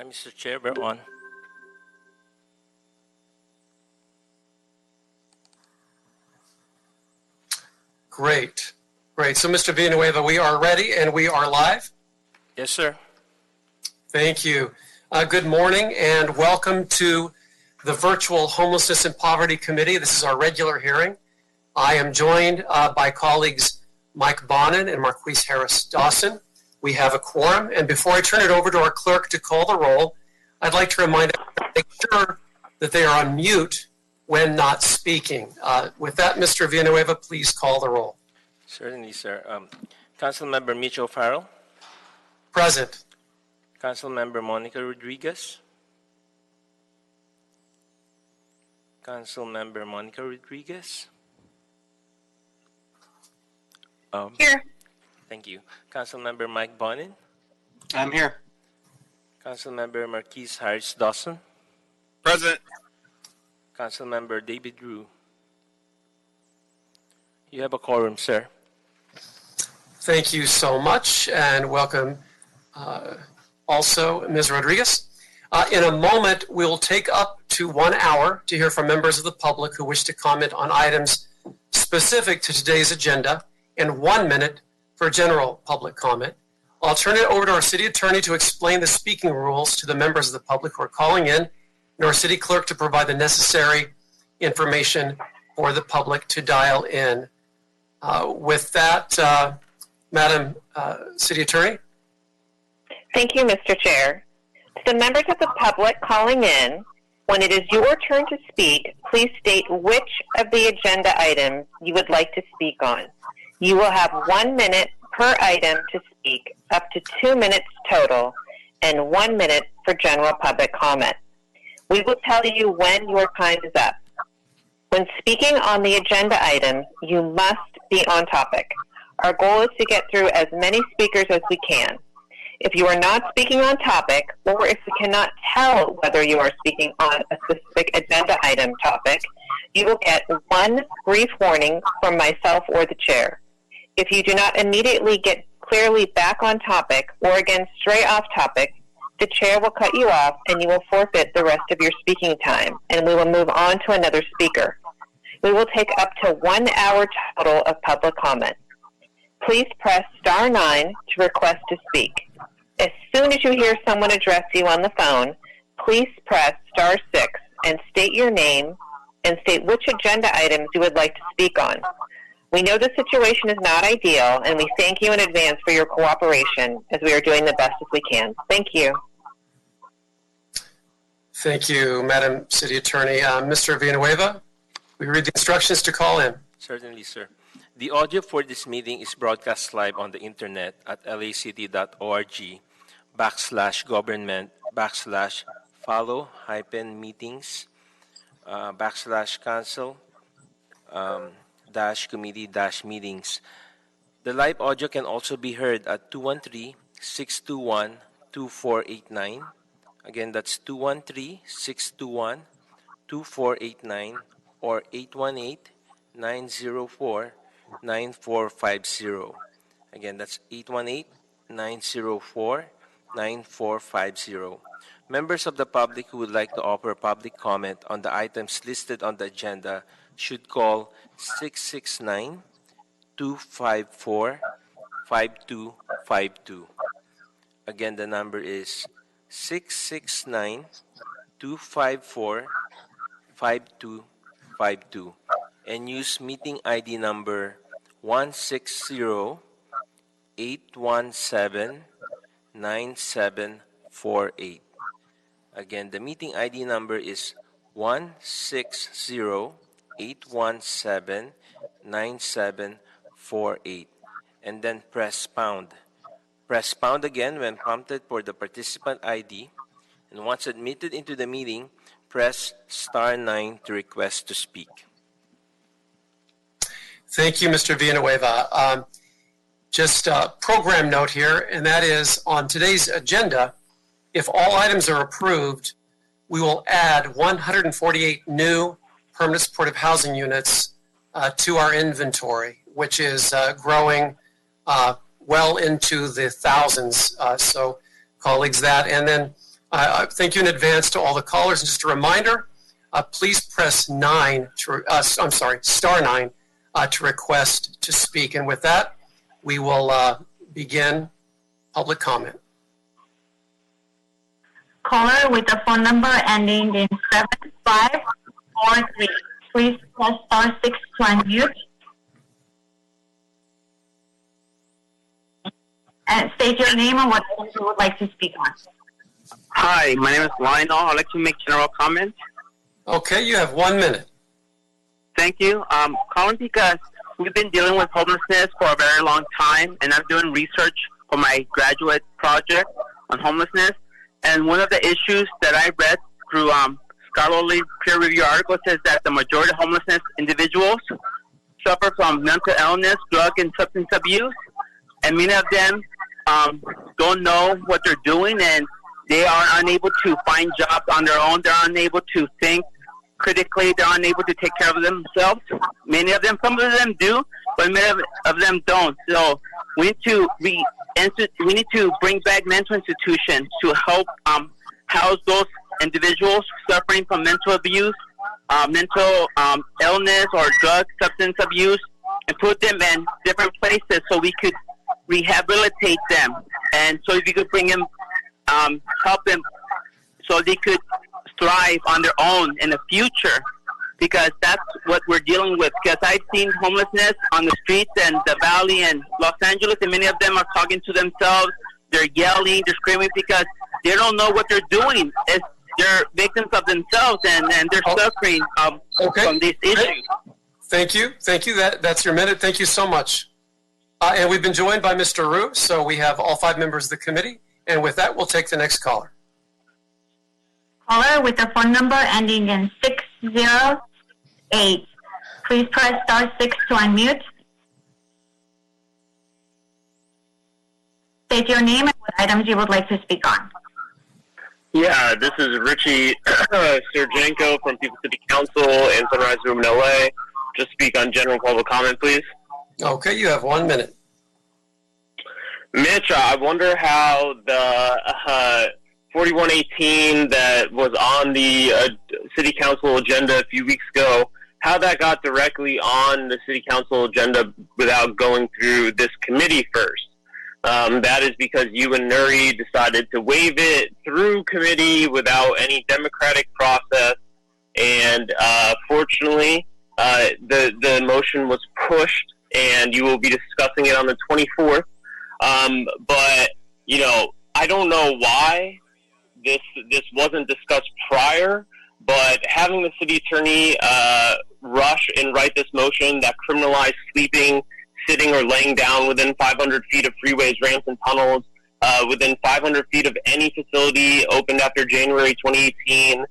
Mr. Chair, we're on. Great. So, Mr. Villanueva, we are ready and we are live? Yes, sir. Thank you. Good morning and welcome to the virtual Homelessness and Poverty Committee. This is our regular hearing. I am joined by colleagues Mike Bonin and Marquise Harris-Dawson. We have a quorum, and before I turn it over to our clerk to call the roll, I'd like to remind everyone to make sure that they are on mute when not speaking. With that, Mr. Villanueva, please call the roll. Certainly, sir. Councilmember Mitch O'Farrell. Present. Councilmember Monica Rodriguez. Councilmember Monica Rodriguez. Here. Thank you. Councilmember Mike Bonin. I'm here. Councilmember Marquise Harris-Dawson. Present. Councilmember David Rue. You have a quorum, sir. Thank you so much, and welcome also Ms. Rodriguez. In a moment, we'll take up to 1 hour to hear from members of the public who wish to comment on items specific to today's agenda, and 1 minute for general public comment. I'll turn it over to our city attorney to explain the speaking rules to the members of the public who are calling in, and our city clerk to provide the necessary information for the public to dial in. With that, Madam City Attorney. Thank you, Mr. Chair. To the members of the public calling in, when it is your turn to speak, please state which of the agenda items you would like to speak on. You will have 1 minute per item to speak, up to 2 minutes total, and 1 minute for general public comment. We will tell you when your time is up. When speaking on the agenda items, you must be on topic. Our goal is to get through as many speakers as we can. If you are not speaking on topic, or if we cannot tell whether you are speaking on a specific agenda item topic, you will get 1 brief warning from myself or the chair. If you do not immediately get clearly back on topic, or again stray off topic, the chair will cut you off and you will forfeit the rest of your speaking time, and we will move on to another speaker. We will take up to 1 hour total of public comment. Please press *9 to request to speak. As soon as you hear someone address you on the phone, please press *6 and state your name and state which agenda items you would like to speak on. We know the situation is not ideal, and we thank you in advance for your cooperation as we are doing the best as we can. Thank you. Thank you, Madam City Attorney. Mr. Villanueva, we read the instructions to call in. Certainly, sir. The audio for this meeting is broadcast live on the internet at lact.org/government/follow-council-committee-meetings. The live audio can also be heard at 213-621-2489. Again, that's 213-621-2489 or 818-904-9450. Again, that's 818-904-9450. Members of the public who would like to offer public comment on the items listed on the agenda should call 669-254-5252. Again, the number is 669-254-5252 and use meeting ID number 160-817-9748. Again, the meeting ID number is 160-817-9748, and then press pound. Press pound again when prompted for the participant ID, and once admitted into the meeting, press *9 to request to speak. Thank you, Mr. Villanueva. Just a program note here, and that is on today's agenda, if all items are approved, we will add 148 new permanent supportive housing units to our inventory, which is growing well into the thousands. So, colleagues, that. And then Thank you in advance to all the callers. And just a reminder, please press star 9 to request to speak. And with that, we will begin public comment. Caller with a phone number ending in 7543. Please press star 6 to unmute. And state your name and what you would like to speak on. Hi, my name is Lionel. I'd like to make general comments. Okay, you have 1 minute. Thank you. Calling because we've been dealing with homelessness for a very long time, and I'm doing research for my graduate project on homelessness. And one of the issues that I read through scholarly peer-reviewed articles says that the majority of homelessness individuals suffer from mental illness, drug and substance abuse, and many of them don't know what they're doing, and they are unable to find jobs on their own. They're unable to think critically. They're unable to take care of themselves. Many of them, some of them do, but many of them don't. So we need to bring back mental institutions to help house those individuals suffering from mental abuse, mental illness, or drug substance abuse, and put them in different places so we could rehabilitate them. And so if you could bring them, help them so they could thrive on their own in the future, because that's what we're dealing with. Because I've seen homelessness on the streets in the Valley and Los Angeles, and many of them are talking to themselves. They're yelling, they're screaming because they don't know what they're doing. They're victims of themselves, and they're suffering from these issues. Thank you. That's your minute. Thank you so much. And we've been joined by Mr. Rue, so we have all 5 members of the committee. And with that, we'll take the next caller. Caller with a phone number ending in 608. Please press star 6 to unmute. State your name and what items you would like to speak on. Yeah, this is Richie Sergenko from People City Council in Sunrise Room in LA. Just speak on general public comment, please. Okay, you have 1 minute. Mitch, I wonder how the 4118 that was on the City Council agenda a few weeks ago, how that got directly on the City Council agenda without going through this committee first. That is because you and Nuri decided to waive it through committee without any democratic process, and fortunately, the motion was pushed, and you will be discussing it on the 24th. But I don't know why this wasn't discussed prior. But having the city attorney rush and write this motion that criminalized sleeping, sitting, or laying down within 500 feet of freeways, ramps, and tunnels, within 500 feet of any facility opened after January 2018.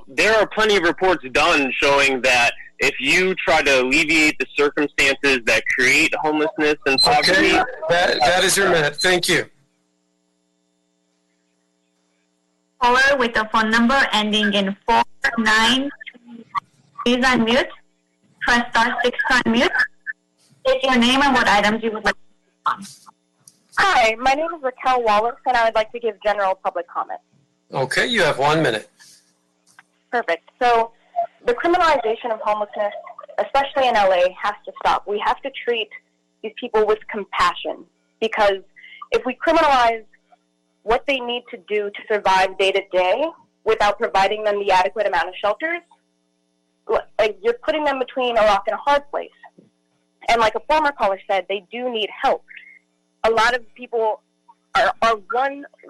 There are plenty of reports done showing that if you try to alleviate the circumstances that create homelessness and poverty... Okay, that is your minute. Thank you. Caller with a phone number ending in 492. Please unmute. Press star 6 to unmute. State your name and what items you would like to speak on. Hi, my name is Raquel Wallace, and I would like to give general public comment. Okay, you have 1 minute. Perfect. So the criminalization of homelessness, especially in LA, has to stop. We have to treat these people with compassion, because if we criminalize what they need to do to survive day to day without providing them the adequate amount of shelters, you're putting them between a rock and a hard place. And like a former caller said, they do need help. A lot of people are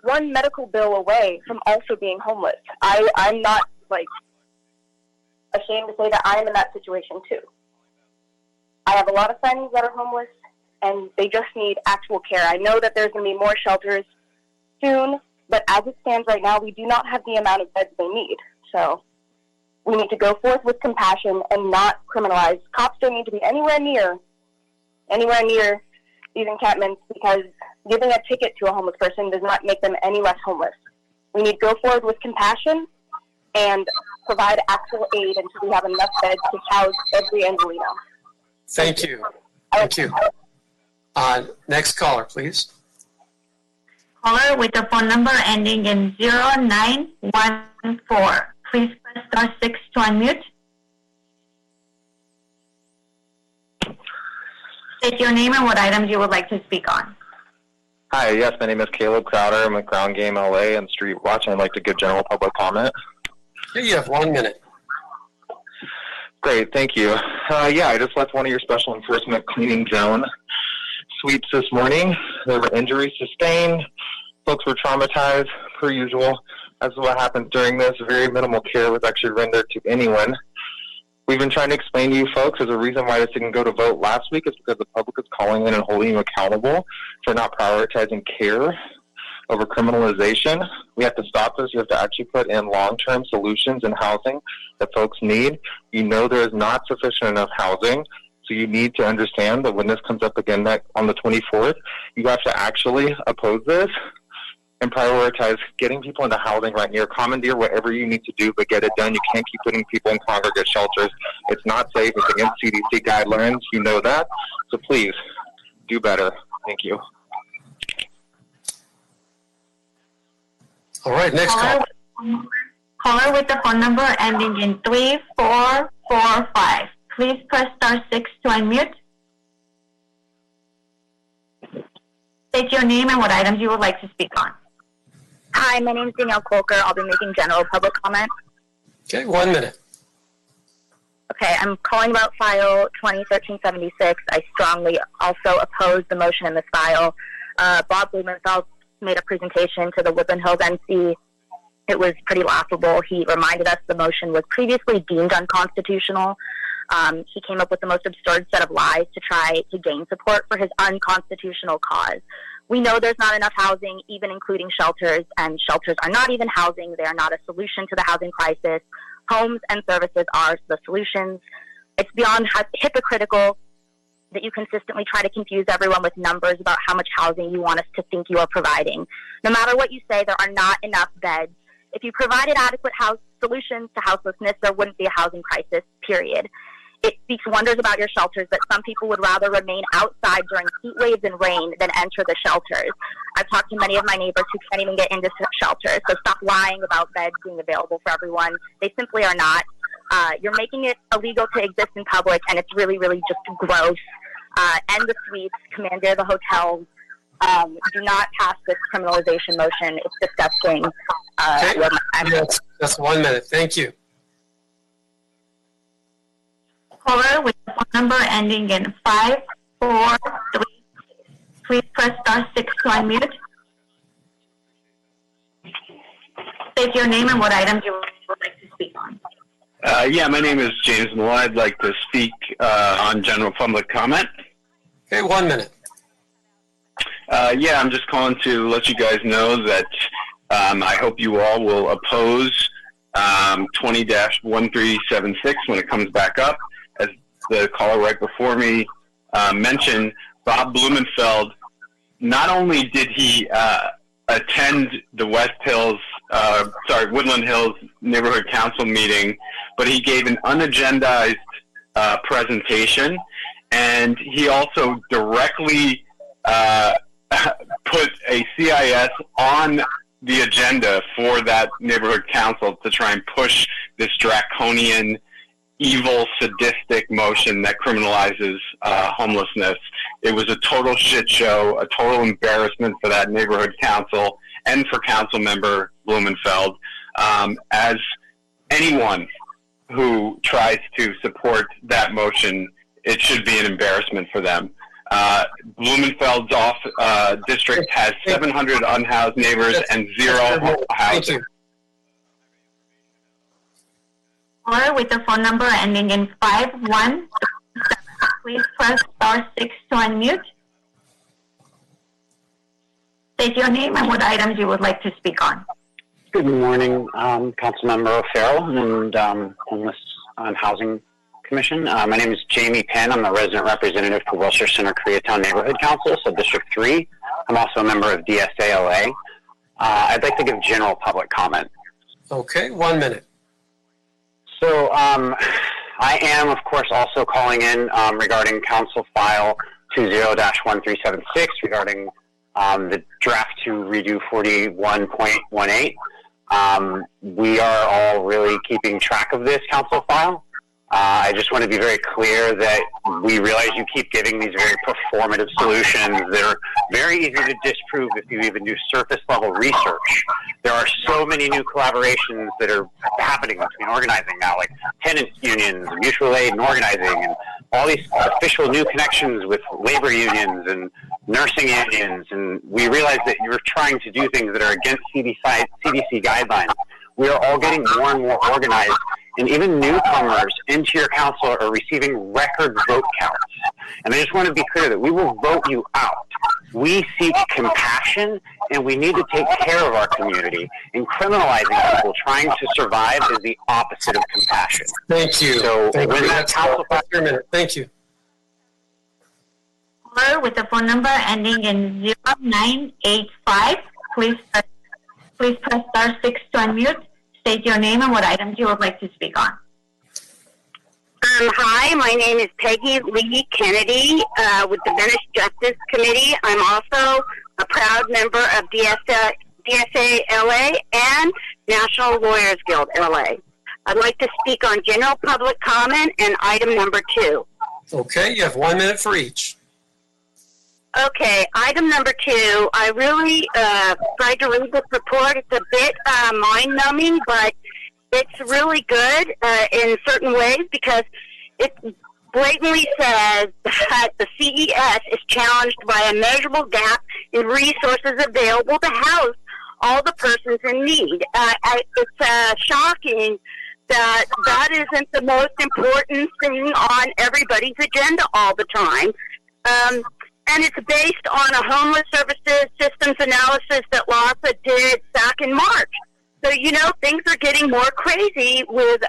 one medical bill away from also being homeless. I'm not ashamed to say that I am in that situation too. I have a lot of friends that are homeless, and they just need actual care. I know that there's going to be more shelters soon, but as it stands right now, we do not have the amount of beds they need. So we need to go forth with compassion and not criminalize. Cops don't need to be anywhere near these encampments, because giving a ticket to a homeless person does not make them any less homeless. We need to go forward with compassion and provide actual aid until we have enough beds to house every Angelino. Thank you. Next caller, please. Caller with the phone number ending in 0914. Please press star 6 to unmute. State your name and what items you would like to speak on. Hi, yes, my name is Caleb Crowder. I'm at Ground Game LA and Street Watch, and I'd like to give general public comment. Here you have 1 minute. Great, thank you. Yeah, I just left one of your special enforcement cleaning zone sweeps this morning. There were injuries sustained. Folks were traumatized, per usual. That's what happens during this. Very minimal care was actually rendered to anyone. We've been trying to explain to you folks there's a reason why this didn't go to vote last week is because the public is calling in and holding you accountable for not prioritizing care over criminalization. We have to stop this. You have to actually put in long-term solutions in housing that folks need. You know there is not sufficient enough housing, so you need to understand that when this comes up again on the 24th, you have to actually oppose this and prioritize getting people into housing right near, commandeer whatever you need to do, but get it done. You can't keep putting people in congregate shelters. It's not safe. It's against CDC guidelines. You know that. So please, do better. Thank you. All right, next call. Caller with the phone number ending in 3445. Please press star 6 to unmute. State your name and what items you would like to speak on. Hi, my name is Danielle Kolker. I'll be making general public comment. Okay, 1 minute. Okay, I'm calling about file 2013-76. I strongly also oppose the motion in this file. Bob Blumenfeld made a presentation to the Woodland Hills NC. It was pretty laughable. He reminded us the motion was previously deemed unconstitutional. He came up with the most absurd set of lies to try to gain support for his unconstitutional cause. We know there's not enough housing, even including shelters, and shelters are not even housing. They are not a solution to the housing crisis. Homes and services are the solutions. It's beyond hypocritical that you consistently try to confuse everyone with numbers about how much housing you want us to think you are providing. No matter what you say, there are not enough beds. If you provided adequate solutions to houselessness, there wouldn't be a housing crisis, period. It speaks wonders about your shelters that some people would rather remain outside during heat waves and rain than enter the shelters. I've talked to many of my neighbors who can't even get into shelters, so stop lying about beds being available for everyone. They simply are not. You're making it illegal to exist in public, and it's really, really just gross. End the suites, commandeer the hotels. Do not pass this criminalization motion. It's disgusting. That's 1 minute. Thank you. Caller with the phone number ending in 543. Please press star 6 to unmute. State your name and what items you would like to speak on. Yeah, my name is James Malloy. I'd like to speak on general public comment. Okay, 1 minute. Yeah, I'm just calling to let you guys know that I hope you all will oppose 20-1376 when it comes back up. As the caller right before me mentioned, Bob Blumenfeld, not only did he attend the Woodland Hills Neighborhood Council meeting, but he gave an unagendized presentation, and he also directly put a CIS on the agenda for that neighborhood council to try and push this draconian, evil, sadistic motion that criminalizes homelessness. It was a total shit show, a total embarrassment for that neighborhood council and for council member Blumenfeld. As anyone who tries to support that motion, it should be an embarrassment for them. Blumenfeld's district has 700 unhoused neighbors and 0 housing. Caller with the phone number ending in 517. Please press star 6 to unmute. State your name and what items you would like to speak on. Good morning, Councilmember O'Farrell and Homeless and Housing Commission. My name is Jamie Penn. I'm the resident representative for Wilshire Center Koreatown Neighborhood Council, so District 3. I'm also a member of DSALA. I'd like to give general public comment. Okay, 1 minute. So I am, of course, also calling in regarding Council File 20-1376 regarding the draft to redo 41.18. We are all really keeping track of this council file. I just want to be very clear that we realize you keep giving these very performative solutions. They're very easy to disprove if you even do surface level research. There are so many new collaborations that are happening between organizing now, like tenants unions, mutual aid and organizing, and all these official new connections with labor unions and nursing unions. And we realize that you're trying to do things that are against CDC guidelines. We are all getting more and more organized, and even newcomers into your council are receiving record vote counts. And I just want to be clear that we will vote you out. We seek compassion, and we need to take care of our community. And criminalizing people trying to survive is the opposite of compassion. Thank you. So Thank when you. that council... Thank you. Caller with the phone number ending in 0985, please press star 6 to unmute. State your name and what items you would like to speak on. Hi, my name is Peggy Leahy Kennedy with the Venice Justice Committee. I'm also a proud member of DSA LA and National Lawyers Guild LA. I'd like to speak on general public comment and item number 2. Okay, you have 1 minute for each. Okay, item number 2, I really tried to read this report. It's a bit mind-numbing, but it's really good in certain ways because it blatantly says that the CES is challenged by a measurable gap in resources available to house all the persons in need. It's shocking that that isn't the most important thing on everybody's agenda all the time. And it's based on a homeless services systems analysis that LASA did back in March. So, you know, things are getting more crazy with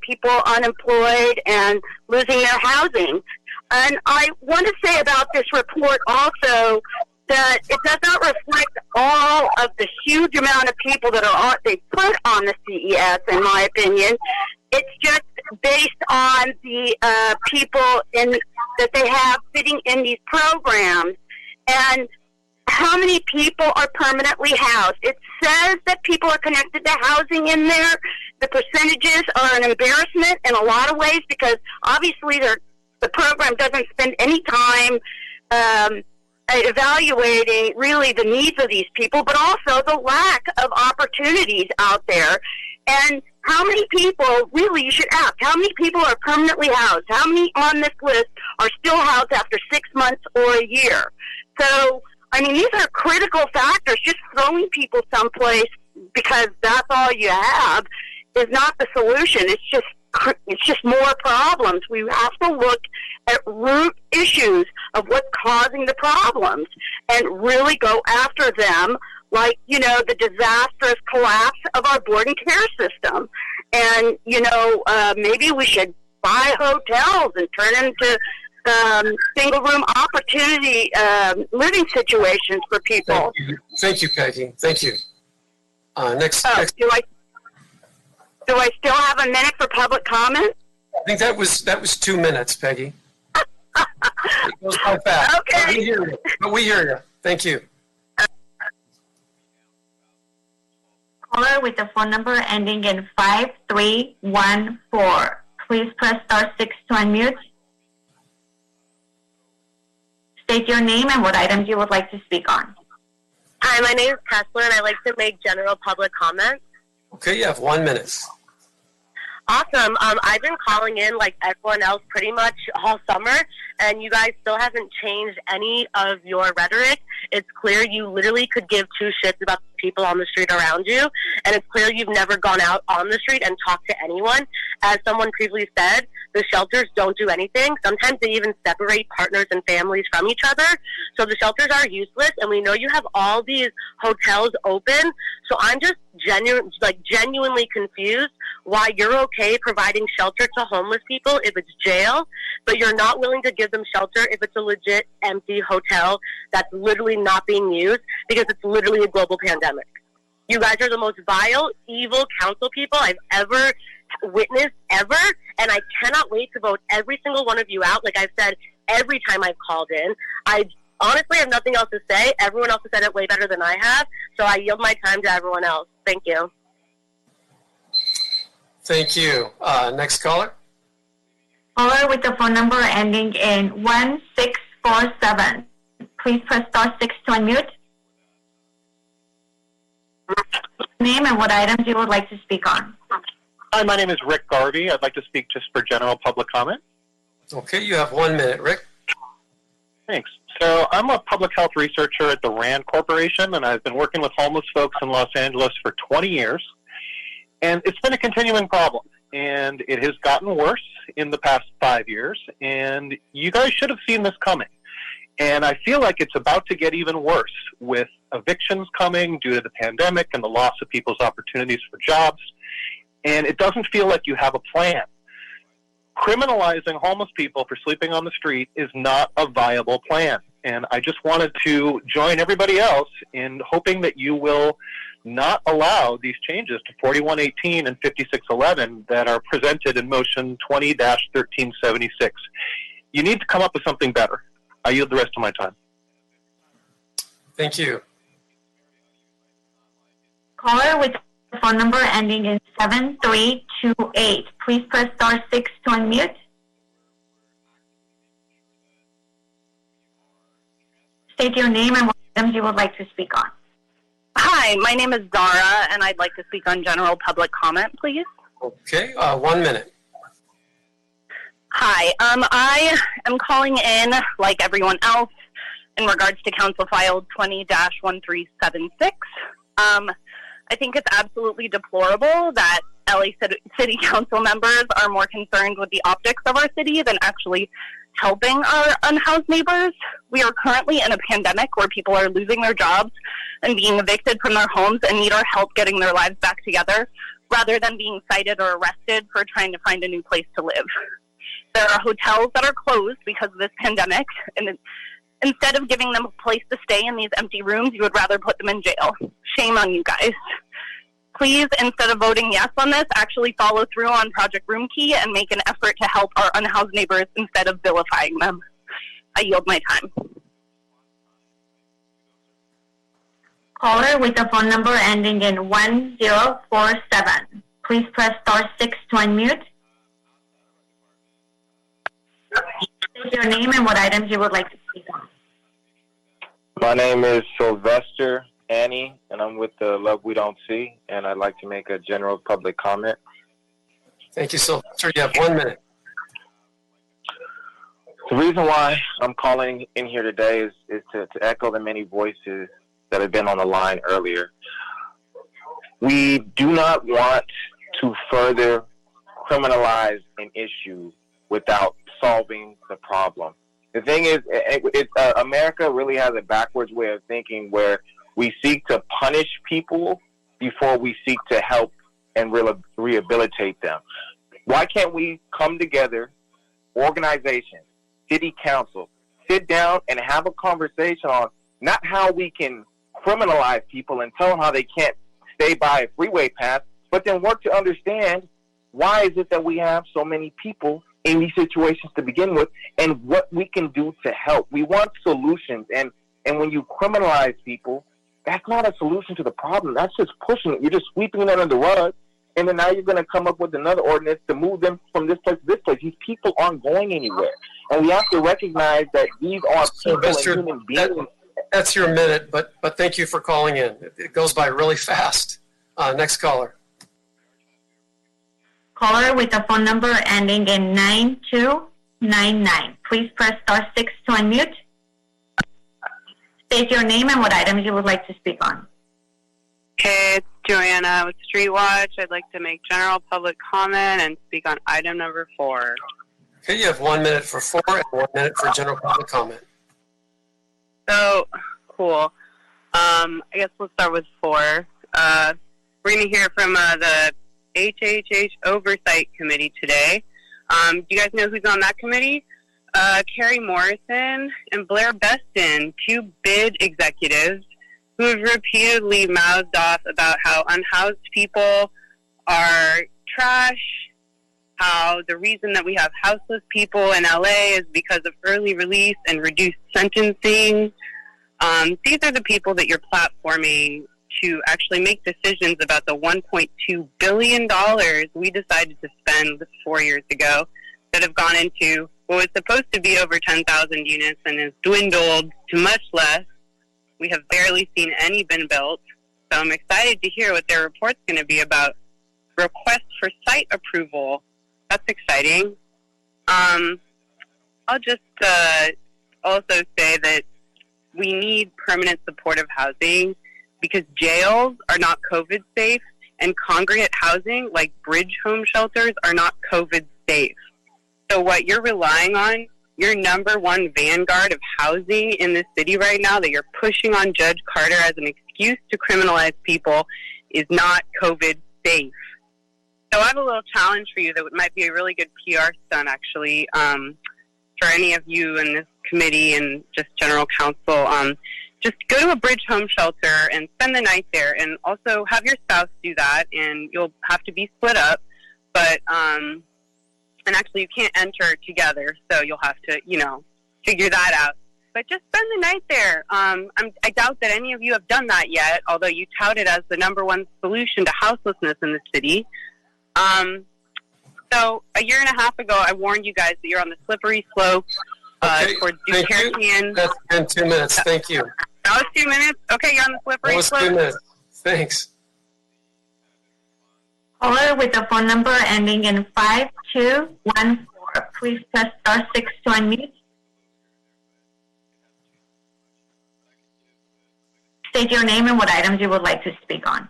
people unemployed and losing their housing. And I want to say about this report also that it does not reflect all of the huge amount of people that they put on the CES, in my opinion. It's just based on the people that they have sitting in these programs and how many people are permanently housed. It says that people are connected to housing in there. The percentages are an embarrassment in a lot of ways because obviously the program doesn't spend any time evaluating really the needs of these people, but also the lack of opportunities out there. And how many people, really, you should ask, how many people are permanently housed? How many on this list are still housed after 6 months or a year? So, I mean, these are critical factors. Just throwing people someplace because that's all you have is not the solution. It's just more problems. We have to look at root issues of what's causing the problems and really go after them, like, you know, the disastrous collapse of our board and care system. And, you know, maybe we should buy hotels and turn into single-room opportunity living situations for people. Thank you, Peggy. Thank you. Next. Do I still have a minute for public comment? I think that was 2 minutes, Peggy. It goes by fast. Okay. But we hear you. Thank you. Caller with the phone number ending in 5314. Please press star 6 to unmute. State your name and what items you would like to speak on. Hi, my name is Kessler, and I'd like to make general public comments. Okay, you have 1 minute. Awesome. I've been calling in like everyone else pretty much all summer, and you guys still haven't changed any of your rhetoric. It's clear you literally could give two shits about the people on the street around you, and it's clear you've never gone out on the street and talked to anyone. As someone previously said, the shelters don't do anything. Sometimes they even separate partners and families from each other. So the shelters are useless, and we know you have all these hotels open. So I'm just genuinely confused why you're okay providing shelter to homeless people if it's jail, but you're not willing to give them shelter if it's a legit empty hotel that's literally not being used because it's literally a global pandemic. You guys are the most vile, evil council people I've ever witnessed ever, and I cannot wait to vote every single one of you out. Like I've said every time I've called in, I honestly, I have nothing else to say. Everyone else has said it way better than I have, so I yield my time to everyone else. Thank you. Thank you. Next caller. Caller with the phone number ending in 1647. Please press star 6 to unmute. Name and what items you would like to speak on. Hi, my name is Rick Garvey. I'd like to speak just for general public comment. Okay, you have 1 minute, Rick. Thanks. So I'm a public health researcher at the RAND Corporation, and I've been working with homeless folks in Los Angeles for 20 years. And it's been a continuing problem, and it has gotten worse in the past 5 years, and you guys should have seen this coming. And I feel like it's about to get even worse with evictions coming due to the pandemic and the loss of people's opportunities for jobs. And it doesn't feel like you have a plan. Criminalizing homeless people for sleeping on the street is not a viable plan. And I just wanted to join everybody else in hoping that you will not allow these changes to 4118 and 5611 that are presented in motion 20-1376. You need to come up with something better. I yield the rest of my time. Thank you. Caller with the phone number ending in 7328. Please press star 6 to unmute. State your name and what items you would like to speak on. Hi, my name is Zara, and I'd like to speak on general public comment, please. Okay, 1 minute. Hi, I am calling in, like everyone else, in regards to Council File 20-1376. I think it's absolutely deplorable that LA City Council members are more concerned with the optics of our city than actually helping our unhoused neighbors. We are currently in a pandemic where people are losing their jobs and being evicted from their homes and need our help getting their lives back together, rather than being cited or arrested for trying to find a new place to live. There are hotels that are closed because of this pandemic, and instead of giving them a place to stay in these empty rooms, you would rather put them in jail. Shame on you guys. Please, instead of voting yes on this, actually follow through on Project Room Key and make an effort to help our unhoused neighbors instead of vilifying them. I yield my time. Caller with the phone number ending in 1047. Please press star 6 to unmute. State your name and what items you would like to speak on. My name is Sylvester Annie, and I'm with the Love We Don't See, and I'd like to make a general public comment. Thank you, Sylvester. You have 1 minute. The reason why I'm calling in here today is to echo the many voices that have been on the line earlier. We do not want to further criminalize an issue without solving the problem. The thing is, America really has a backwards way of thinking where we seek to punish people before we seek to help and rehabilitate them. Why can't we come together, organization, city council, sit down and have a conversation on not how we can criminalize people and tell them how they can't stay by a freeway path, but then work to understand why is it that we have so many people in these situations to begin with, and what we can do to help. We want solutions, and when you criminalize people, that's not a solution to the problem. That's just pushing it. You're just sweeping it under the rug, and then now you're going to come up with another ordinance to move them from this place to this place. These people aren't going anywhere, and we have to recognize that these are people and human beings. That's your minute, but thank you for calling in. It goes by really fast. Next caller. Caller with the phone number ending in 9299. Please press star 6 to unmute. State your name and what items you would like to speak on. Hey, it's Joanna with Street Watch. I'd like to make general public comment and speak on item number 4. Okay, you have 1 minute for 4 and 1 minute for general public comment. So, cool. I guess we'll start with 4. We're going to hear from the HHH Oversight Committee today. Do you guys know who's on that committee? Carrie Morrison and Blair Beston, 2 bid executives who have repeatedly mouthed off about how unhoused people are trash, how the reason that we have houseless people in LA is because of early release and reduced sentencing. These are the people that you're platforming to actually make decisions about the $1.2 billion we decided to spend 4 years ago that have gone into what was supposed to be over 10,000 units and has dwindled to much less. We have barely seen any been built. So I'm excited to hear what their report's going to be about. Request for site approval. That's exciting. I'll just also say that we need permanent supportive housing because jails are not COVID safe and congregate housing like bridge home shelters are not COVID safe. So what you're relying on, your number one vanguard of housing in the city right now that you're pushing on Judge Carter as an excuse to criminalize people is not COVID safe. So I have a little challenge for you that might be a really good PR stunt, actually, for any of you in this committee and just general counsel. Just go to a bridge home shelter and spend the night there, and also have your spouse do that, and you'll have to be split up. But and actually, you can't enter together, so you'll have to, figure that out. But just spend the night there. I doubt that any of you have done that yet, although you tout it as the number one solution to houselessness in the city. So a year and a half ago, I warned you guys that you're on the slippery slope towards Duquesne. That's been 2 minutes. Thank you. That was 2 minutes? Okay, you're on the slippery slope. 2 minutes. Thanks. Caller with the phone number ending in 5214. Please press *6 to unmute. State your name and what items you would like to speak on.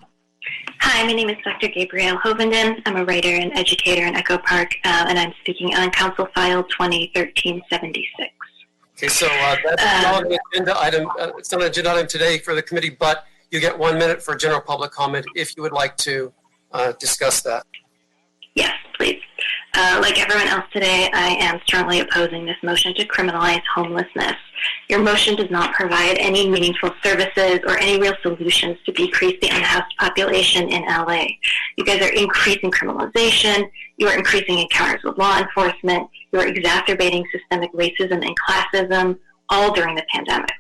Hi, my name is Dr. Gabriel Hovenden. I'm a writer and educator in Echo Park, and I'm speaking on Council File 2013-76. Okay, so that's not an agenda item. It's not an agenda item today for the committee, but you get 1 minute for general public comment if you would like to discuss that. Yes, please. Like everyone else today, I am strongly opposing this motion to criminalize homelessness. Your motion does not provide any meaningful services or any real solutions to decrease the unhoused population in LA. You guys are increasing criminalization, you are increasing encounters with law enforcement, you are exacerbating systemic racism and classism, all during the pandemic.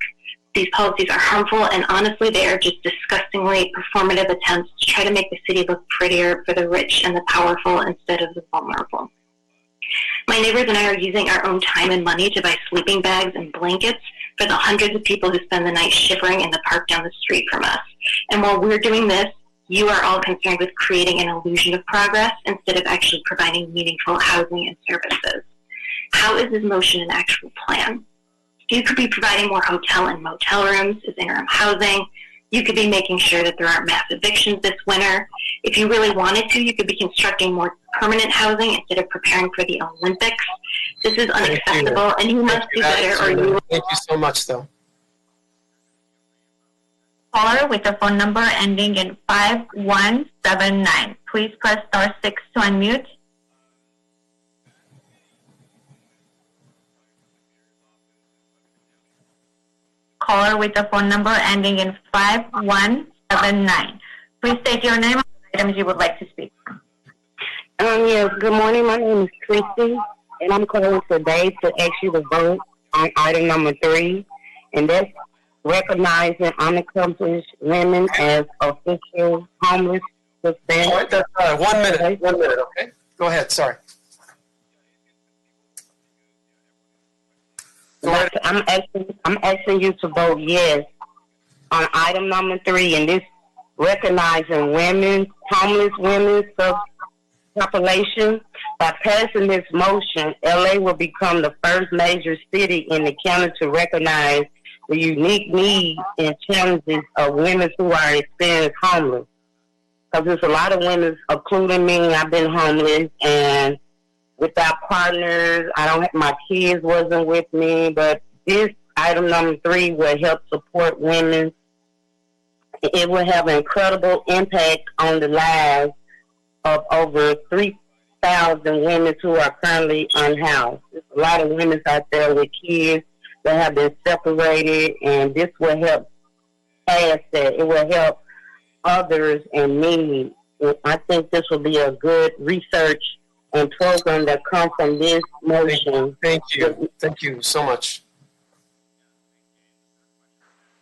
These policies are harmful, and honestly, they are just disgustingly performative attempts to try to make the city look prettier for the rich and the powerful instead of the vulnerable. My neighbors and I are using our own time and money to buy sleeping bags and blankets for the hundreds of people who spend the night shivering in the park down the street from us. And while we're doing this, you are all concerned with creating an illusion of progress instead of actually providing meaningful housing and services. How is this motion an actual plan? You could be providing more hotel and motel rooms as interim housing. You could be making sure that there aren't mass evictions this winter. If you really wanted to, you could be constructing more permanent housing instead of preparing for the Olympics. This is unacceptable, and you must do better. Or you. Thank you so much, though. Caller with the phone number ending in 5179. Please press *6 to unmute. Caller with the phone number ending in 5179. Please state your name and items you would like to speak on. Yes, good morning. My name is Christy, and I'm calling today to ask you to vote on item number 3, and that's recognizing unaccomplished women as official homeless. All right, that's 1 minute. 1 minute, okay? Go ahead, sorry. I'm asking you to vote yes on item number 3, and this recognizing homeless women's population. By passing this motion, LA will become the first major city in the county to recognize the unique needs and challenges of women who are experiencing homeless. Because there's a lot of women, including me, I've been homeless, and without partners, my kids wasn't with me, but this item number 3 will help support women. It will have an incredible impact on the lives of over 3,000 women who are currently unhoused. There's a lot of women out there with kids that have been separated, and this will help pass that. It will help others in need. I think this will be a good research and program that come from this motion. Thank you. Thank you so much.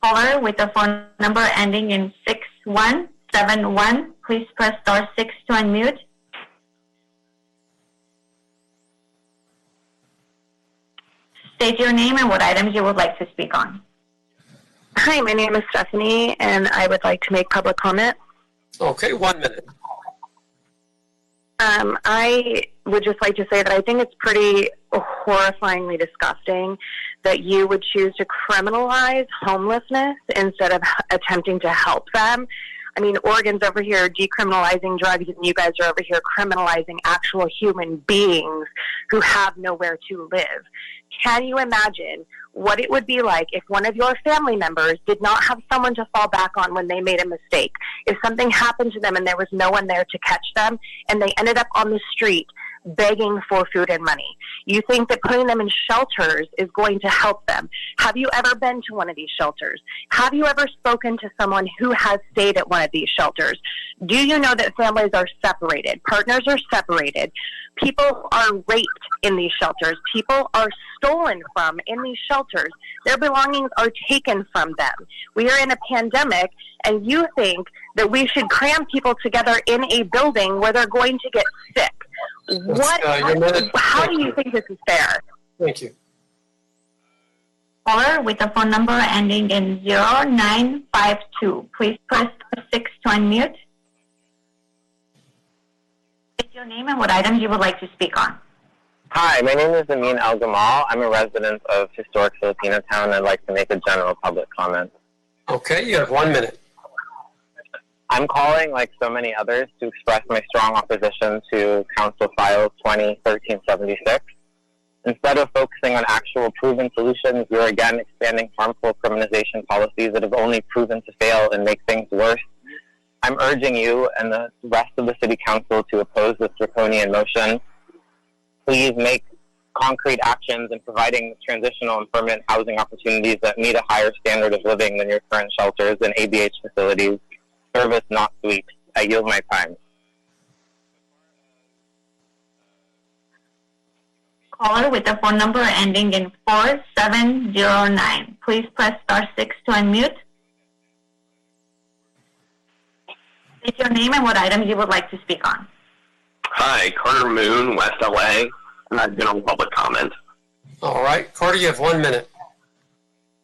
Caller with the phone number ending in 6171, please press star 6 to unmute. State your name and what items you would like to speak on. Hi, my name is Stephanie, and I would like to make public comment. Okay, 1 minute. I would just like to say that I think it's pretty horrifyingly disgusting that you would choose to criminalize homelessness instead of attempting to help them. I mean, Oregon's over here decriminalizing drugs, and you guys are over here criminalizing actual human beings who have nowhere to live. Can you imagine what it would be like if one of your family members did not have someone to fall back on when they made a mistake? If something happened to them and there was no one there to catch them, and they ended up on the street begging for food and money. You think that putting them in shelters is going to help them. Have you ever been to one of these shelters? Have you ever spoken to someone who has stayed at one of these shelters? Do you know that families are separated? Partners are separated. People are raped in these shelters. People are stolen from in these shelters. Their belongings are taken from them. We are in a pandemic, and you think that we should cram people together in a building where they're going to get sick. How do you think this is fair? Thank you. Caller with the phone number ending in 0952. Please press 6 to unmute. State your name and what items you would like to speak on. Hi, my name is Amin Al-Gamal. I'm a resident of historic Filipino town. I'd like to make a general public comment. Okay, you have 1 minute. I'm calling, like so many others, to express my strong opposition to Council File 2013-76. Instead of focusing on actual proven solutions, you're again expanding harmful criminalization policies that have only proven to fail and make things worse. I'm urging you and the rest of the City Council to oppose this draconian motion. Please make concrete actions in providing transitional and permanent housing opportunities that meet a higher standard of living than your current shelters and ABH facilities. Service, not sweeps. I yield my time. Caller with the phone number ending in 4709. Please press star 6 to unmute. State your name and what items you would like to speak on. Hi, Carter Moon, West LA, and I've been on public comment. All right, Carter, you have 1 minute.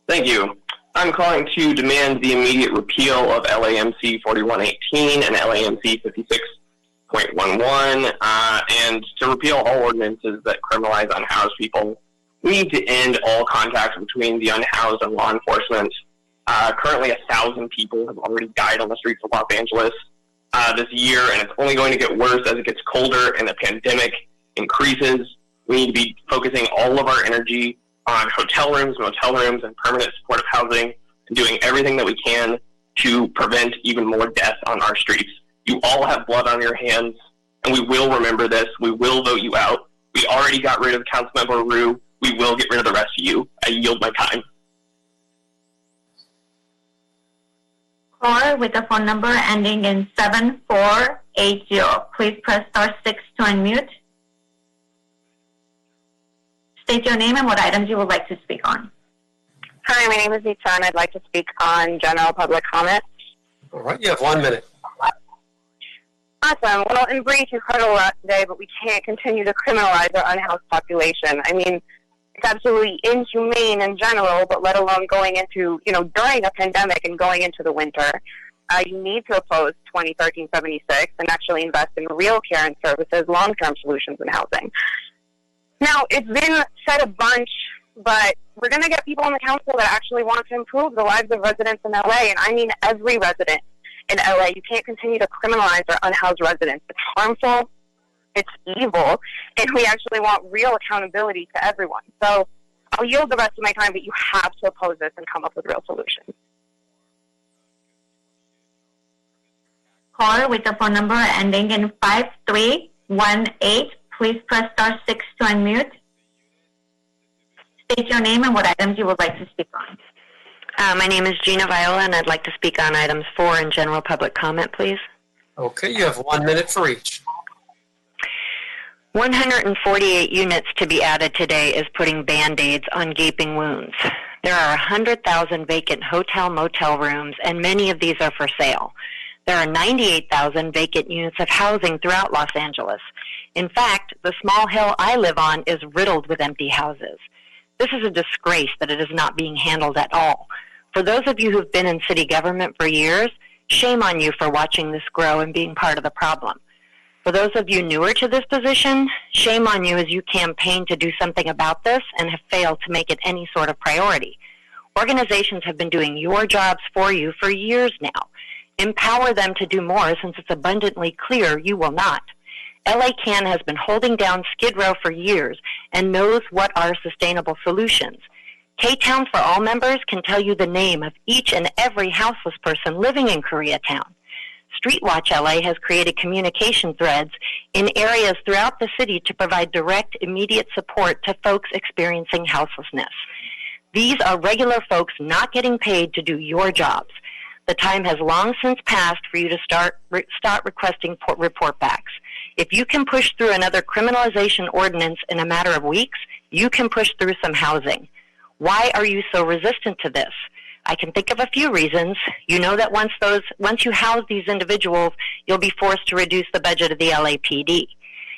Thank you. I'm calling to demand the immediate repeal of LAMC 4118 and LAMC 56.11, and to repeal all ordinances that criminalize unhoused people. We need to end all contacts between the unhoused and law enforcement. Currently, 1,000 people have already died on the streets of Los Angeles this year, and it's only going to get worse as it gets colder and the pandemic increases. We need to be focusing all of our energy on hotel rooms, motel rooms, and permanent supportive housing, and doing everything that we can to prevent even more death on our streets. You all have blood on your hands, and we will remember this. We will vote you out. We already got rid of Councilmember Rue. We will get rid of the rest of you. I yield my time. Caller with the phone number ending in 7480. Please press star 6 to unmute. State your name and what items you would like to speak on. Hi, my name is Nita, and I'd like to speak on general public comment. All right, you have 1 minute. Awesome. Well, in brief, you've heard a lot today, but we can't continue to criminalize our unhoused population. I mean, it's absolutely inhumane in general, but let alone going into, during a pandemic and going into the winter. You need to oppose 2013-76 and actually invest in real care and services, long-term solutions in housing. Now, it's been said a bunch, but we're going to get people on the council that actually want to improve the lives of residents in LA, and I mean every resident in LA. You can't continue to criminalize our unhoused residents. It's harmful, it's evil, and we actually want real accountability to everyone. So I'll yield the rest of my time, but you have to oppose this and come up with real solutions. Caller with the phone number ending in 5318. Please press star 6 to unmute. State your name and what items you would like to speak on. My name is Gina Viola, and I'd like to speak on items 4 in general public comment, please. Okay, you have 1 minute for each. 148 units to be added today is putting Band-Aids on gaping wounds. There are 100,000 vacant hotel-motel rooms, and many of these are for sale. There are 98,000 vacant units of housing throughout Los Angeles. In fact, the small hill I live on is riddled with empty houses. This is a disgrace that it is not being handled at all. For those of you who've been in city government for years, shame on you for watching this grow and being part of the problem. For those of you newer to this position, shame on you as you campaign to do something about this and have failed to make it any sort of priority. Organizations have been doing your jobs for you for years now. Empower them to do more, since it's abundantly clear you will not. LA Can has been holding down Skid Row for years and knows what are sustainable solutions. K-Town for All members can tell you the name of each and every houseless person living in Koreatown. Streetwatch LA has created communication threads in areas throughout the city to provide direct, immediate support to folks experiencing houselessness. These are regular folks not getting paid to do your jobs. The time has long since passed for you to start requesting report backs. If you can push through another criminalization ordinance in a matter of weeks, you can push through some housing. Why are you so resistant to this? I can think of a few reasons. You know that once you house these individuals, you'll be forced to reduce the budget of the LAPD.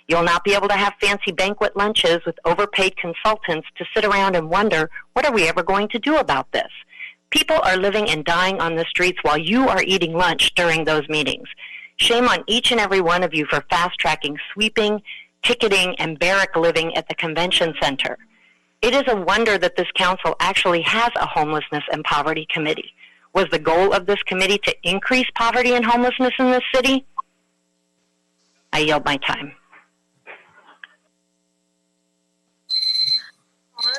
You'll not be able to have fancy banquet lunches with overpaid consultants to sit around and wonder, what are we ever going to do about this? People are living and dying on the streets while you are eating lunch during those meetings. Shame on each and every one of you for fast-tracking sweeping, ticketing, and barrack living at the convention center. It is a wonder that this council actually has a homelessness and poverty committee. Was the goal of this committee to increase poverty and homelessness in this city? I yield my time.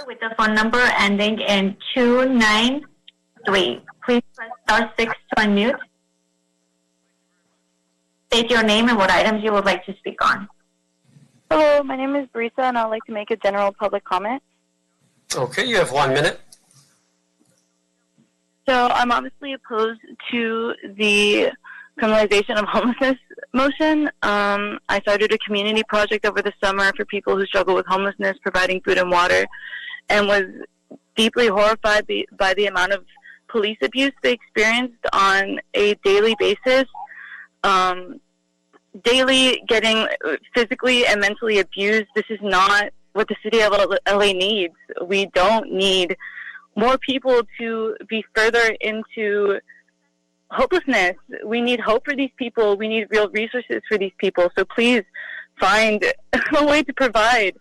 With the phone number ending in 293. Please press star 6 to unmute. State your name and what items you would like to speak on. Hello, my name is Brisa, and I'd like to make a general public comment. Okay, you have 1 minute. So I'm obviously opposed to the criminalization of homelessness motion. I started a community project over the summer for people who struggle with homelessness, providing food and water, and was deeply horrified by the amount of police abuse they experienced on a daily basis. Daily getting physically and mentally abused. This is not what the city of LA needs. We don't need more people to be further into hopelessness. We need hope for these people. We need real resources for these people. So please find a way to provide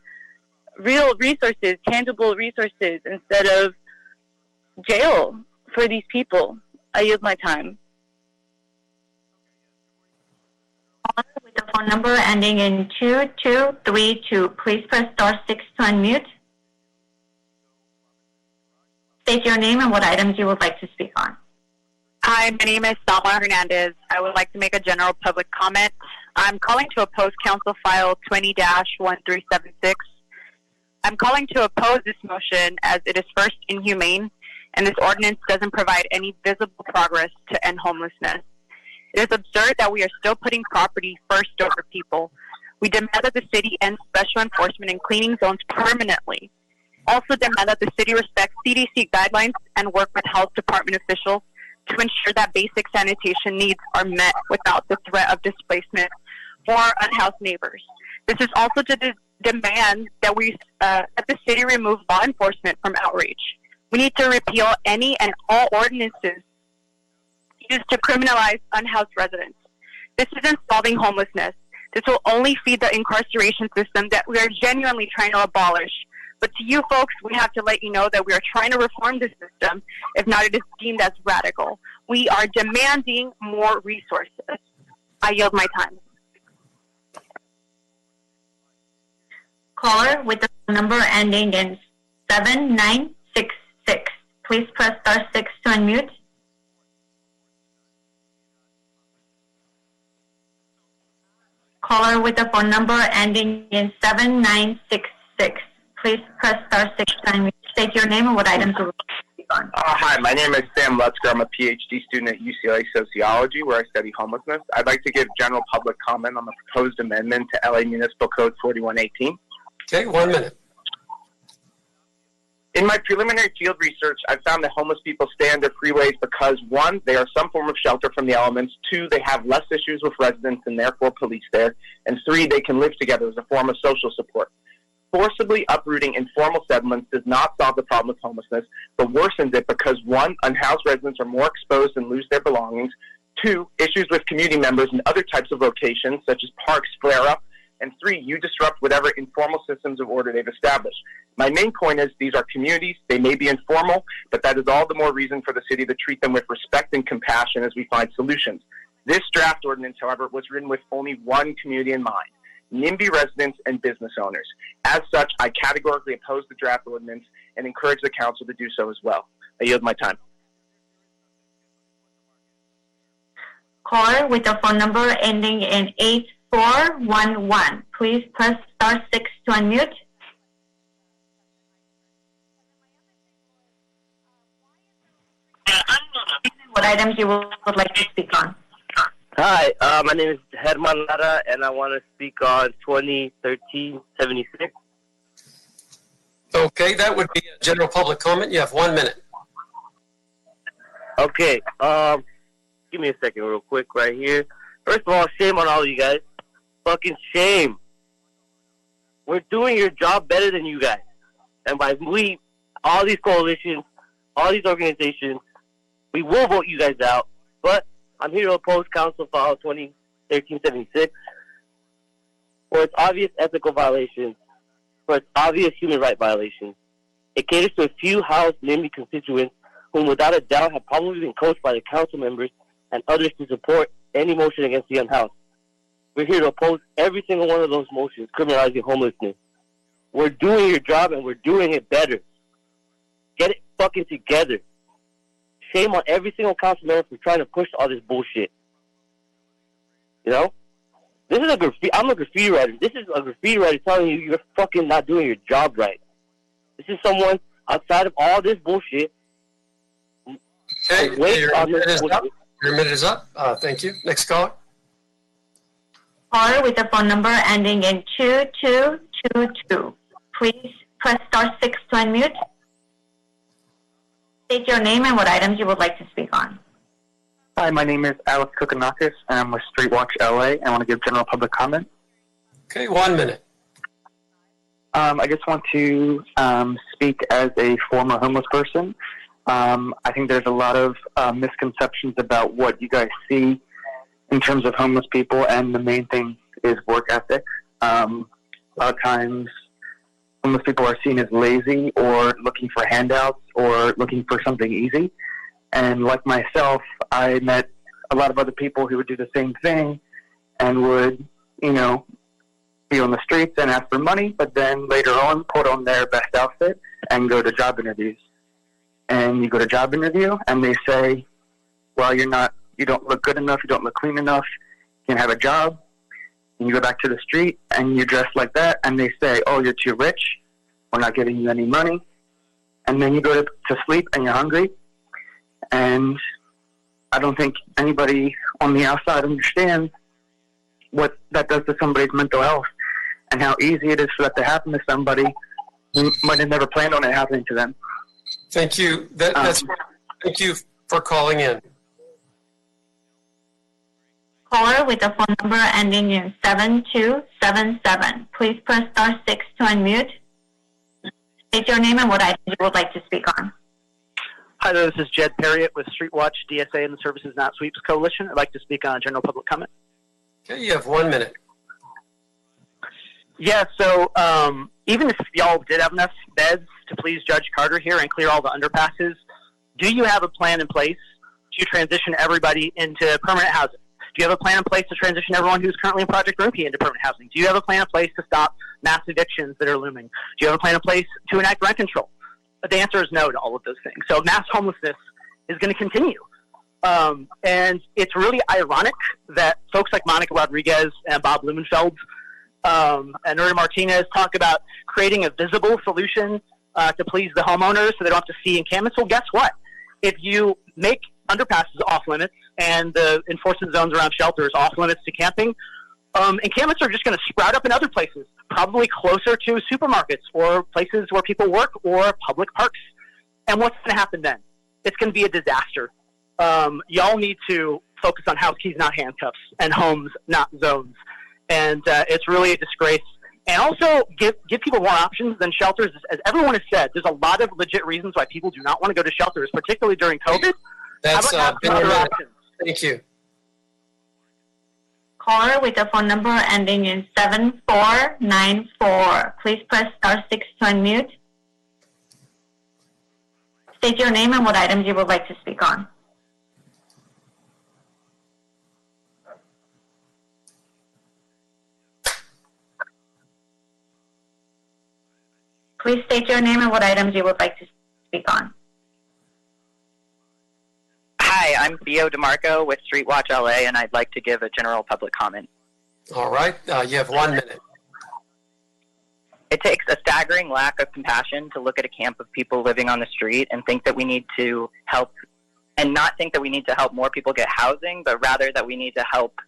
real resources, tangible resources, instead of jail for these people. I yield my time. With the phone number ending in 2232, please press star 6 to unmute. State your name and what items you would like to speak on. Hi, my name is Salma Hernandez. I would like to make a general public comment. I'm calling to oppose Council File 20-1376. I'm calling to oppose this motion as it is first inhumane, and this ordinance doesn't provide any visible progress to end homelessness. It is absurd that we are still putting property first over people. We demand that the city end special enforcement and cleaning zones permanently. Also demand that the city respect CDC guidelines and work with health department officials to ensure that basic sanitation needs are met without the threat of displacement for our unhoused neighbors. This is also to demand that that the city remove law enforcement from outreach. We need to repeal any and all ordinances used to criminalize unhoused residents. This isn't solving homelessness. This will only feed the incarceration system that we are genuinely trying to abolish. But to you folks, we have to let you know that we are trying to reform the system. If not, it is deemed as radical. We are demanding more resources. I yield my time. Caller with the number ending in 7966. Please press star 6 to unmute. Caller with the phone number ending in 7966. Please press star 6 to unmute. State your name and what items you would like to speak on. Hi, my name is Sam Lutzer. I'm a PhD student at UCLA Sociology, where I study homelessness. I'd like to give general public comment on the proposed amendment to LA Municipal Code 4118. Okay, 1 minute. In my preliminary field research, I found that homeless people stay under freeways because, 1, they are some form of shelter from the elements, 2, they have less issues with residents and therefore police there, and 3, they can live together as a form of social support. Forcibly uprooting informal settlements does not solve the problem of homelessness, but worsens it because, 1, unhoused residents are more exposed and lose their belongings, 2, issues with community members and other types of locations, such as parks, flare up, and 3, you disrupt whatever informal systems of order they've established. My main point is these are communities. They may be informal, but that is all the more reason for the city to treat them with respect and compassion as we find solutions. This draft ordinance, however, was written with only one community in mind: NIMBY residents and business owners. As such, I categorically oppose the draft ordinance and encourage the council to do so as well. I yield my time. Caller with the phone number ending in 8411. Please press *6 to unmute. What items you would like to speak on? Hi, my name is Herman Lara, and I want to speak on 2013-76. Okay, that would be a general public comment. You have 1 minute. Okay, give me a second real quick right here. First of all, shame on all of you guys. Fucking shame. We're doing your job better than you guys. And by we, all these coalitions, all these organizations, we will vote you guys out. But I'm here to oppose Council File 2013-76 for its obvious ethical violations, for its obvious human rights violations. It caters to a few housed NIMBY constituents whom without a doubt have probably been coached by the council members and others to support any motion against the unhoused. We're here to oppose every single one of those motions criminalizing homelessness. We're doing your job and we're doing it better. Get it fucking together. Shame on every single council member for trying to push all this bullshit. You know? This is a graffiti. I'm a graffiti writer. This is a graffiti writer telling you you're fucking not doing your job right. This is someone outside of all this bullshit. Okay, your minute is up. Your minute is up. Thank you. Next caller. Caller with the phone number ending in 2222. Please press *6 to unmute. State your name and what items you would like to speak on. Hi, my name is Alex Kokonakis, and I'm with Street Watch LA. I want to give general public comment. Okay, 1 minute. I just want to speak as a former homeless person. I think there's a lot of misconceptions about what you guys see in terms of homeless people, and the main thing is work ethic. A lot of times, homeless people are seen as lazy or looking for handouts or looking for something easy. And like myself, I met a lot of other people who would do the same thing and would, you know, be on the streets and ask for money, but then later on put on their best outfit and go to job interviews. And you go to job interview and they say, well, you don't look good enough, you don't look clean enough, you can't have a job. And you go back to the street and you dress like that and they say, oh, you're too rich, we're not giving you any money. And then you go to sleep and you're hungry. And I don't think anybody on the outside understands what that does to somebody's mental health and how easy it is for that to happen to somebody who might have never planned on it happening to them. Thank you. Thank you for calling in. Caller with the phone number ending in 7277. Please press *6 to unmute. State your name and what item you would like to speak on. Hi there, this is Jed Perriott with Street Watch, DSA, and the Services Not Sweeps Coalition. I'd like to speak on general public comment. Okay, you have 1 minute. Yeah, so even if y'all did have enough beds to please Judge Carter here and clear all the underpasses, do you have a plan in place to transition everybody into permanent housing? Do you have a plan in place to transition everyone who's currently in Project Rumpy into permanent housing? Do you have a plan in place to stop mass evictions that are looming? Do you have a plan in place to enact rent control? But the answer is no to all of those things. So mass homelessness is going to continue. And it's really ironic that folks like Monica Rodriguez and Bob Blumenfeld and Nuri Martinez talk about creating a visible solution to please the homeowners so they don't have to see encampments. Well, guess what? if you make underpasses off limits and the enforcement zones around shelters off limits to camping, encampments are just going to sprout up in other places, probably closer to supermarkets or places where people work or public parks. And what's going to happen then? It's going to be a disaster. Y'all need to focus on house keys, not handcuffs, and homes, not zones. And it's really a disgrace. And also give people more options than shelters. As everyone has said, there's a lot of legit reasons why people do not want to go to shelters, particularly during COVID. That's How about other options? Thank you. Caller with a phone number ending in 7494. Please press star 6 to unmute. State your name and what items you would like to speak on. Please state your name and what items you would like to speak on. Hi, I'm Theo DeMarco with Street Watch LA, and I'd like to give a general public comment. All right, you have 1 minute. It takes a staggering lack of compassion to look at a camp of people living on the street and think that we need to help, and not think that we need to help more people get housing, but rather that we need to help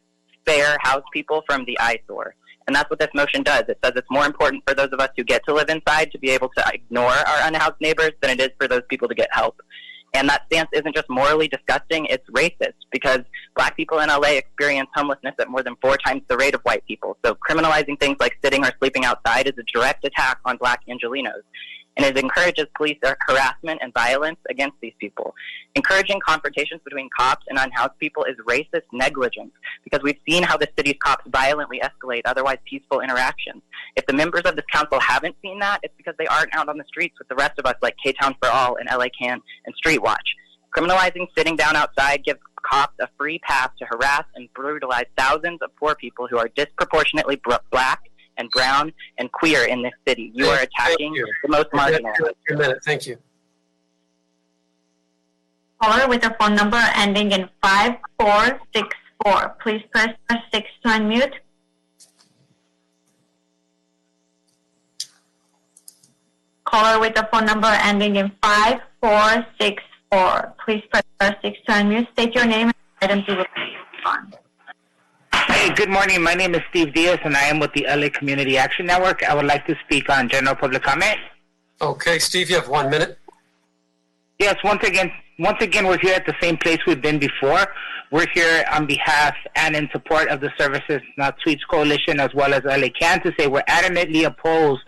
spare house people from the eyesore. And that's what this motion does. It says it's more important for those of us who get to live inside to be able to ignore our unhoused neighbors than it is for those people to get help. And that stance isn't just morally disgusting, it's racist, because black people in LA experience homelessness at more than 4 times the rate of white people. So criminalizing things like sitting or sleeping outside is a direct attack on black Angelinos. And it encourages police harassment and violence against these people. Encouraging confrontations between cops and unhoused people is racist negligence, because we've seen how the city's cops violently escalate otherwise peaceful interactions. If the members of this council haven't seen that, it's because they aren't out on the streets with the rest of us like K-Town for All and LA Can and Street Watch. Criminalizing sitting down outside gives cops a free pass to harass and brutalize thousands of poor people who are disproportionately black and brown and queer in this city. You are attacking the most marginalized. Thank you. Caller with a phone number ending in 5464. Please press star 6 to unmute. Caller with a phone number ending in 5464. Please press star 6 to unmute. State your name and items you would like to speak on. Hey, good morning. My name is Steve Diaz, and I am with the LA Community Action Network. I would like to speak on general public comment. Okay, Steve, you have 1 minute. Yes, once again, we're here at the same place we've been before. We're here on behalf and in support of the Services Not Tweets Coalition, as well as LA Can, to say we're adamantly opposed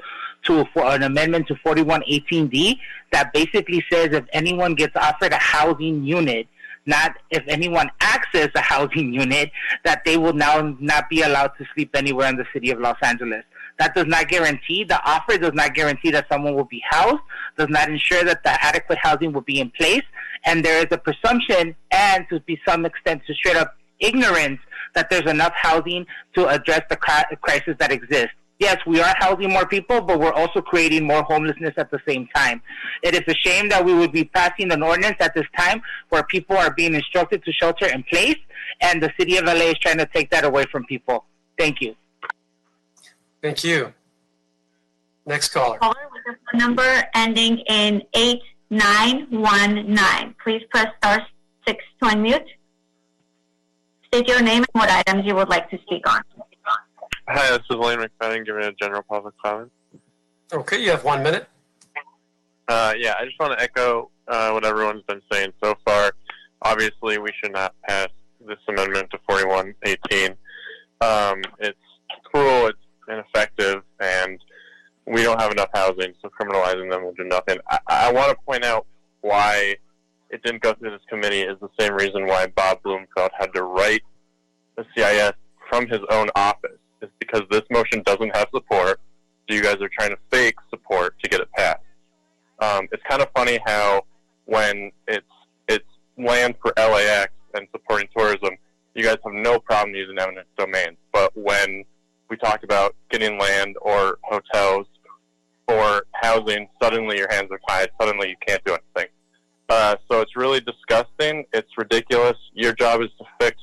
to an amendment to 4118D that basically says if anyone gets offered a housing unit, not if anyone access a housing unit, that they will now not be allowed to sleep anywhere in the city of Los Angeles. That does not guarantee, the offer does not guarantee that someone will be housed, does not ensure that the adequate housing will be in place, and there is a presumption, and to be some extent to straight up ignorance, that there's enough housing to address the crisis that exists. Yes, we are housing more people, but we're also creating more homelessness at the same time. It is a shame that we would be passing an ordinance at this time where people are being instructed to shelter in place, and the city of LA is trying to take that away from people. Thank you. Thank you. Next caller. Caller with a phone number ending in 8919. Please press star 6 to unmute. State your name and what items you would like to speak on. Hi, this is Lane McFadden giving a general public comment. Okay, you have 1 minute. Yeah, I just want to echo what everyone's been saying so far. Obviously, we should not pass this amendment to 4118. It's cruel, it's ineffective, and we don't have enough housing, so criminalizing them will do nothing. I want to point out why it didn't go through this committee is the same reason why Bob Bloomfeld had to write the CIS from his own office. It's because this motion doesn't have support, so you guys are trying to fake support to get it passed. It's kind of funny how when it's land for LAX and supporting tourism, you guys have no problem using eminent domain. But when we talk about getting land or hotels or housing, suddenly your hands are tied. Suddenly you can't do anything. So it's really disgusting. It's ridiculous. Your job is to fix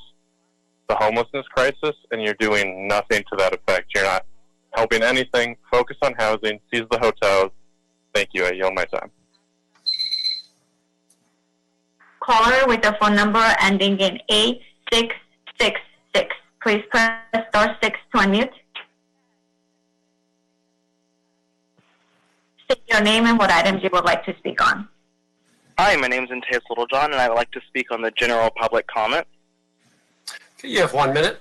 the homelessness crisis, and you're doing nothing to that effect. You're not helping anything. Focus on housing. Seize the hotels. Thank you. I yield my time. Caller with the phone number ending in 8666. Please press star 6 to unmute. State your name and what items you would like to speak on. Hi, my name is Littlejohn, and I would like to speak on the general public comment. Okay, you have 1 minute.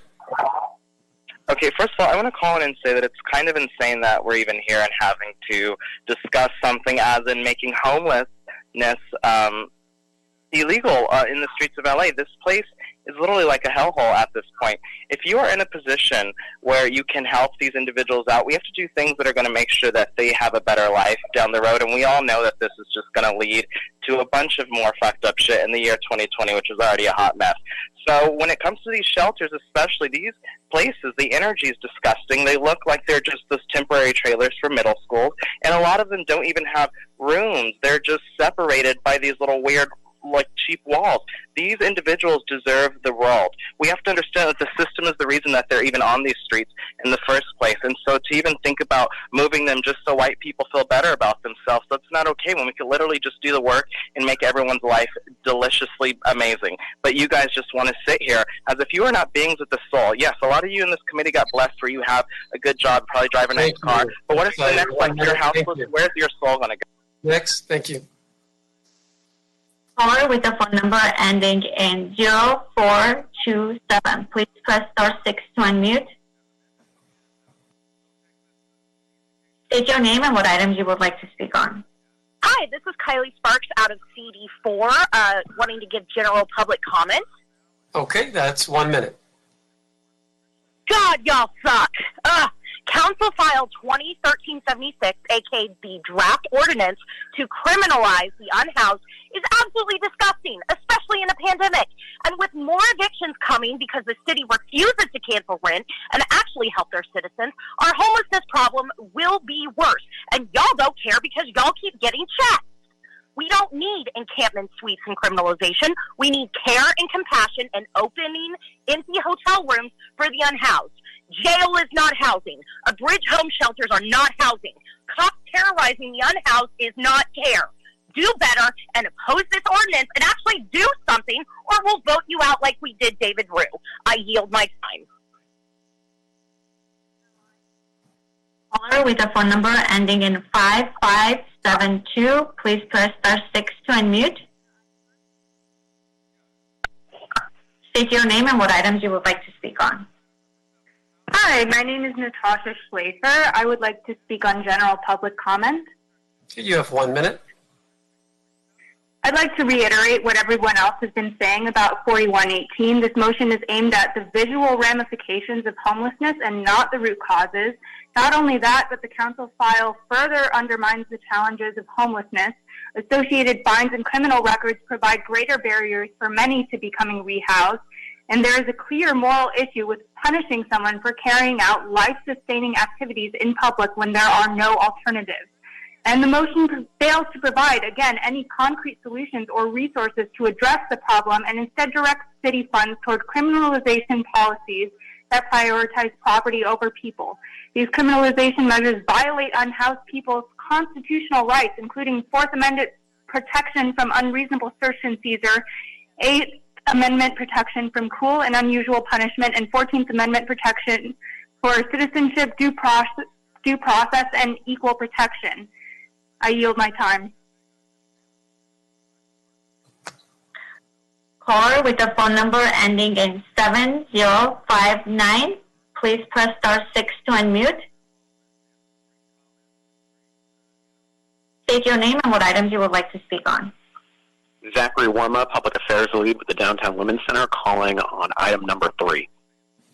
Okay, first of all, I want to call in and say that it's kind of insane that we're even here and having to discuss something as in making homelessness illegal in the streets of LA. This place is literally like a hellhole at this point. If you are in a position where you can help these individuals out, we have to do things that are going to make sure that they have a better life down the road, and we all know that this is just going to lead to a bunch of more fucked up shit in the year 2020, which is already a hot mess. So when it comes to these shelters, especially these places, the energy is disgusting. They look like they're just those temporary trailers for middle schools, and a lot of them don't even have rooms. They're just separated by these little weird, like, cheap walls. These individuals deserve the world. We have to understand that the system is the reason that they're even on these streets in the first place. And so to even think about moving them just so white people feel better about themselves, that's not okay when we could literally just do the work and make everyone's life deliciously amazing. But you guys just want to sit here as if you are not beings with the soul. Yes, a lot of you in this committee got blessed where you have a good job, probably drive a nice car. But what if the next, like, your houseless, where's your soul going to go? Next, thank you. Caller with the phone number ending in 0427. Please press star 6 to unmute. State your name and what items you would like to speak on. Hi, this is Kylie Sparks out of CD4, wanting to give general public comment. Okay, that's 1 minute. God, y'all suck. Council File 2013-76, aka the draft ordinance to criminalize the unhoused, is absolutely disgusting, especially in a pandemic. And with more evictions coming because the city refuses to cancel rent and actually help their citizens, our homelessness problem will be worse. And y'all don't care because y'all keep getting checks. We don't need encampment suites and criminalization. We need care and compassion and opening empty hotel rooms for the unhoused. Jail is not housing. Abridged home shelters are not housing. Cops terrorizing the unhoused is not care. Do better and oppose this ordinance and actually do something, or we'll vote you out like we did David Rue. I yield my time. Caller with the phone number ending in 5572. Please press star 6 to unmute. State your name and what items you would like to speak on. Hi, my name is Natasha Schaeffer. I would like to speak on general public comment. You have 1 minute. I'd like to reiterate what everyone else has been saying about 4118. This motion is aimed at the visual ramifications of homelessness and not the root causes. Not only that, but the council file further undermines the challenges of homelessness. Associated fines and criminal records provide greater barriers for many to becoming rehoused. And there is a clear moral issue with punishing someone for carrying out life-sustaining activities in public when there are no alternatives. And the motion fails to provide, again, any concrete solutions or resources to address the problem and instead directs city funds toward criminalization policies that prioritize property over people. These criminalization measures violate unhoused people's constitutional rights, including Fourth Amendment protection from unreasonable search and seizure, Eighth Amendment protection from cruel and unusual punishment, and 14th Amendment protection for citizenship, due process, and equal protection. I yield my time. Caller with the phone number ending in 7059. Please press star 6 to unmute. State your name and what items you would like to speak on. Zachary Warmup, Public Affairs Lead with the Downtown Women's Center, calling on item number 3.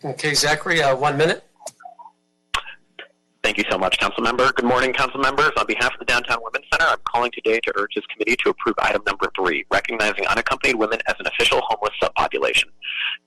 Okay, Zachary, 1 minute. Thank you so much, Council Member. Good morning, Council Members. On behalf of the Downtown Women's Center, I'm calling today to urge this committee to approve item number 3, recognizing unaccompanied women as an official homeless subpopulation.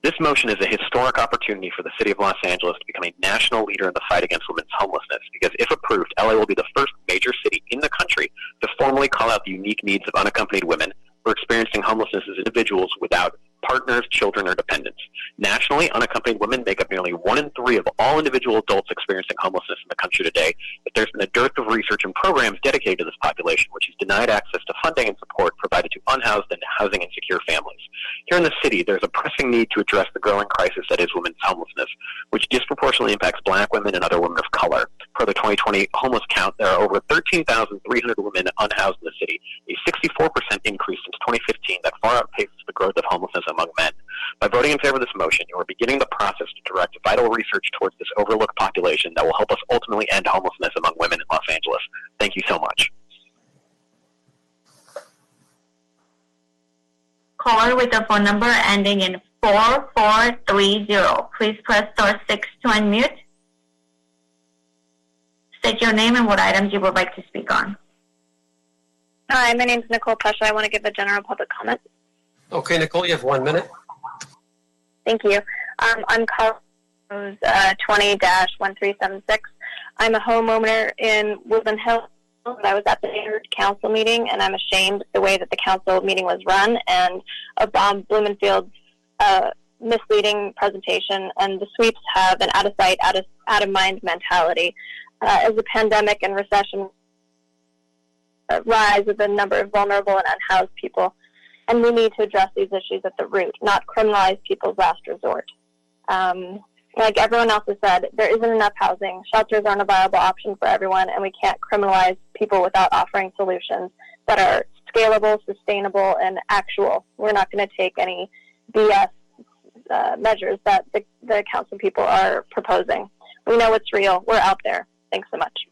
This motion is a historic opportunity for the City of Los Angeles to become a national leader in the fight against women's homelessness, because if approved, LA will be the first major city in the country to formally call out the unique needs of unaccompanied women who are experiencing homelessness as individuals without partners, children, or dependents. Nationally, unaccompanied women make up nearly 1 in 3 of all individual adults experiencing homelessness in the country today, but there's been a dearth of research and programs dedicated to this population, which has denied access to funding and support provided to unhoused and housing insecure families. Here in the city, there's a pressing need to address the growing crisis that is women's homelessness, which disproportionately impacts Black women and other women of color. Per the 2020 homeless count, there are over 13,300 women unhoused in the city, a 64% increase since 2015 that far outpaces the growth of homelessness among men. By voting in favor of this motion, you are beginning the process to direct vital research towards this overlooked population that will help us ultimately end homelessness among women in Los Angeles. Thank you so much. Caller with a phone number ending in 4430. Please press star 6 to unmute. State your name and what items you would like to speak on. Hi, my name is Nicole Pesha. I want to give a general public comment. Okay, Nicole, you have 1 minute. Thank you. I'm calling 20-1376. I'm a homeowner in Woodland Hills. I was at the neighborhood council meeting, and I'm ashamed of the way that the council meeting was run and of Bob Blumenfield's misleading presentation. And the sweeps have an out-of-sight, out-of-mind mentality. As the pandemic and recession rise with the number of vulnerable and unhoused people, and we need to address these issues at the root, not criminalize people's last resort. Like everyone else has said, there isn't enough housing. Shelters aren't a viable option for everyone, and we can't criminalize people without offering solutions that are scalable, sustainable, and actual. We're not going to take any BS measures that the council people are proposing. We know it's real. We're out there. Thanks so much.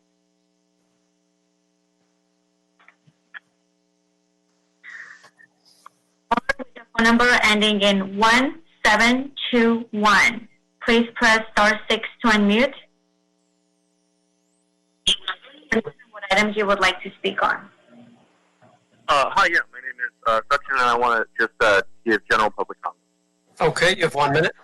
Phone number ending in 1721. Please press star 6 to unmute. What items you would like to speak on? Hi, yeah, my name is Sachin, and I want to just give general public comment. Okay, you have 1 minute.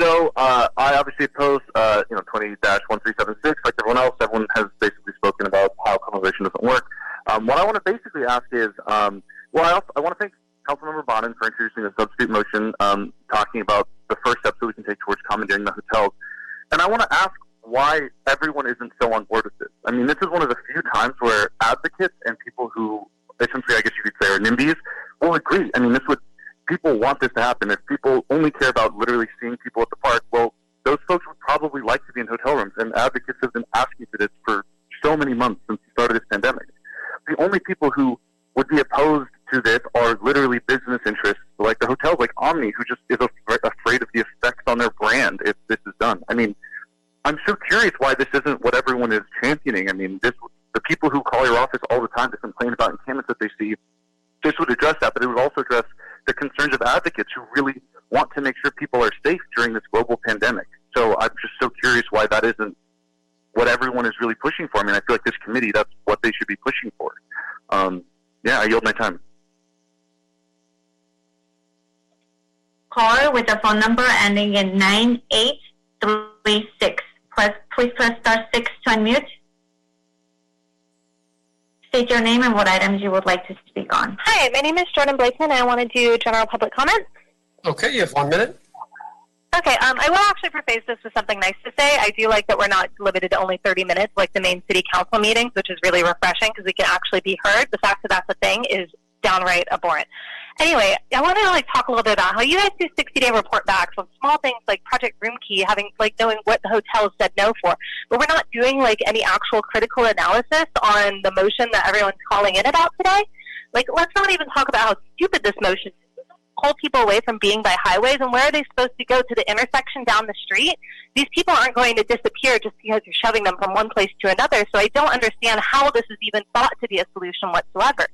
So I obviously oppose 20-1376. Like everyone else, everyone has basically spoken about how criminalization doesn't work. What I want to basically ask is, I want to thank Councilmember Bonin for introducing the substitute motion, talking about the first steps that we can take towards commandeering the hotels. And I want to ask why everyone isn't so on board with this. I mean, this is one of the few times where advocates and people who essentially, I guess you could say, are NIMBYs will agree. I mean, people want this to happen. If people only care about literally seeing people at the park, well, those folks would probably like to be in hotel rooms. And advocates have been asking for this for so many months since the start of this pandemic. The only people who would be opposed to this are literally business interests, like the hotels, like Omni, who just is afraid of the effects on their brand if this is done. I mean, I'm so curious why this isn't what everyone is championing. I mean, the people who call your office all the time to complain about encampments that they see, this would address that, but it would also address the concerns of advocates who really want to make sure people are safe during this global pandemic. So I'm just so curious why that isn't what everyone is really pushing for. I mean, I feel like this committee, that's what they should be pushing for. I yield my time. Caller with a phone number ending in 9836. Please press star 6 to unmute. State your name and what items you would like to speak on. Hi, my name is Jordan Blakeman, and I want to do general public comment. Okay, you have 1 minute. Okay, I will actually preface this with something nice to say. I do like that we're not limited to only 30 minutes like the main city council meetings, which is really refreshing because we can actually be heard. The fact that that's a thing is downright abhorrent. Anyway, I want to talk a little bit about how you guys do 60-day report backs on small things like Project Room Key, having knowing what the hotel said no for, but we're not doing any actual critical analysis on the motion that everyone's calling in about today. Let's not even talk about how stupid this motion is. Hold people away from being by highways, and where are they supposed to go? To the intersection down the street? These people aren't going to disappear just because you're shoving them from one place to another, so I don't understand how this is even thought to be a solution whatsoever.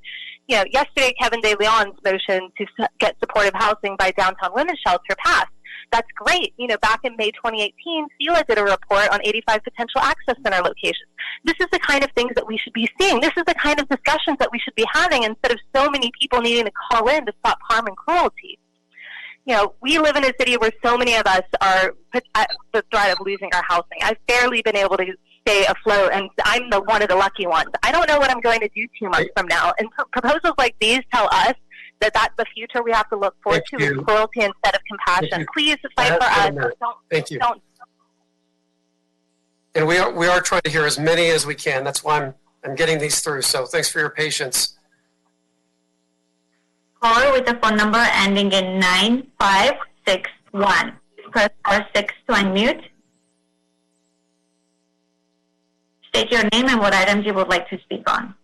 Yesterday Kevin De Leon's motion to get supportive housing by downtown women's shelter passed. That's great. Back in May 2018, FELA did a report on 85 potential access center locations. This is the kind of things that we should be seeing. This is the kind of discussions that we should be having instead of so many people needing to call in to stop harm and cruelty. We live in a city where so many of us are put at the threat of losing our housing. I've barely been able to stay afloat, and I'm one of the lucky ones. I don't know what I'm going to do 2 months from now, and proposals like these tell us that's the future we have to look forward to, is cruelty instead of compassion. Please fight for us. Thank you. Don't. And we are trying to hear as many as we can. That's why I'm getting these through. So thanks for your patience. Caller with the phone number ending in 9561. Press star 6 to unmute. State your name and what items you would like to speak on.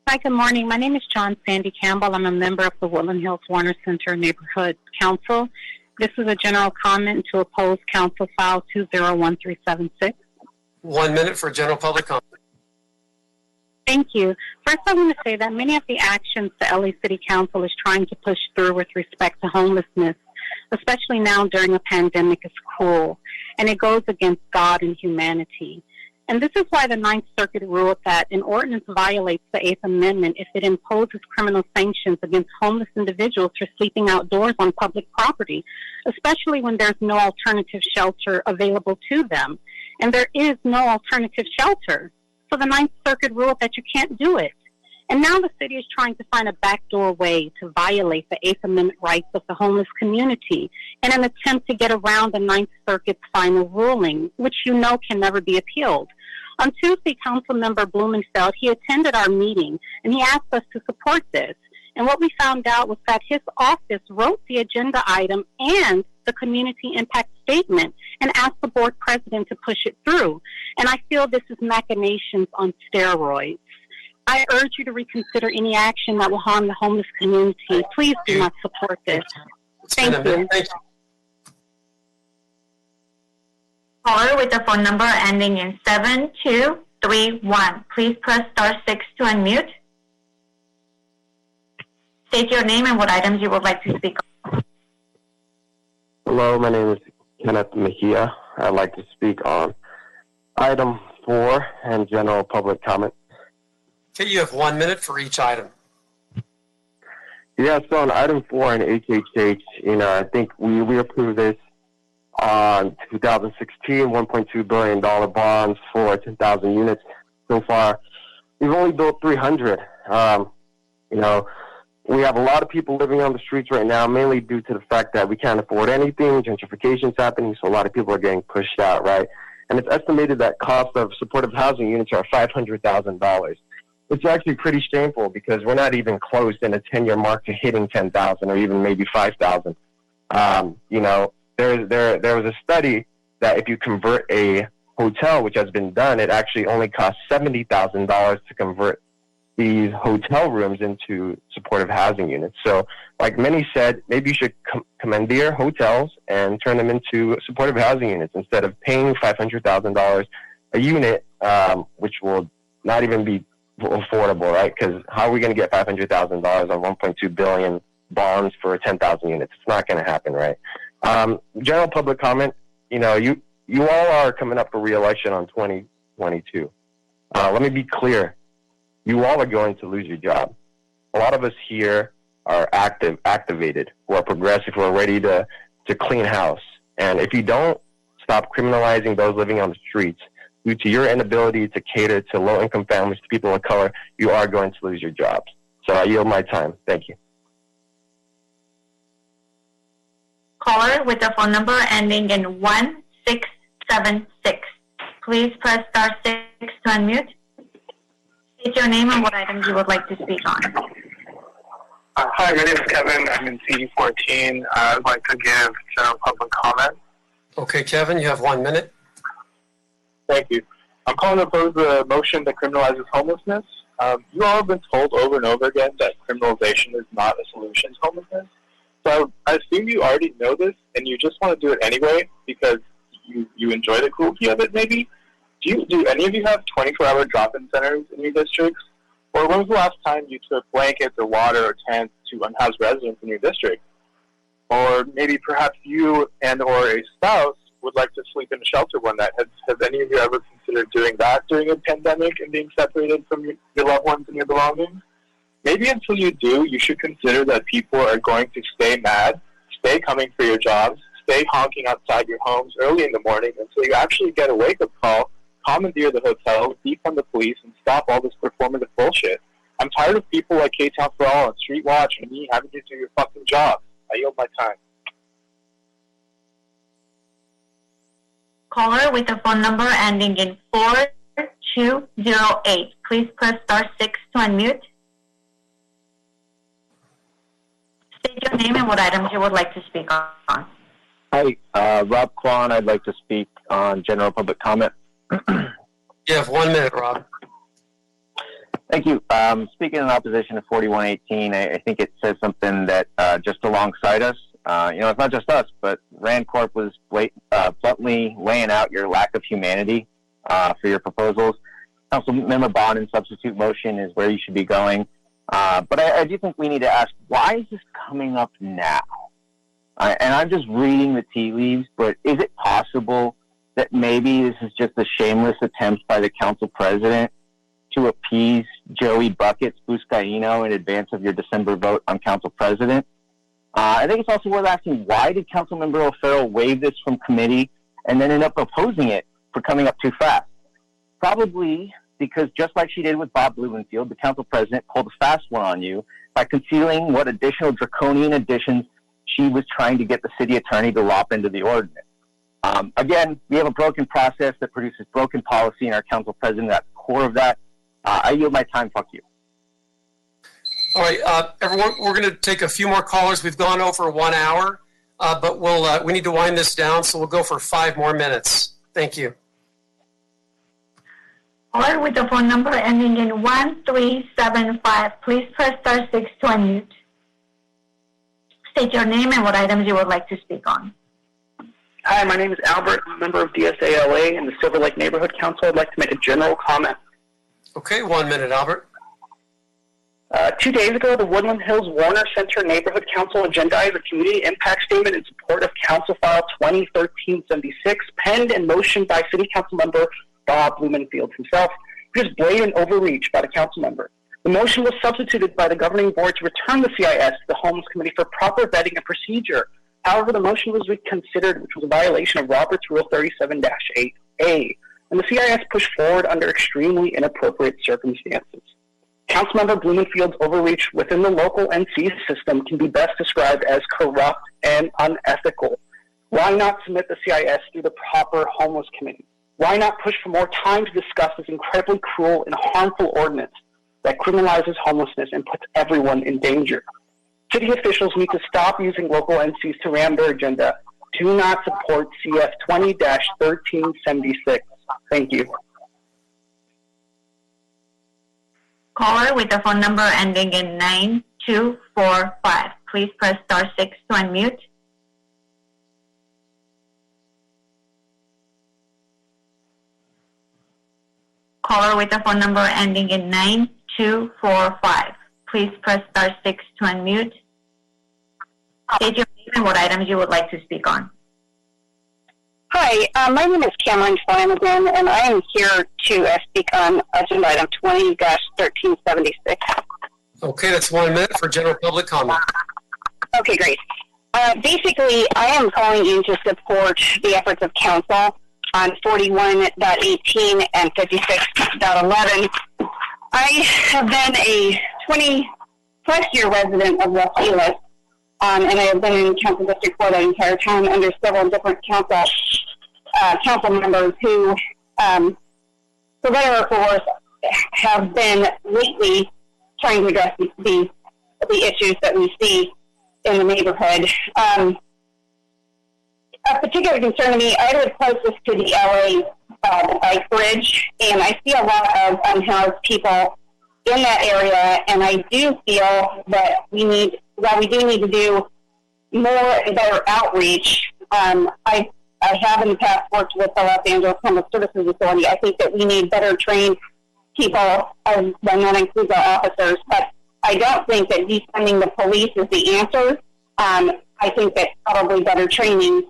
Hi, good morning. My name is John Sandy Campbell. I'm a member of the Woodland Hills Warner Center Neighborhood Council. This is a general comment to oppose Council File 201376. 1 minute for general public comment. Thank you. First, I want to say that many of the actions the LA City Council is trying to push through with respect to homelessness, especially now during a pandemic, is cruel, and it goes against God and humanity. And this is why the Ninth Circuit ruled that an ordinance violates the Eighth Amendment if it imposes criminal sanctions against homeless individuals for sleeping outdoors on public property, especially when there's no alternative shelter available to them. And there is no alternative shelter. So the Ninth Circuit ruled that you can't do it. And now the city is trying to find a backdoor way to violate the Eighth Amendment rights of the homeless community in an attempt to get around the Ninth Circuit's final ruling, which you know can never be appealed. On Tuesday, Councilmember Blumenfeld, he attended our meeting, and he asked us to support this. And what we found out was that his office wrote the agenda item and the community impact statement and asked the board president to push it through. And I feel this is machinations on steroids. I urge you to reconsider any action that will harm the homeless community. Please do not support this. Thank you. Caller with the phone number ending in 7231. Please press star 6 to unmute. State your name and what items you would like to speak on. Hello, my name is Kenneth Mejia. I'd like to speak on item 4 and general public comment. Okay, you have 1 minute for each item. Yeah, so on item 4 in HHH, I think we approved this on 2016, $1.2 billion bonds for 10,000 units. So far, we've only built 300. We have a lot of people living on the streets right now, mainly due to the fact that we can't afford anything. Gentrification's happening, so a lot of people are getting pushed out, right? And it's estimated that cost of supportive housing units are $500,000. It's actually pretty shameful because we're not even close in a 10-year mark to hitting 10,000 or even maybe 5,000. There was a study that if you convert a hotel, which has been done, it actually only costs $70,000 to convert these hotel rooms into supportive housing units. So, like many said, maybe you should commandeer hotels and turn them into supportive housing units instead of paying $500,000 a unit, which will not even be affordable, right? Because how are we going to get $500,000 on 1.2 billion bonds for 10,000 units? It's not going to happen, right? General public comment. You all are coming up for re-election on 2022. Let me be clear. You all are going to lose your job. A lot of us here are activated, who are progressive, who are ready to clean house. And if you don't stop criminalizing those living on the streets due to your inability to cater to low-income families, to people of color, you are going to lose your jobs. So I yield my time. Thank you. Caller with the phone number ending in 1676. Please press star 6 to unmute. State your name and what items you would like to speak on. Hi, my name is Kevin. I'm in CD14. I'd like to give general public comment. Okay, Kevin, you have 1 minute. Thank you. I'm calling to oppose the motion that criminalizes homelessness. You all have been told over and over again that criminalization is not a solution to homelessness. So I assume you already know this, and you just want to do it anyway because you enjoy the cruelty of it, maybe? Do any of you have 24-hour drop-in centers in your districts? Or when was the last time you took blankets or water or tents to unhoused residents in your district? Or maybe perhaps you and or a spouse would like to sleep in a shelter one night. Has any of you ever considered doing that during a pandemic and being separated from your loved ones and your belongings? Maybe until you do, you should consider that people are going to stay mad, stay coming for your jobs, stay honking outside your homes early in the morning until you actually get a wake-up call, commandeer the hotels, defund the police, and stop all this performative bullshit. I'm tired tired of people like K-Town for All and Street Watch and me having to do your fucking job. I yield my time. Caller with the phone number ending in 4208. Please press *6 to unmute. State your name and what items you would like to speak on. Hi, Rob Kwan. I'd like to speak on general public comment. You have 1 minute, Rob. Thank you. Speaking in opposition to 4118, I think it says something that just alongside us, it's not just us, but Rand Corp was bluntly laying out your lack of humanity for your proposals. Councilmember Bond and substitute motion is where you should be going. But I do think we need to ask, why is this coming up now? And I'm just reading the tea leaves, but is it possible that maybe this is just a shameless attempt by the council president to appease Joey Buckets Buscaino in advance of your December vote on council president? I think it's also worth asking, why did Councilmember O'Farrell waive this from committee and then end up opposing it for coming up too fast? Probably because just like she did with Bob Blumenfield, the council president pulled a fast one on you by concealing what additional draconian additions she was trying to get the city attorney to lop into the ordinance. Again, we have a broken process that produces broken policy, and our council president at the core of that. I yield my time. Fuck you. All right, everyone, we're going to take a few more callers. We've gone over 1 hour, but we need to wind this down, so we'll go for 5 more minutes. Thank you. Caller with the phone number ending in 1375. Please press *6 to unmute. State your name and what items you would like to speak on. Hi, my name is Albert. I'm a member of DSALA and the Silver Lake Neighborhood Council. I'd like to make a general comment. Okay, 1 minute, Albert. 2 days ago, the Woodland Hills Warner Center Neighborhood Council agendized a community impact statement in support of Council File 2013-76, penned and motioned by City Council member Bob Blumenfield himself. It was blatant overreach by the council member. The motion was substituted by the governing board to return the CIS to the Homeless Committee for proper vetting and procedure. However, the motion was reconsidered, which was a violation of Robert's Rule 37-8A, and the CIS pushed forward under extremely inappropriate circumstances. Councilmember Blumenfield's overreach within the local NC system can be best described as corrupt and unethical. Why not submit the CIS through the proper Homeless Committee? Why not push for more time to discuss this incredibly cruel and harmful ordinance that criminalizes homelessness and puts everyone in danger? City officials need to stop using local NCs to ram their agenda. Do not support CF 20-1376. Thank you. Caller with the phone number ending in 9245. Please press *6 to unmute. Caller with the phone number ending in 9245. Please press *6 to unmute. State your name and what items you would like to speak on. Hi, my name is Cameron Flanagan, and I am here to speak on agenda item 20-1376. Okay, that's 1 minute for general public comment. Okay, great. Basically, I am calling in to support the efforts of council on 41.18 and 56.11. I have been a 20-plus year resident of Los Feliz, and I have been in council district for that entire time under several different council members who, for better or for worse, have been lately trying to address the issues that we see in the neighborhood. A particular concern to me, I live closest to the LA bike bridge, and I see a lot of unhoused people in that area, and I do feel that we do need to do more and better outreach. I have in the past worked with the Los Angeles Homeless Services Authority. I think that we need better trained people, and that includes our officers, but I don't think that defunding the police is the answer. I think that probably better training.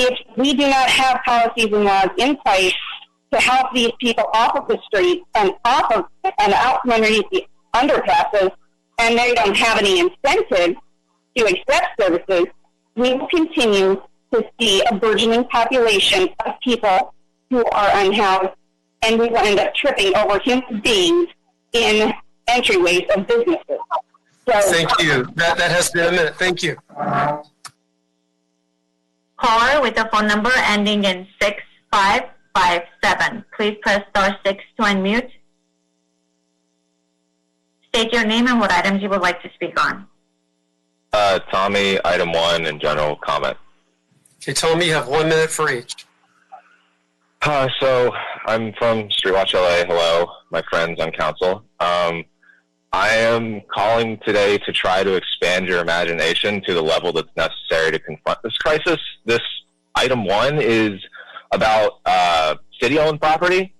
If we do not have policies and laws in place to help these people off of the street and out from underneath the underpasses, and they don't have any incentive to accept services, we will continue to see a burgeoning population of people who are unhoused, and we will end up tripping over human beings in entryways of businesses. So, thank you. That has been a minute. Thank you. Caller with a phone number ending in 6557. Please press star 6 to unmute. State your name and what items you would like to speak on. Tommy, item 1, and general comment. Okay, Tommy, you have 1 minute for each. So I'm from Streetwatch LA. Hello, my friends on council. I am calling today to try to expand your imagination to the level that's necessary to confront this crisis. This item 1 is about city-owned property.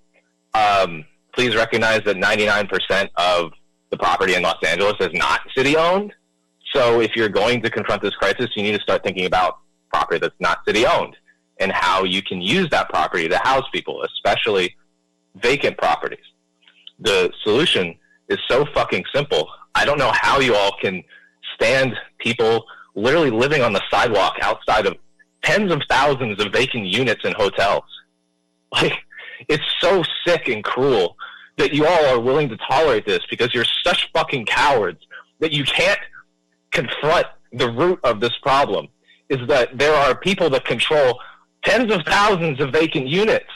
Please recognize that 99% of the property in Los Angeles is not city-owned. So if you're going to confront this crisis, you need to start thinking about property that's not city-owned and how you can use that property to house people, especially vacant properties. The solution is so fucking simple. I don't know how you all can stand people literally living on the sidewalk outside of tens of thousands of vacant units in hotels. Like, it's so sick and cruel that you all are willing to tolerate this because you're such fucking cowards that you can't confront the root of this problem, is that there are people that control tens of thousands of vacant units,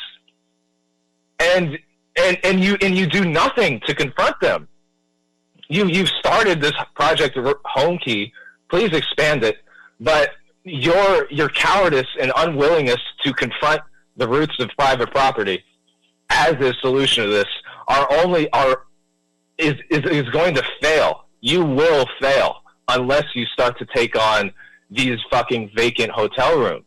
and you do nothing to confront them. You've started this project Home Key. Please expand it, but your cowardice and unwillingness to confront the roots of private property as a solution to this is going to fail. You will fail unless you start to take on these fucking vacant hotel rooms.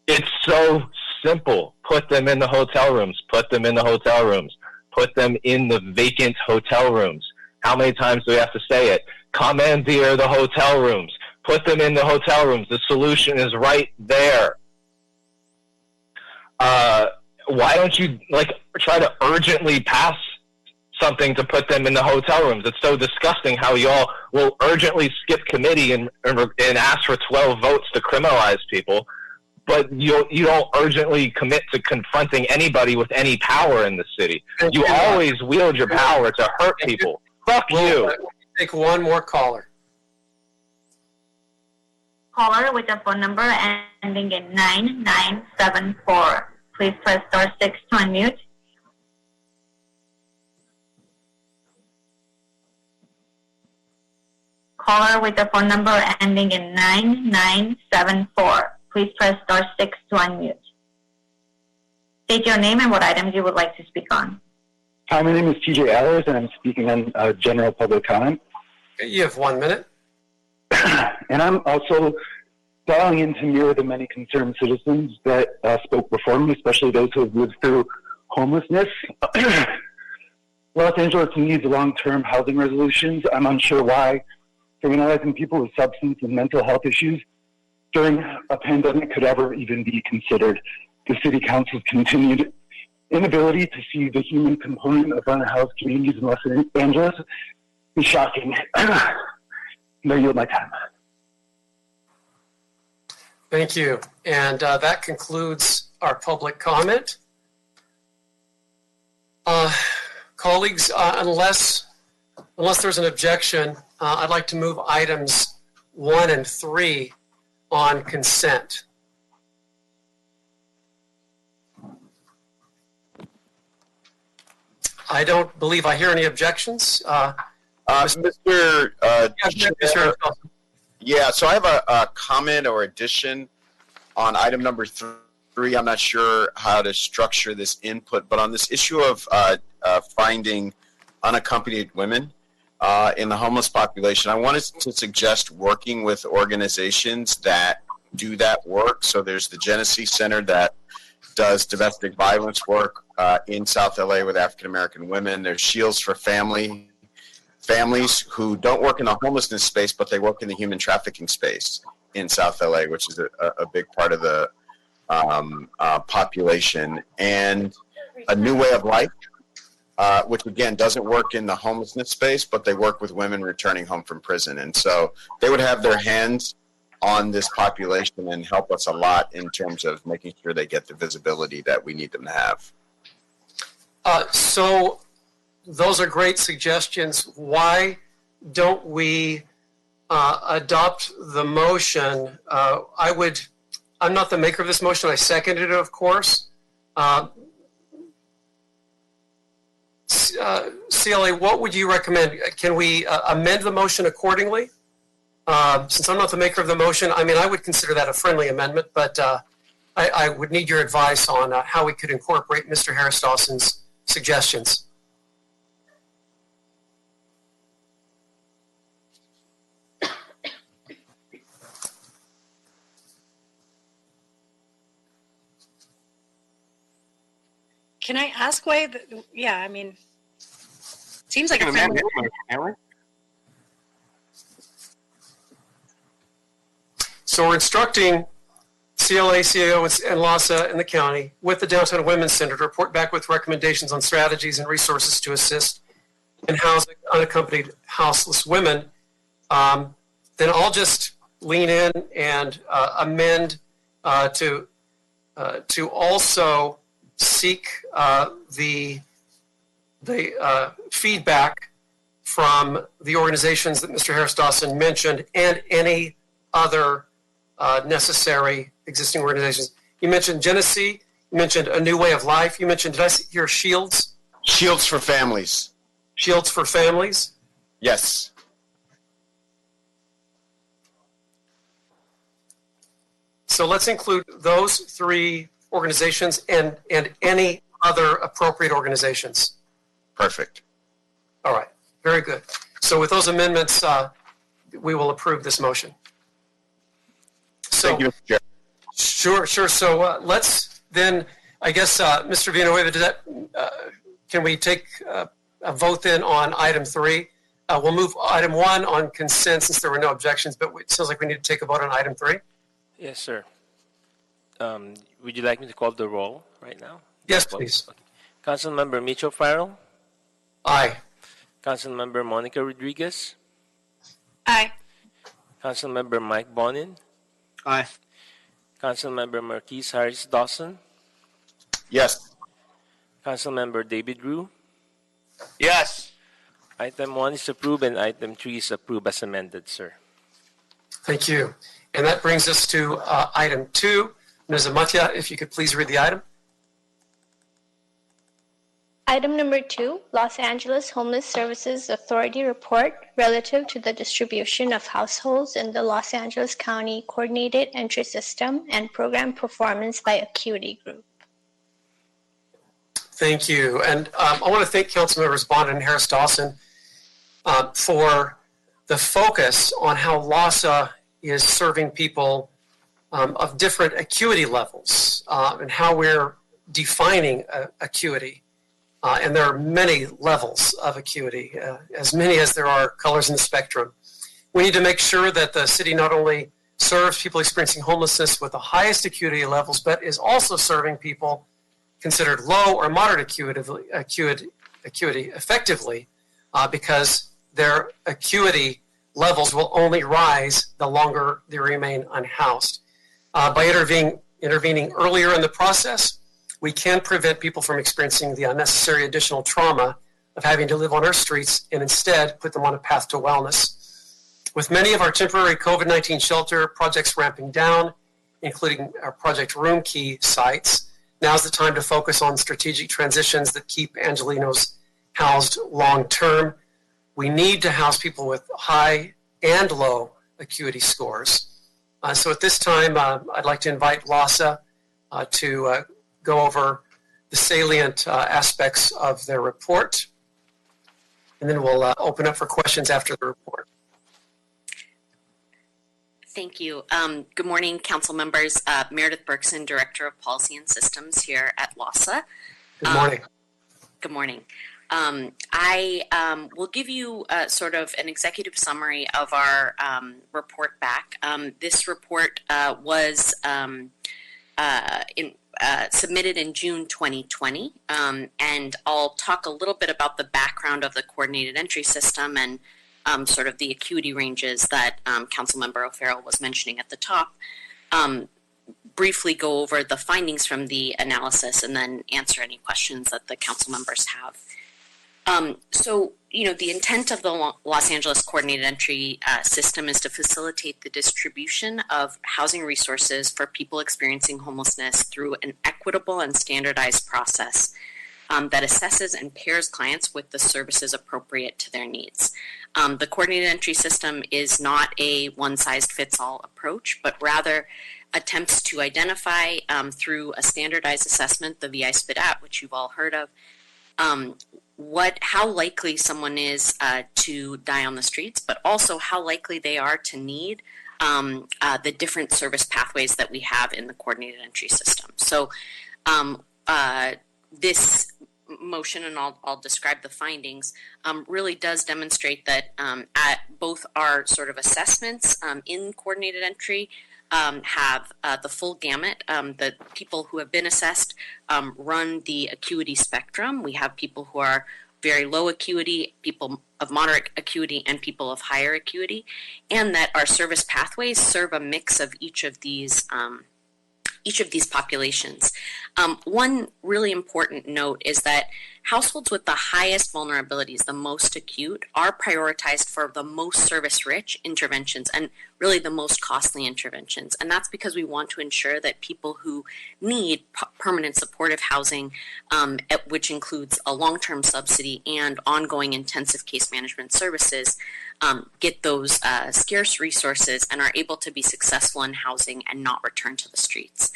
It's so simple. Put them in the hotel rooms. Put them in the hotel rooms. Put them in the vacant hotel rooms. How many times do we have to say it? Commandeer the hotel rooms. Put them in the hotel rooms. The solution is right there. Why don't you try to urgently pass something to put them in the hotel rooms? It's so disgusting how y'all will urgently skip committee and ask for 12 votes to criminalize people, but you don't urgently commit to confronting anybody with any power in the city. You always wield your power to hurt people. Fuck you. Take one more caller. Caller with a phone number ending in 9974. Please press star 6 to unmute. Caller with a phone number ending in 9974. Please press star 6 to unmute. State your name and what items you would like to speak on. Hi, my name is TJ Allers, and I'm speaking on general public comment. You have 1 minute. And I'm also dialing in to mirror the many concerned citizens that spoke before me, especially those who have lived through homelessness. Los Angeles needs long-term housing resolutions. I'm unsure why criminalizing people with substance and mental health issues during a pandemic could ever even be considered. The City Council's continued inability to see the human component of unhoused communities in Los Angeles is shocking. No, yield my time. Thank you. And that concludes our public comment. Colleagues, unless there's an objection, I'd like to move items 1 and 3 on consent. I don't believe I hear any objections. Mr. Yeah, so I have a comment or addition on item number 3. I'm not sure how to structure this input, but on this issue of finding unaccompanied women in the homeless population, I wanted to suggest working with organizations that do that work. So there's the Genesee Center that does domestic violence work in South LA with African American women. There's Shields for Families who don't work in the homelessness space, but they work in the human trafficking space in South LA, which is a big part of the population. And A New Way of Life, which again doesn't work in the homelessness space, but they work with women returning home from prison. And so they would have their hands on this population and help us a lot in terms of making sure they get the visibility that we need them to have. So those are great suggestions. Why don't we adopt the motion? I'm not the maker of this motion. I seconded it, of course. CLA, what would you recommend? Can we amend the motion accordingly? Since I'm not the maker of the motion, I mean, I would consider that a friendly amendment, but I would need your advice on how we could incorporate Mr. Harris Dawson's suggestions. Can I ask why? Yeah, I mean, seems like a friendly. So we're instructing CLA, CAO, and LASA in the county with the Downtown Women's Center to report back with recommendations on strategies and resources to assist in housing unaccompanied houseless women. Then I'll just lean in and amend to also seek the feedback from the organizations that Mr. Harris Dawson mentioned and any other necessary existing organizations. You mentioned Genesee, you mentioned A New Way of Life, you mentioned, did I hear Shields? Shields for Families. Shields for Families? Yes. So let's include those three organizations and any other appropriate organizations. Perfect. All right, very good. So with those amendments, we will approve this motion. So, thank you, Mr. Chair. Sure. So let's then, I guess, Mr. Villanueva, can we take a vote then on item 3? We'll move item 1 on consent since there were no objections, but it sounds like we need to take a vote on item 3. Yes, sir. Would you like me to call the roll right now? Yes, please. Okay. Councilmember Mitchell Farrell? Aye. Councilmember Monica Rodriguez? Aye. Councilmember Mike Bonin? Aye. Councilmember Marquise Harris Dawson? Yes. Councilmember David Rue? Yes. Item 1 is approved and item 3 is approved as amended, sir. Thank you. And that brings us to item 2. Ms. Amatia, if you could please read the item. Item number 2, Los Angeles Homeless Services Authority report relative to the distribution of households in the Los Angeles County Coordinated Entry System and program performance by Acuity Group. Thank you. And I want to thank Council Members Bond and Harris Dawson for the focus on how LASA is serving people of different acuity levels and how we're defining acuity. And there are many levels of acuity, as many as there are colors in the spectrum. We need to make sure that the city not only serves people experiencing homelessness with the highest acuity levels, but is also serving people considered low or moderate acuity effectively, because their acuity levels will only rise the longer they remain unhoused. By intervening earlier in the process, we can prevent people from experiencing the unnecessary additional trauma of having to live on our streets and instead put them on a path to wellness. With many of our temporary COVID-19 shelter projects ramping down, including our Project Room Key sites, now's the time to focus on strategic transitions that keep Angelenos housed long-term. We need to house people with high and low acuity scores. So at this time, I'd like to invite LASA to go over the salient aspects of their report, and then we'll open up for questions after the report. Thank you. Good morning, council members. Meredith Berkson, Director of Policy and Systems here at LASA. Good morning. Good morning. I will give you sort of an executive summary of our report back. This report was submitted in June 2020, and I'll talk a little bit about the background of the coordinated entry system and sort of the acuity ranges that Councilmember O'Farrell was mentioning at the top. Briefly go over the findings from the analysis and then answer any questions that the council members have. So, the intent of the Los Angeles Coordinated Entry System is to facilitate the distribution of housing resources for people experiencing homelessness through an equitable and standardized process that assesses and pairs clients with the services appropriate to their needs. The Coordinated Entry System is not a one-size-fits-all approach, but rather attempts to identify through a standardized assessment, the VI SPIDAT, which you've all heard of, how likely someone is to die on the streets, but also how likely they are to need the different service pathways that we have in the Coordinated Entry System. So this motion, and I'll describe the findings, really does demonstrate that at both our sort of assessments in Coordinated Entry have the full gamut. The people who have been assessed run the acuity spectrum. We have people who are very low acuity, people of moderate acuity, and people of higher acuity, and that our service pathways serve a mix of each of these populations. One really important note is that households with the highest vulnerabilities, the most acute, are prioritized for the most service-rich interventions and really the most costly interventions. And that's because we want to ensure that people who need permanent supportive housing, which includes a long-term subsidy and ongoing intensive case management services, get those scarce resources and are able to be successful in housing and not return to the streets.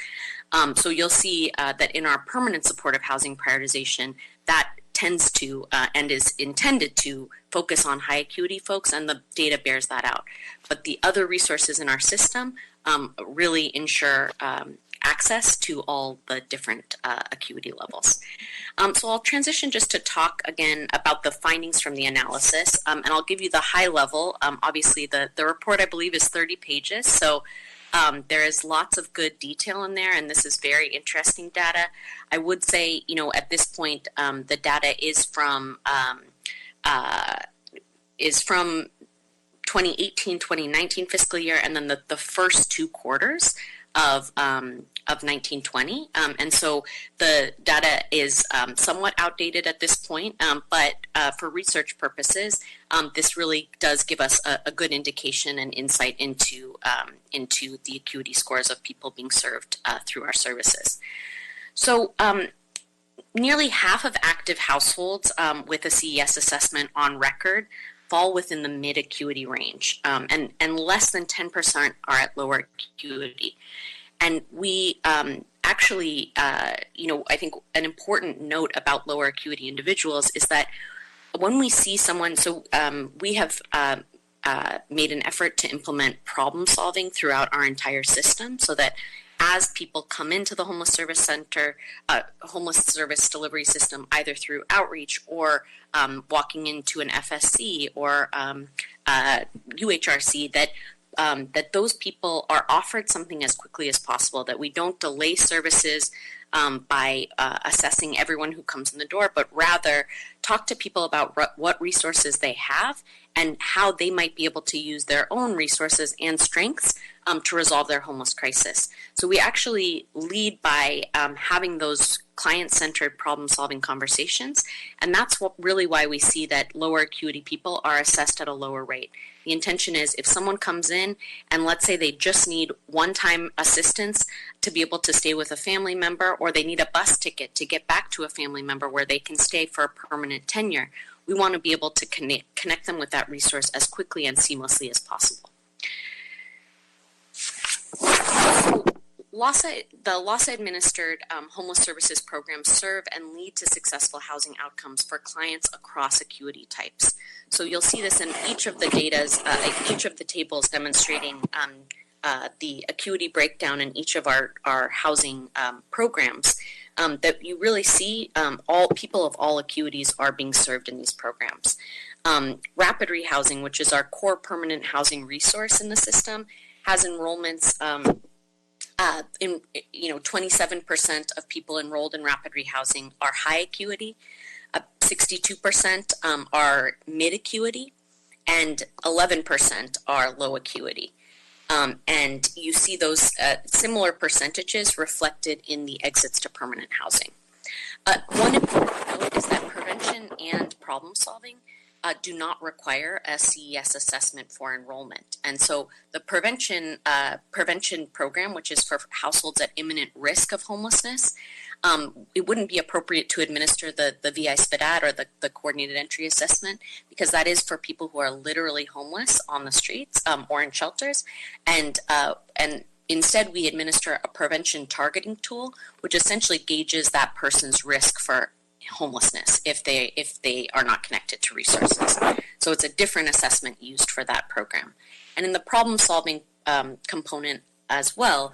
So you'll see that in our permanent supportive housing prioritization, that tends to and is intended to focus on high acuity folks, and the data bears that out. But the other resources in our system really ensure access to all the different acuity levels. So I'll transition just to talk again about the findings from the analysis, and I'll give you the high level. Obviously, the report, I believe, is 30 pages, so there is lots of good detail in there, and this is very interesting data. I would say, at this point, the data is from 2018-2019 fiscal year, and then the first 2 quarters of 1920, and so the data is somewhat outdated at this point, but for research purposes, this really does give us a good indication and insight into the acuity scores of people being served through our services. So nearly half of active households with a CES assessment on record fall within the mid-acuity range, and less than 10% are at lower acuity. And we actually, I think an important note about lower acuity individuals is that when we see someone, we have made an effort to implement problem solving throughout our entire system so that as people come into the homeless service center, homeless service delivery system, either through outreach or walking into an FSC or UHRC, that those people are offered something as quickly as possible, that we don't delay services by assessing everyone who comes in the door, but rather talk to people about what resources they have and how they might be able to use their own resources and strengths to resolve their homeless crisis. So we actually lead by having those client-centered problem-solving conversations, and that's really why we see that lower acuity people are assessed at a lower rate. The intention is if someone comes in and let's say they just need one-time assistance to be able to stay with a family member, or they need a bus ticket to get back to a family member where they can stay for a permanent tenure, we want to be able to connect them with that resource as quickly and seamlessly as possible. The LAHSA-administered homeless services programs serve and lead to successful housing outcomes for clients across acuity types. So you'll see this in each of the each of the tables demonstrating the acuity breakdown in each of our housing programs, that you really see all people of all acuities are being served in these programs. Rapid rehousing, which is our core permanent housing resource in the system, has enrollments 27% of people enrolled in rapid rehousing are high acuity, 62% are mid acuity, and 11% are low acuity. And you see those similar percentages reflected in the exits to permanent housing. One important note is that prevention and problem solving do not require a CES assessment for enrollment. And so the prevention program, which is for households at imminent risk of homelessness, it wouldn't be appropriate to administer the VI SPDAT or the coordinated entry assessment, because that is for people who are literally homeless on the streets or in shelters. And instead, we administer a prevention targeting tool, which essentially gauges that person's risk for homelessness if they are not connected to resources. So it's a different assessment used for that program. And in the problem-solving component as well,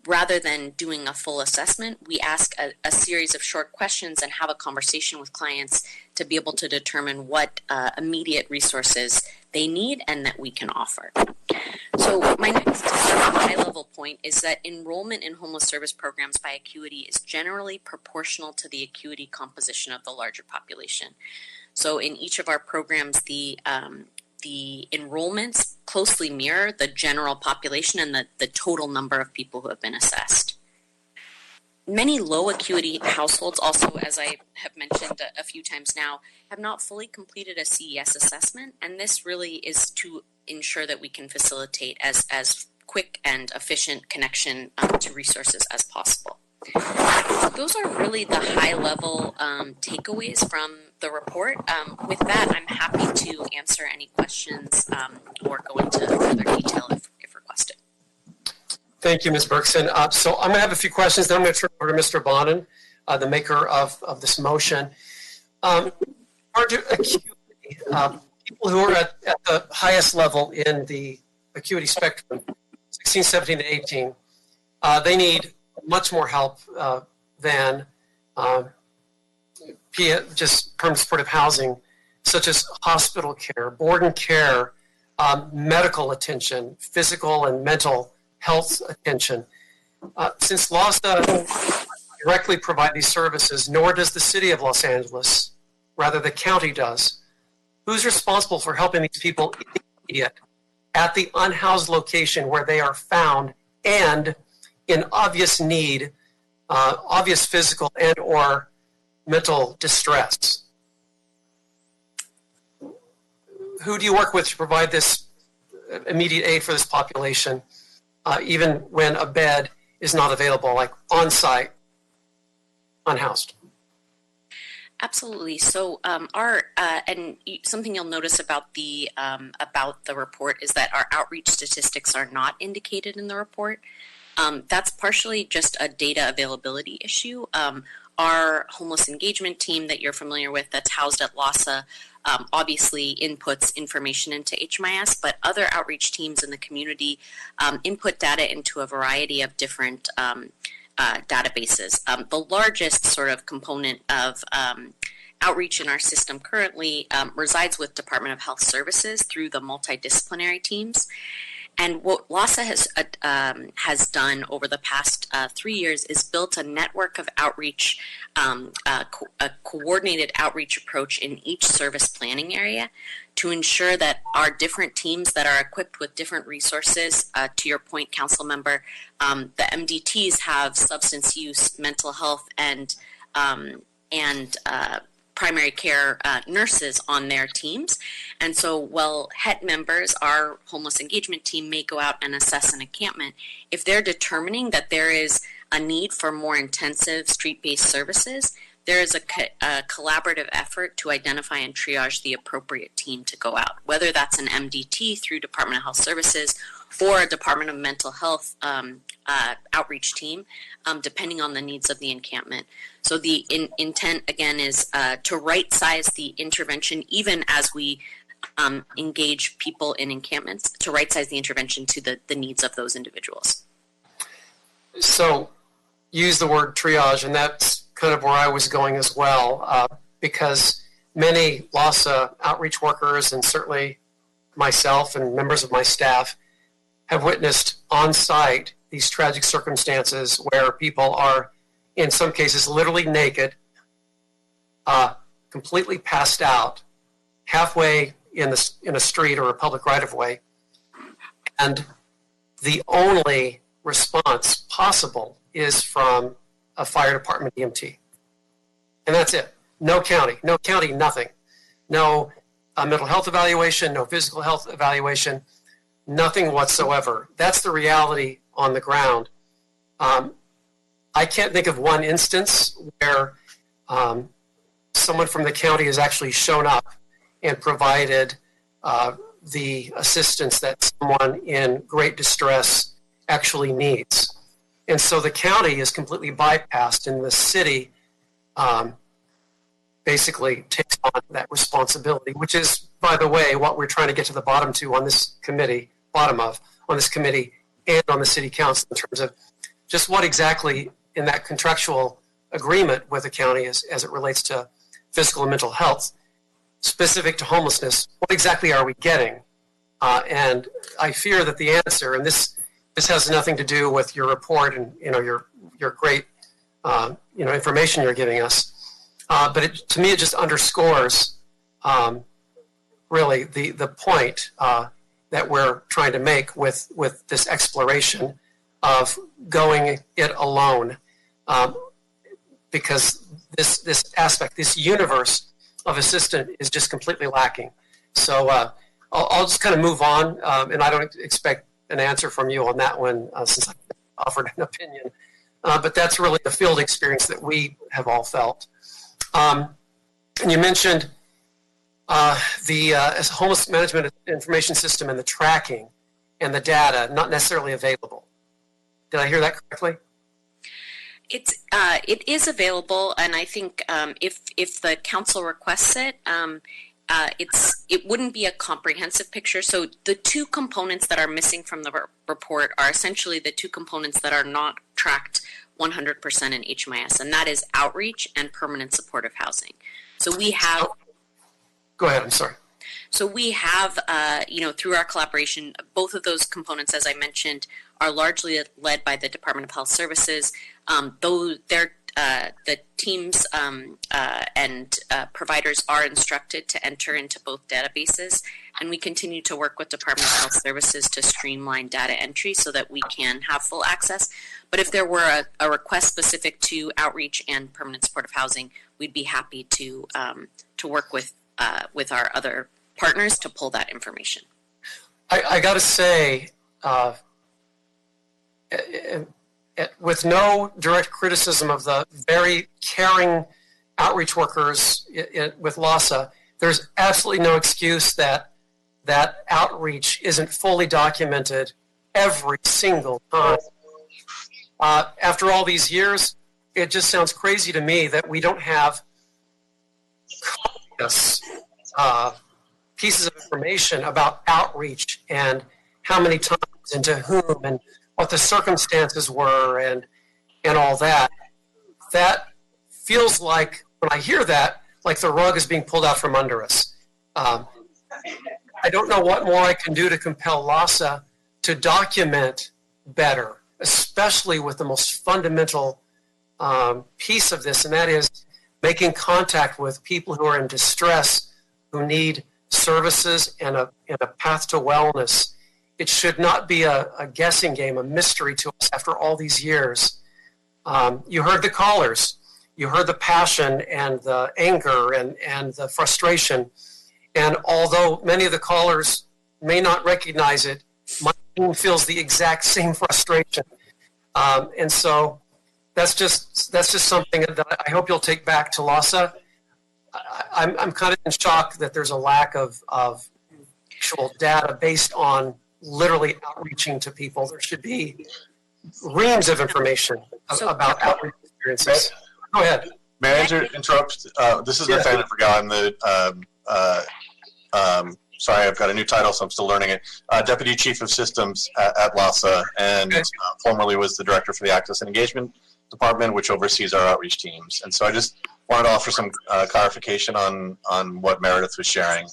rather than doing a full assessment, we ask a series of short questions and have a conversation with clients to be able to determine what immediate resources they need and that we can offer. So my next high-level point is that enrollment in homeless service programs by acuity is generally proportional to the acuity composition of the larger population. So in each of our programs, the enrollments closely mirror the general population and the total number of people who have been assessed. Many low acuity households also, as I have mentioned a few times now, have not fully completed a CES assessment, and this really is to ensure that we can facilitate as quick and efficient connection to resources as possible. Those are really the high-level takeaways from the report. With that, I'm happy to answer any questions or go into further detail if requested. Thank you, Ms. Bergson. So I'm going to have a few questions, then I'm going to turn over to Mr. Bonin, the maker of this motion. People who are at the highest level in the acuity spectrum, 16, 17, and 18, they need much more help than just permanent supportive housing, such as hospital care, board and care, medical attention, physical and mental health attention. Since LASA doesn't directly provide these services, nor does the city of Los Angeles, rather the county does, who's responsible for helping these people at the unhoused location where they are found and in obvious need, obvious physical and or mental distress? Who do you work with to provide this immediate aid for this population, even when a bed is not available, like on-site, unhoused? Absolutely. So something you'll notice about the report is that our outreach statistics are not indicated in the report. That's partially just a data availability issue. Our homeless engagement team that you're familiar with that's housed at LASA obviously inputs information into HMIS, but other outreach teams in the community input data into a variety of different databases. The largest sort of component of outreach in our system currently resides with Department of Health Services through the multidisciplinary teams. And what LASA has done over the past 3 years is built a network of outreach, a coordinated outreach approach in each service planning area to ensure that our different teams that are equipped with different resources, to your point, council member, the MDTs have substance use, mental health, and primary care nurses on their teams. And so while HET members, our homeless engagement team, may go out and assess an encampment, if they're determining that there is a need for more intensive street-based services, there is a collaborative effort to identify and triage the appropriate team to go out, whether that's an MDT through Department of Health Services or a Department of Mental Health outreach team, depending on the needs of the encampment. So the intent, again, is to right-size the intervention, even as we engage people in encampments, to right-size the intervention to the needs of those individuals. So use the word triage, and that's kind of where I was going as well, because many LASA outreach workers, and certainly myself and members of my staff, have witnessed on-site these tragic circumstances where people are, in some cases, literally naked, completely passed out, halfway in a street or a public right-of-way, and the only response possible is from a fire department EMT. And that's it. No county, nothing. No mental health evaluation, no physical health evaluation, nothing whatsoever. That's the reality on the ground. I can't think of one instance where someone from the county has actually shown up and provided the assistance that someone in great distress actually needs. And so the county is completely bypassed, and the city basically takes on that responsibility, which is, by the way, what we're trying to get to the bottom on this committee, on this committee and on the city council, in terms of just what exactly in that contractual agreement with the county as it relates to physical and mental health, specific to homelessness, what exactly are we getting? And I fear that the answer, and this has nothing to do with your report and your great information you're giving us, but to me it just underscores really the point that we're trying to make with this exploration of going it alone, because this aspect, this universe of assistant is just completely lacking. So I'll just kind of move on, and I don't expect an answer from you on that one since I offered an opinion. But that's really the field experience that we have all felt. And you mentioned the homeless management information system and the tracking and the data not necessarily available. Did I hear that correctly? It is available, and I think if the council requests it, it wouldn't be a comprehensive picture. So the two components that are missing from the report are essentially the two components that are not tracked 100% in HMIS, and that is outreach and permanent supportive housing. So we have. Go ahead. I'm sorry. So we have, through our collaboration, both of those components, as I mentioned, are largely led by the Department of Health Services. Though the teams and providers are instructed to enter into both databases, and we continue to work with Department of Health Services to streamline data entry so that we can have full access. But if there were a request specific to outreach and permanent supportive housing, we'd be happy to work with our other partners to pull that information. I got to say, with no direct criticism of the very caring outreach workers with LAHSA, there's absolutely no excuse that outreach isn't fully documented every single time. After all these years, it just sounds crazy to me that we don't have copious pieces of information about outreach and how many times and to whom and what the circumstances were and all that. That feels like, when I hear that, like the rug is being pulled out from under us. I don't know what more I can do to compel LAHSA to document better, especially with the most fundamental piece of this, and that is making contact with people who are in distress, who need services and a path to wellness. It should not be a guessing game, a mystery to us after all these years. You heard the callers. You heard the passion and the anger and the frustration. And although many of the callers may not recognize it, my team feels the exact same frustration. And so that's just something that I hope you'll take back to LAHSA. I'm kind of in shock that there's a lack of actual data based on literally outreaching to people. There should be reams of information about outreach experiences. Go ahead. May I interrupt? This is Nathaniel Vergal. I'm the, sorry, I've got a new title, so I'm still learning it. Deputy Chief of Systems at LAHSA, and formerly was the Director for the Access and Engagement Department, which oversees our outreach teams. And so I just wanted to offer some clarification on what Meredith was sharing.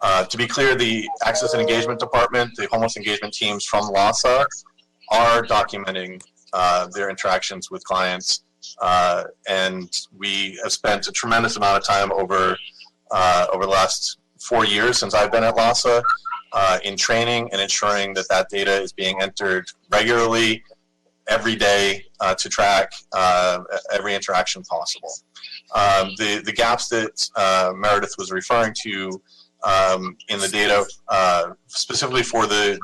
To be clear, the Access and Engagement Department, the homeless engagement teams from LAHSA are documenting their interactions with clients. And we have spent a tremendous amount of time over the last 4 years since I've been at LAHSA in training and ensuring that data is being entered regularly every day to track every interaction possible. The gaps that Meredith was referring to in the data, specifically for the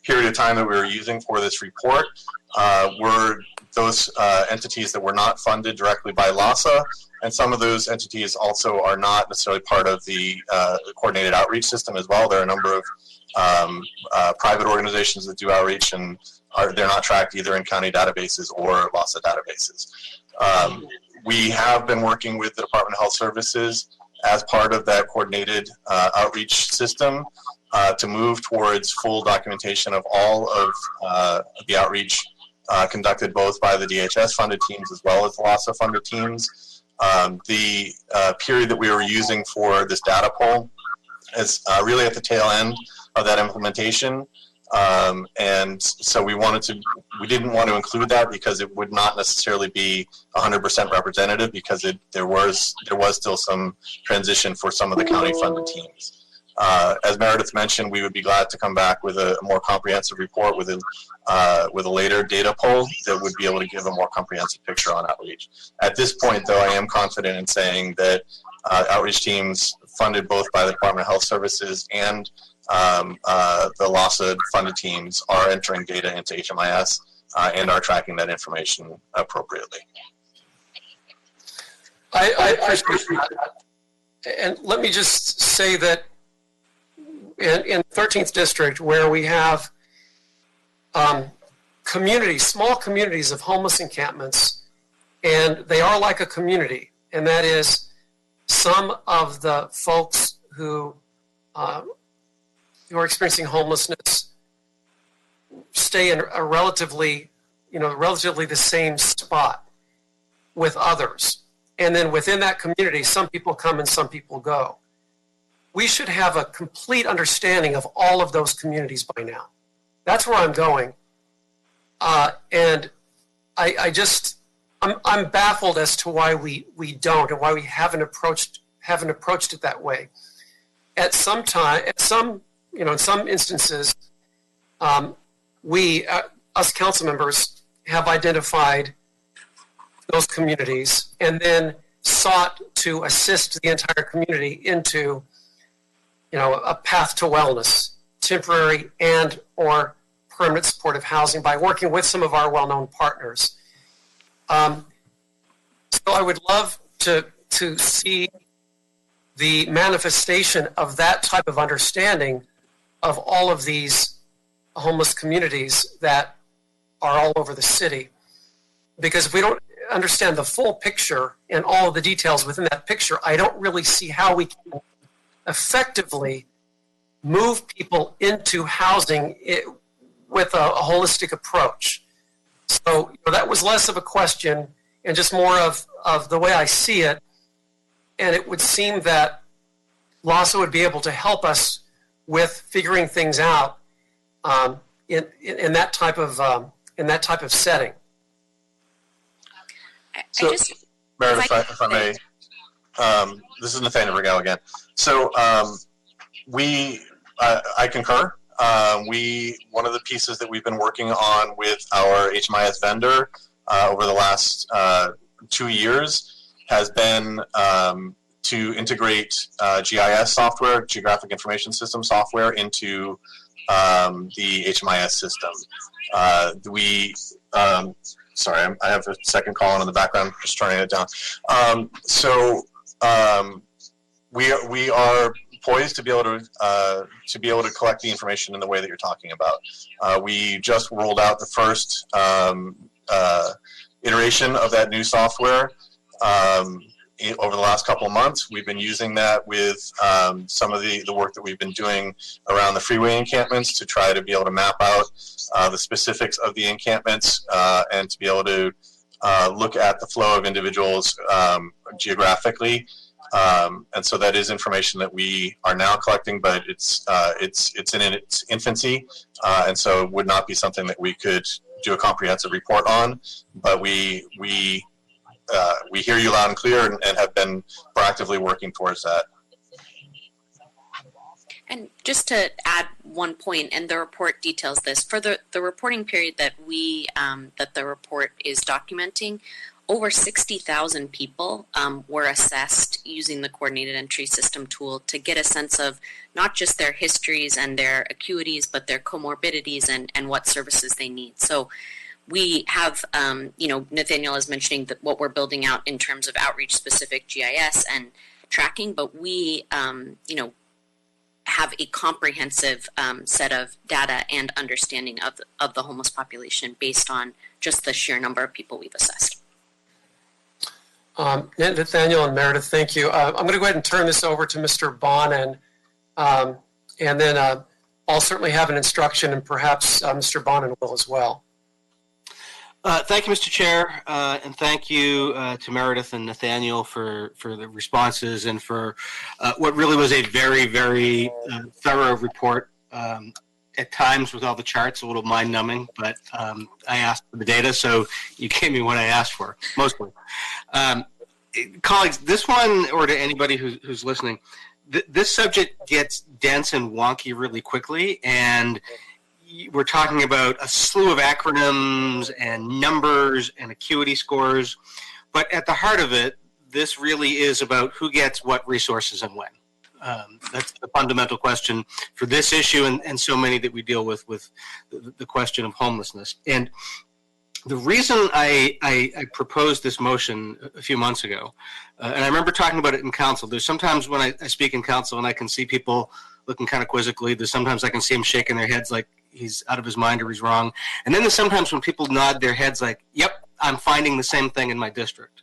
period of time that we were using for this report, were those entities that were not funded directly by LASA, and some of those entities also are not necessarily part of the coordinated outreach system as well. There are a number of private organizations that do outreach, and they're not tracked either in county databases or LASA databases. We have been working with the Department of Health Services as part of that coordinated outreach system to move towards full documentation of all of the outreach conducted both by the DHS-funded teams as well as the LASA-funded teams. The period that we were using for this data poll is really at the tail end of that implementation. And so we didn't want to include that because it would not necessarily be 100% representative, because there was still some transition for some of the county-funded teams. As Meredith mentioned, we would be glad to come back with a more comprehensive report with a later data poll that would be able to give a more comprehensive picture on outreach. At this point, though, I am confident in saying that outreach teams funded both by the Department of Health Services and the LASA-funded teams are entering data into HMIS and are tracking that information appropriately. I appreciate that. And let me just say that in 13th District, where we have communities, small communities of homeless encampments, and they are like a community, and that is some of the folks who are experiencing homelessness stay in a relatively the same spot with others. And then within that community, some people come and some people go. We should have a complete understanding of all of those communities by now. That's where I'm going. And I'm baffled as to why we don't, and why we haven't approached it that way. In some instances, we, us council members, have identified those communities and then sought to assist the entire community into, a path to wellness, temporary and or permanent supportive housing, by working with some of our well-known partners. So I would love to see the manifestation of that type of understanding of all of these homeless communities that are all over the city. Because if we don't understand the full picture and all of the details within that picture, I don't really see how we can effectively move people into housing with a holistic approach. So that was less of a question and just more of the way I see it. And it would seem that LASA would be able to help us with figuring things out in that type of setting. So, Meredith, if I may, this is Nathaniel Raquel again. So I concur. One of the pieces that we've been working on with our HMIS vendor over the last 2 years has been to integrate GIS software, Geographic Information System software, into the HMIS system. Sorry, I have a second call on in the background, just turning it down. We are poised to be able to collect the information in the way that you're talking about. We just rolled out the first iteration of that new software over the last couple of months. We've been using that with some of the work that we've been doing around the freeway encampments to try to be able to map out the specifics of the encampments and to be able to look at the flow of individuals geographically. And so that is information that we are now collecting, but it's in its infancy, and so it would not be something that we could do a comprehensive report on. But we hear you loud and clear and have been proactively working towards that. And just to add one point, and the report details this. For the reporting period that that the report is documenting, over 60,000 people were assessed using the coordinated entry system tool to get a sense of not just their histories and their acuities, but their comorbidities and what services they need. So we have, Nathaniel is mentioning that what we're building out in terms of outreach-specific GIS and tracking, but we, have a comprehensive set of data and understanding of the homeless population based on just the sheer number of people we've assessed. Nathaniel and Meredith, thank you. I'm going to go ahead and turn this over to Mr. Bonin, and then I'll certainly have an instruction, and perhaps Mr. Bonin will as well. Thank you, Mr. Chair, and thank you to Meredith and Nathaniel for the responses and for what really was a very, very thorough report. At times, with all the charts, a little mind-numbing, but I asked for the data, so you gave me what I asked for, mostly. Colleagues, this one, or to anybody who's listening, this subject gets dense and wonky really quickly, and we're talking about a slew of acronyms and numbers and acuity scores, but at the heart of it, this really is about who gets what resources and when. That's the fundamental question for this issue and so many that we deal with the question of homelessness. And the reason I proposed this motion a few months ago, and I remember talking about it in council, there's sometimes when I speak in council and I can see people looking kind of quizzically, there's sometimes I can see them shaking their heads like he's out of his mind or he's wrong. And then there's sometimes when people nod their heads like, yep, I'm finding the same thing in my district.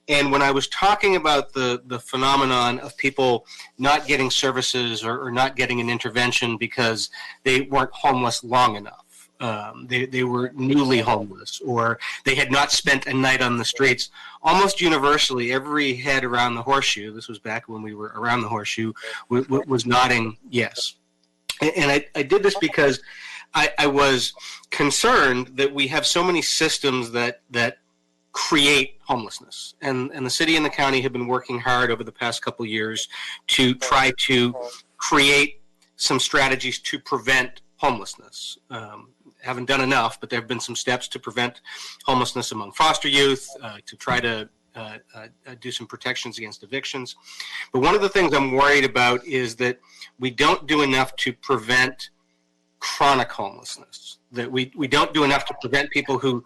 And when I was talking about the phenomenon of people not getting services or not getting an intervention because they weren't homeless long enough, they were newly homeless, or they had not spent a night on the streets, almost universally, every head around the horseshoe, this was back when we were around the horseshoe, was nodding yes. And I did this because I was concerned that we have so many systems that create homelessness. And the city and the county have been working hard over the past couple of years to try to create some strategies to prevent homelessness. Haven't done enough, but there have been some steps to prevent homelessness among foster youth, to try to do some protections against evictions. But one of the things I'm worried about is that we don't do enough to prevent chronic homelessness, that we don't do enough to prevent people who,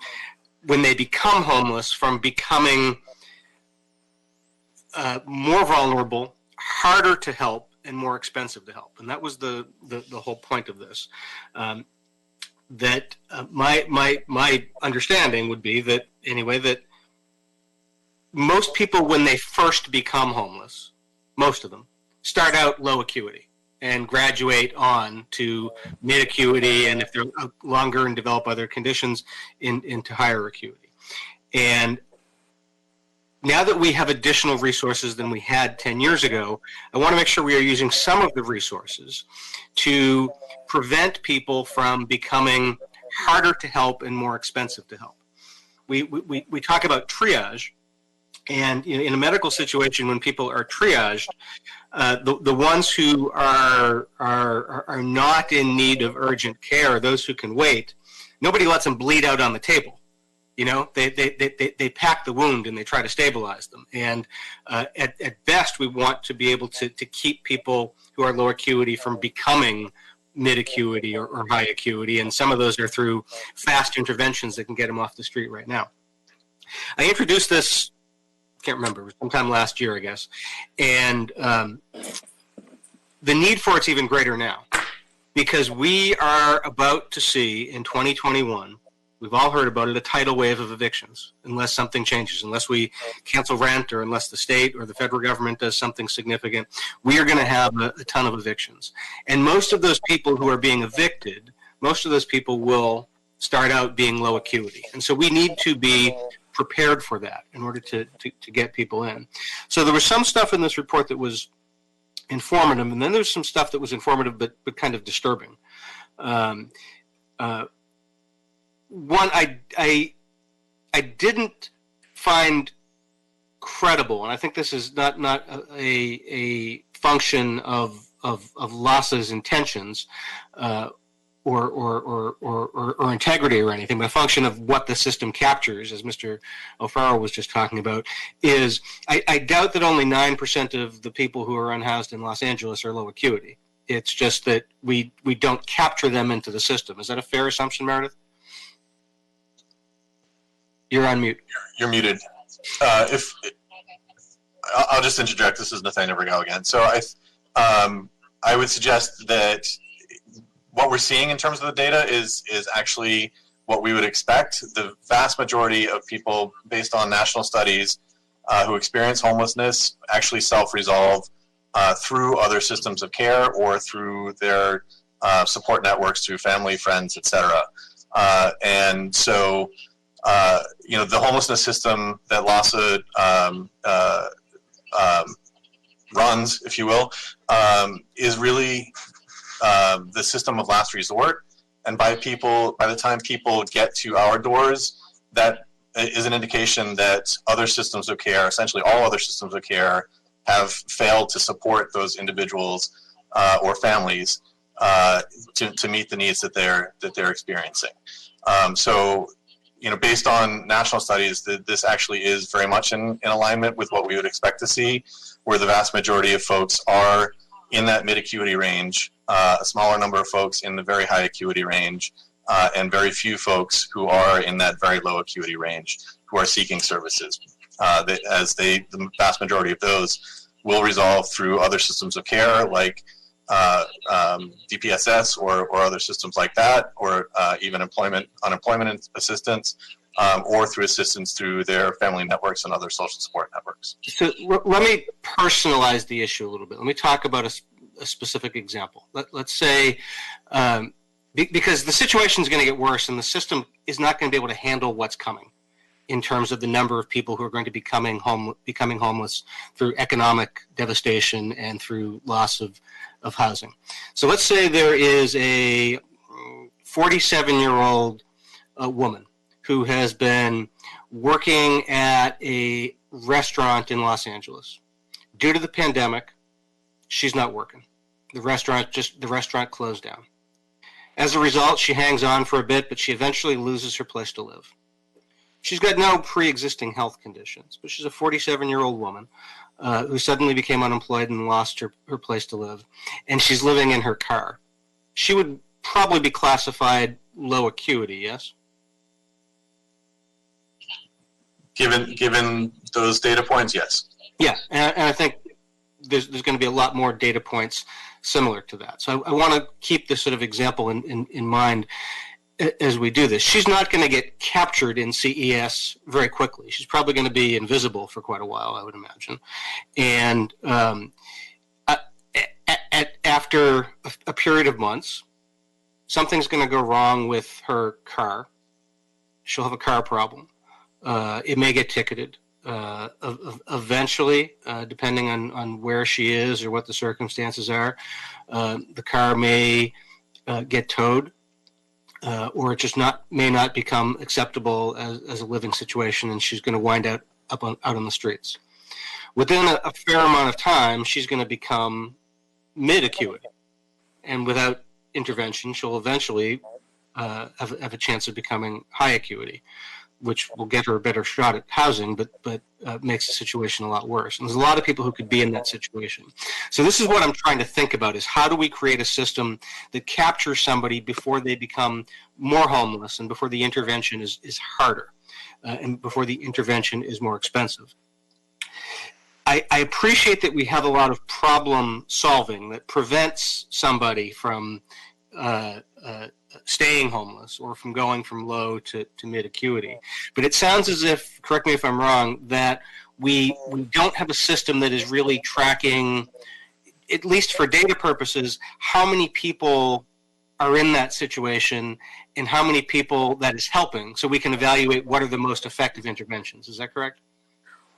when they become homeless, from becoming more vulnerable, harder to help, and more expensive to help. And that was the whole point of this. That my understanding would be that, anyway, that most people, when they first become homeless, most of them, start out low acuity and graduate on to mid acuity, and if they're longer and develop other conditions, into higher acuity. And now that we have additional resources than we had 10 years ago, I want to make sure we are using some of the resources to prevent people from becoming harder to help and more expensive to help. We talk about triage, and in a medical situation, when people are triaged, the ones who are not in need of urgent care, those who can wait, nobody lets them bleed out on the table. They pack the wound and they try to stabilize them. And at best, we want to be able to keep people who are low acuity from becoming mid acuity or high acuity. And some of those are through fast interventions that can get them off the street right now. I introduced this, can't remember, sometime last year, I guess. And the need for it's even greater now, because we are about to see in 2021, we've all heard about it, a tidal wave of evictions, unless something changes, unless we cancel rent or unless the state or the federal government does something significant, we are going to have a ton of evictions. And most of those people who are being evicted, most of those people will start out being low acuity. And so we need to be prepared for that in order to get people in. So there was some stuff in this report that was informative, and then there's some stuff that was informative but kind of disturbing. One, I didn't find credible, and I think this is not a function of LASA's intentions or integrity or anything, but a function of what the system captures, as Mr. O'Farrell was just talking about, is I doubt that only 9% of the people who are unhoused in Los Angeles are low acuity. It's just that we don't capture them into the system. Is that a fair assumption, Meredith? You're on mute. You're muted. I'll just interject. This is Nathaniel Vergao again. So I would suggest that what we're seeing in terms of the data is actually what we would expect. The vast majority of people, based on national studies, who experience homelessness actually self-resolve through other systems of care or through their support networks, through family, friends, etc. And so, the homelessness system that LASA runs, if you will, is really the system of last resort. And by the time people get to our doors, that is an indication that other systems of care, essentially all other systems of care, have failed to support those individuals or families to meet the needs that they're experiencing. So, based on national studies, this actually is very much in alignment with what we would expect to see, where the vast majority of folks are in that mid-acuity range, a smaller number of folks in the very high acuity range, and very few folks who are in that very low acuity range who are seeking services. The vast majority of those will resolve through other systems of care like DPSS or other systems like that, or even unemployment assistance, or through assistance through their family networks and other social support networks. So let me personalize the issue a little bit. Let me talk about a specific example. Let's say, because the situation is going to get worse and the system is not going to be able to handle what's coming in terms of the number of people who are going to be becoming homeless through economic devastation and through loss of housing. So let's say there is a 47-year-old woman who has been working at a restaurant in Los Angeles. Due to the pandemic, she's not working. The restaurant closed down. As a result, she hangs on for a bit, but she eventually loses her place to live. She's got no pre-existing health conditions, but she's a 47-year-old woman who suddenly became unemployed and lost her place to live, and she's living in her car. She would probably be classified low acuity, yes? Given those data points, yes. Yeah, and I think there's going to be a lot more data points similar to that. So I want to keep this sort of example in mind as we do this. She's not going to get captured in CES very quickly. She's probably going to be invisible for quite a while, I would imagine. And after a period of months, something's going to go wrong with her car. She'll have a car problem. It may get ticketed. Eventually, depending on where she is or what the circumstances are, the car may get towed, or it just may not become acceptable as a living situation, and she's going to wind out on the streets. Within a fair amount of time, she's going to become mid-acuity, and without intervention, she'll eventually have a chance of becoming high acuity, which will get her a better shot at housing, but makes the situation a lot worse. And there's a lot of people who could be in that situation. So this is what I'm trying to think about, is how do we create a system that captures somebody before they become more homeless and before the intervention is harder and before the intervention is more expensive. I appreciate that we have a lot of problem solving that prevents somebody from staying homeless or from going from low to mid acuity. But it sounds as if, correct me if I'm wrong, that we don't have a system that is really tracking, at least for data purposes, how many people are in that situation and how many people that is helping, so we can evaluate what are the most effective interventions. Is that correct?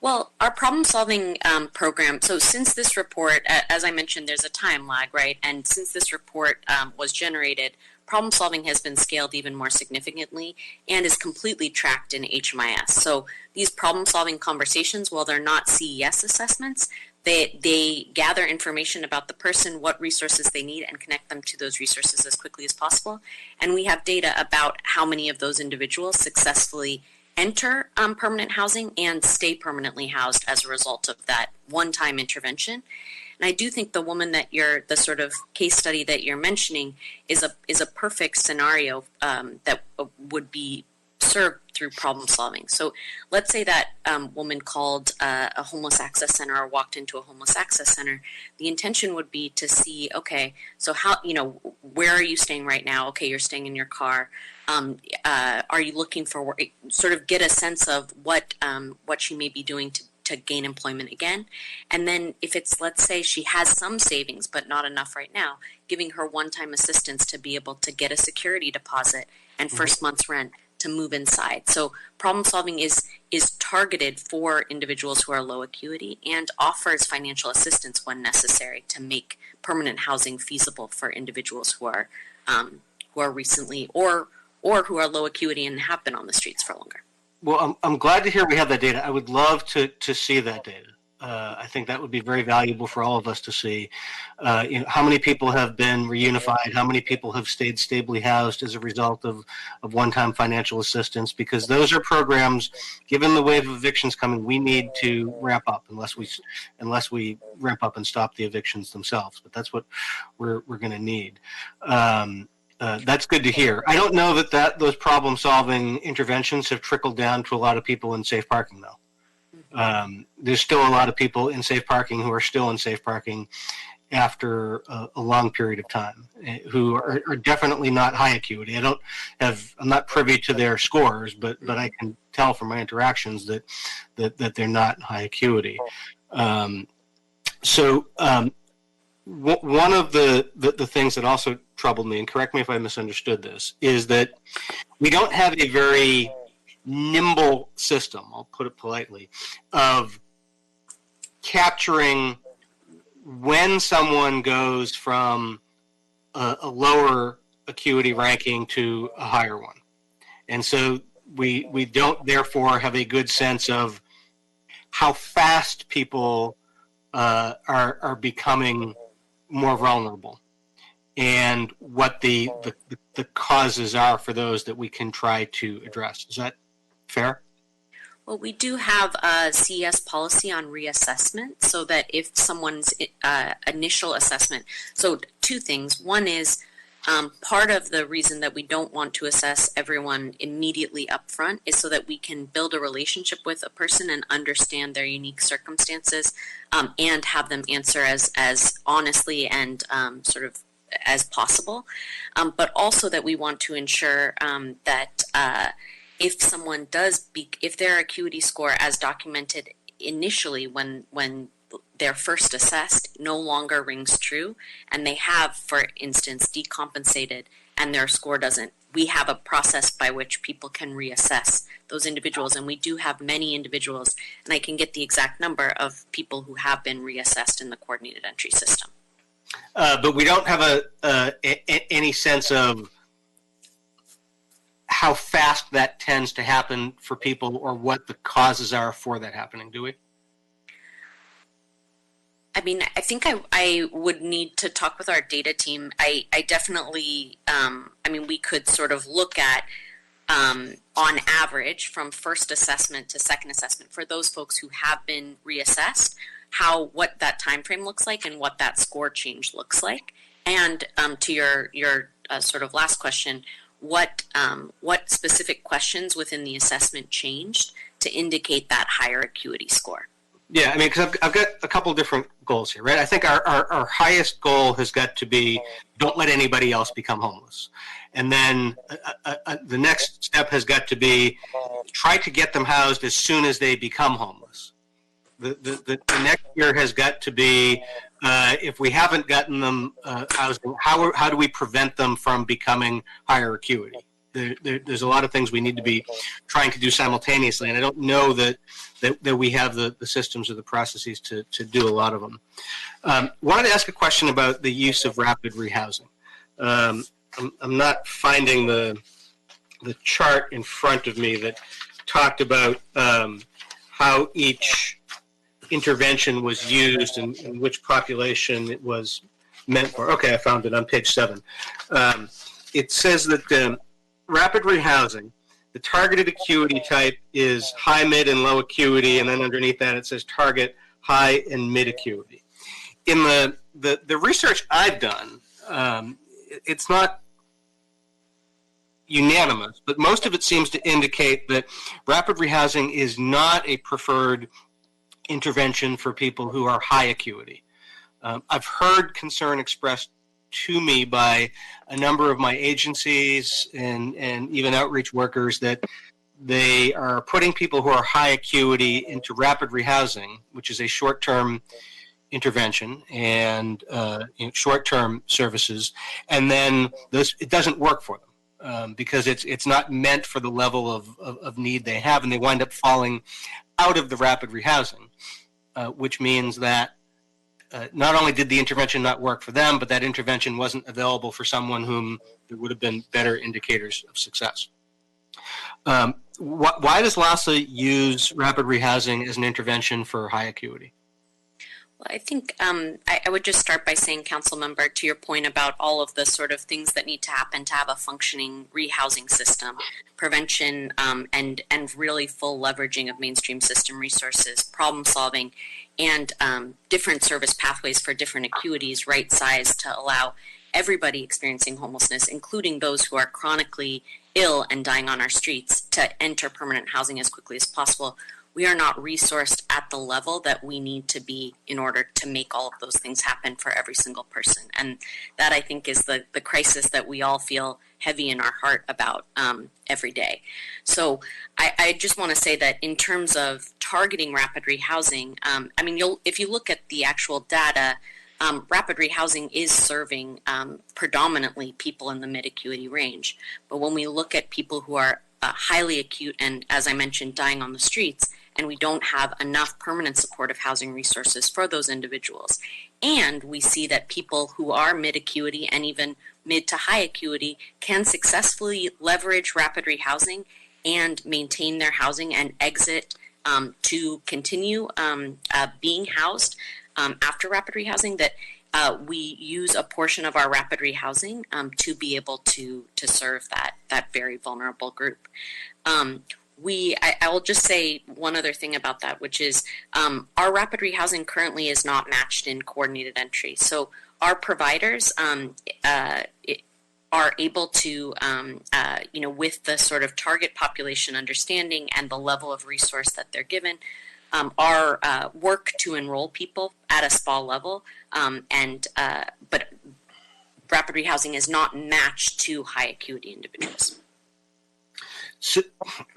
Well, our problem-solving program, so since this report, as I mentioned, there's a time lag, right? And since this report was generated, problem-solving has been scaled even more significantly and is completely tracked in HMIS. So these problem-solving conversations, while they're not CES assessments, They gather information about the person, what resources they need, and connect them to those resources as quickly as possible. And we have data about how many of those individuals successfully enter permanent housing and stay permanently housed as a result of that one-time intervention. And I do think the woman that the sort of case study that you're mentioning is a perfect scenario that would be served through problem solving. So let's say that woman called a homeless access center or walked into a homeless access center. The intention would be to see, okay, so how, where are you staying right now? Okay, you're staying in your car. Are you looking for work? Sort of get a sense of what she may be doing to gain employment again. And then if it's, let's say she has some savings but not enough right now, giving her one-time assistance to be able to get a security deposit and first month's rent to move inside. So problem solving is targeted for individuals who are low acuity and offers financial assistance when necessary to make permanent housing feasible for individuals who are recently or who are low acuity and have been on the streets for longer. Well, I'm glad to hear we have that data. I would love to see that data. I think that would be very valuable for all of us to see. How many people have been reunified? How many people have stayed stably housed as a result of one-time financial assistance? Because those are programs, given the wave of evictions coming, we need to ramp up unless we ramp up and stop the evictions themselves. But that's what we're going to need. That's good to hear. I don't know that those problem-solving interventions have trickled down to a lot of people in safe parking, though. There's still a lot of people in safe parking who are still in safe parking after a long period of time, who are definitely not high acuity. I'm not privy to their scores, but I can tell from my interactions that they're not high acuity. One of the things that also troubled me, and correct me if I misunderstood this, is that we don't have a very nimble system, I'll put it politely, of capturing when someone goes from a lower acuity ranking to a higher one. And so we don't therefore have a good sense of how fast people are becoming more vulnerable and what the causes are for those that we can try to address. Is that fair? Well, we do have a CES policy on reassessment so that if someone's initial assessment, so two things. One is part of the reason that we don't want to assess everyone immediately up front is so that we can build a relationship with a person and understand their unique circumstances and have them answer as honestly and sort of as possible. But also that we want to ensure that if someone if their acuity score as documented initially when they're first assessed no longer rings true and they have, for instance, decompensated and their score doesn't, we have a process by which people can reassess those individuals. And we do have many individuals, and I can get the exact number of people who have been reassessed in the coordinated entry system. But we don't have any sense of how fast that tends to happen for people or what the causes are for that happening, do we? I mean, I think I would need to talk with our data team. I definitely, we could sort of look at, on average, from first assessment to second assessment, for those folks who have been reassessed, what that time frame looks like and what that score change looks like. And to your sort of last question, what specific questions within the assessment changed to indicate that higher acuity score? Yeah, I mean, because I've got a couple different goals here, right? I think our highest goal has got to be don't let anybody else become homeless. And then the next step has got to be try to get them housed as soon as they become homeless. The next year has got to be if we haven't gotten them housed, how do we prevent them from becoming higher acuity? There's a lot of things we need to be trying to do simultaneously, and I don't know that we have the systems or the processes to do a lot of them. Wanted to ask a question about the use of rapid rehousing. I'm not finding the chart in front of me that talked about how each intervention was used and which population it was meant for. Okay, I found it on page 7. It says that rapid rehousing, the targeted acuity type is high, mid, and low acuity, and then underneath that it says target high and mid acuity. In the research I've done, it's not unanimous, but most of it seems to indicate that rapid rehousing is not a preferred intervention for people who are high acuity. I've heard concern expressed to me by a number of my agencies and even outreach workers that they are putting people who are high acuity into rapid rehousing, which is a short-term intervention and short-term services, and then it doesn't work for them because it's not meant for the level of need they have, and they wind up falling out of the rapid rehousing, which means that not only did the intervention not work for them, but that intervention wasn't available for someone whom there would have been better indicators of success. Why does LASA use rapid rehousing as an intervention for high acuity? Well, I think I would just start by saying, Council Member, to your point about all of the sort of things that need to happen to have a functioning rehousing system, prevention and really full leveraging of mainstream system resources, problem solving, and different service pathways for different acuities, right-sized to allow everybody experiencing homelessness, including those who are chronically ill and dying on our streets, to enter permanent housing as quickly as possible. We are not resourced at the level that we need to be in order to make all of those things happen for every single person. And that, I think, is the crisis that we all feel heavy in our heart about every day. So I just want to say that in terms of targeting rapid rehousing, I mean, if you look at the actual data, rapid rehousing is serving predominantly people in the mid-acuity range. But when we look at people who are highly acute and, as I mentioned, dying on the streets, and we don't have enough permanent supportive housing resources for those individuals, and we see that people who are mid-acuity and even mid to high acuity can successfully leverage rapid rehousing and maintain their housing and exit to continue being housed after rapid rehousing, that we use a portion of our rapid rehousing to be able to serve that very vulnerable group. I will just say one other thing about that, which is our rapid rehousing currently is not matched in coordinated entry. So our providers are able to, with the sort of target population understanding and the level of resource that they're given, work to enroll people at a SPA level, but rapid rehousing is not matched to high acuity individuals. So,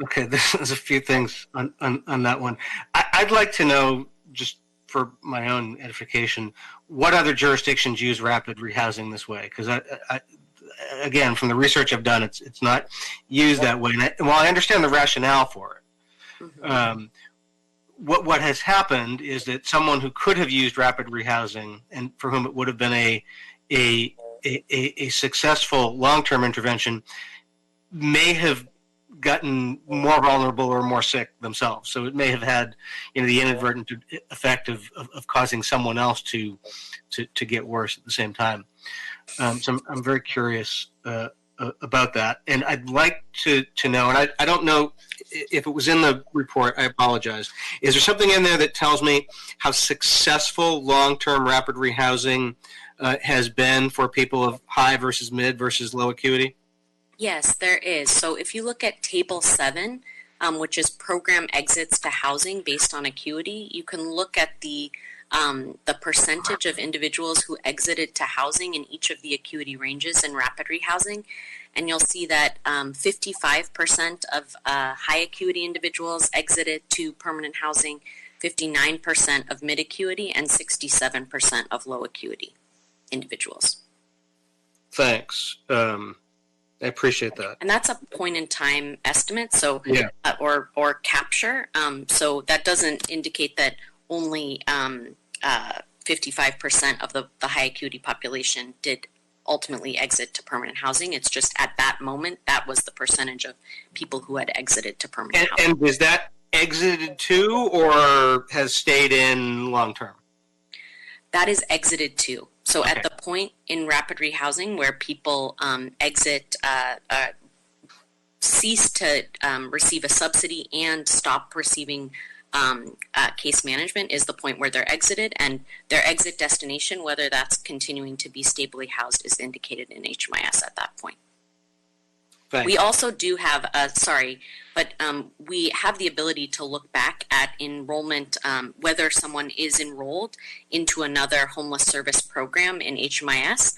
okay, there's a few things on that one. I'd like to know, just for my own edification, what other jurisdictions use rapid rehousing this way? Because again, from the research I've done, it's not used that way. And while I understand the rationale for it, what has happened is that someone who could have used rapid rehousing and for whom it would have been a successful long-term intervention may have gotten more vulnerable or more sick themselves. So it may have had, the inadvertent effect of causing someone else to get worse at the same time. So I'm very curious about that, and I'd like to know, and I don't know if it was in the report, I apologize. Is there something in there that tells me how successful long-term rapid rehousing has been for people of high versus mid versus low acuity? Yes, there is. So if you look at Table 7, which is program exits to housing based on acuity, you can look at the percentage of individuals who exited to housing in each of the acuity ranges in rapid rehousing, and you'll see that 55% of high acuity individuals exited to permanent housing, 59% of mid acuity, and 67% of low acuity individuals. Thanks. I appreciate that. And that's a point in time estimate, so or capture. So that doesn't indicate that only 55% of the high acuity population did ultimately exit to permanent housing. It's just at that moment that was the percentage of people who had exited to permanent housing. And exited to or has stayed in long-term? That is exited to. So at the point in rapid rehousing where people cease to receive a subsidy and stop receiving case management is the point where they're exited, and their exit destination, whether that's continuing to be stably housed, is indicated in HMIS at that point. Thanks. We also do have, we have the ability to look back at enrollment, whether someone is enrolled into another homeless service program in HMIS,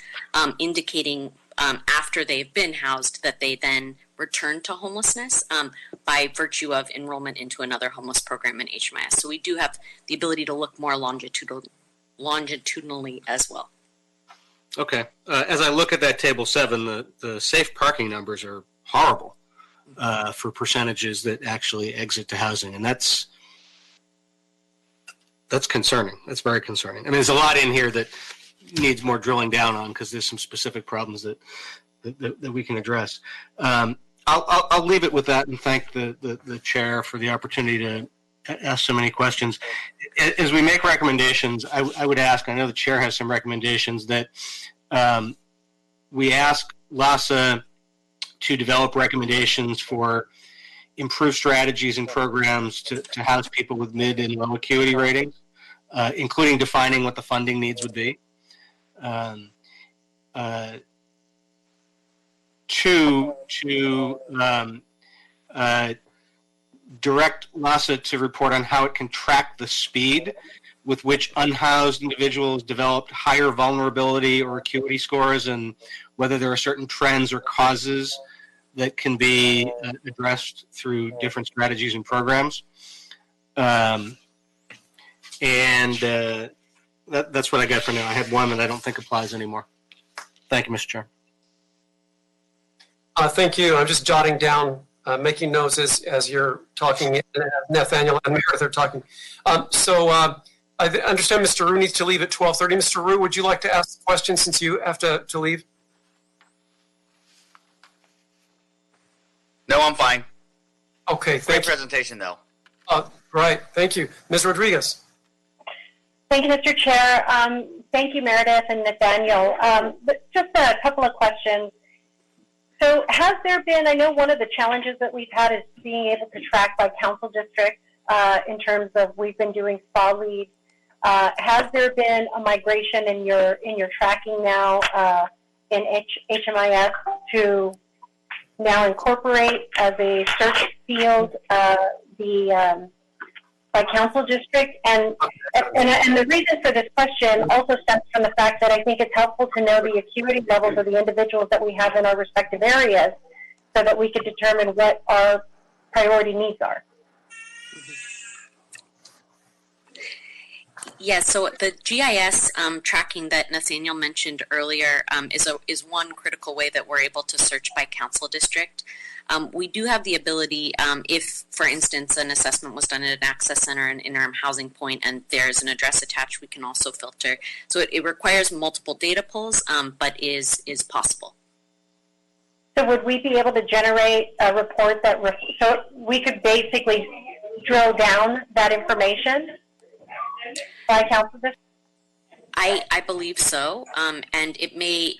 indicating after they've been housed that they then return to homelessness by virtue of enrollment into another homeless program in HMIS. So we do have the ability to look more longitudinally as well. Okay. As I look at that table 7, the safe parking numbers are horrible for percentages that actually exit to housing, and that's concerning. That's very concerning. I mean, there's a lot in here that needs more drilling down on because there's some specific problems that we can address. I'll leave it with that and thank the chair for the opportunity to ask so many questions. As we make recommendations, I would ask, I know the chair has some recommendations, that we ask LASA to develop recommendations for improved strategies and programs to house people with mid and low acuity ratings, including defining what the funding needs would be. 2, to direct LASA to report on how it can track the speed with which unhoused individuals developed higher vulnerability or acuity scores, and whether there are certain trends or causes that can be addressed through different strategies and programs. That's what I got for now. I had one that I don't think applies anymore. Thank you, Mr. Chair. Thank you. I'm just jotting down, making notes as you're talking. Nathaniel and Meredith are talking. I understand Mr. Rue needs to leave at 12:30. Mr. Rue, would you like to ask a question since you have to leave? No, I'm fine. Okay, Great presentation, though. Right, thank you. Ms. Rodriguez. Thank you, Mr. Chair. Thank you, Meredith and Nathaniel. But just a couple of questions. So has there been, I know one of the challenges that we've had is being able to track by council district in terms of we've been doing spa leads. Has there been a migration in your tracking now in HMIS to now incorporate as a search field by council district? And the reason for this question also stems from the fact that I think it's helpful to know the acuity levels of the individuals that we have in our respective areas so that we could determine what our priority needs are. Yeah, so the GIS tracking that Nathaniel mentioned earlier is one critical way that we're able to search by council district. We do have the ability, if, for instance, an assessment was done at an access center, an interim housing point, and there's an address attached, we can also filter. So it requires multiple data pulls, but is possible. So would we be able to generate a report that, so we could basically drill down that information by council district? I believe so, and it may,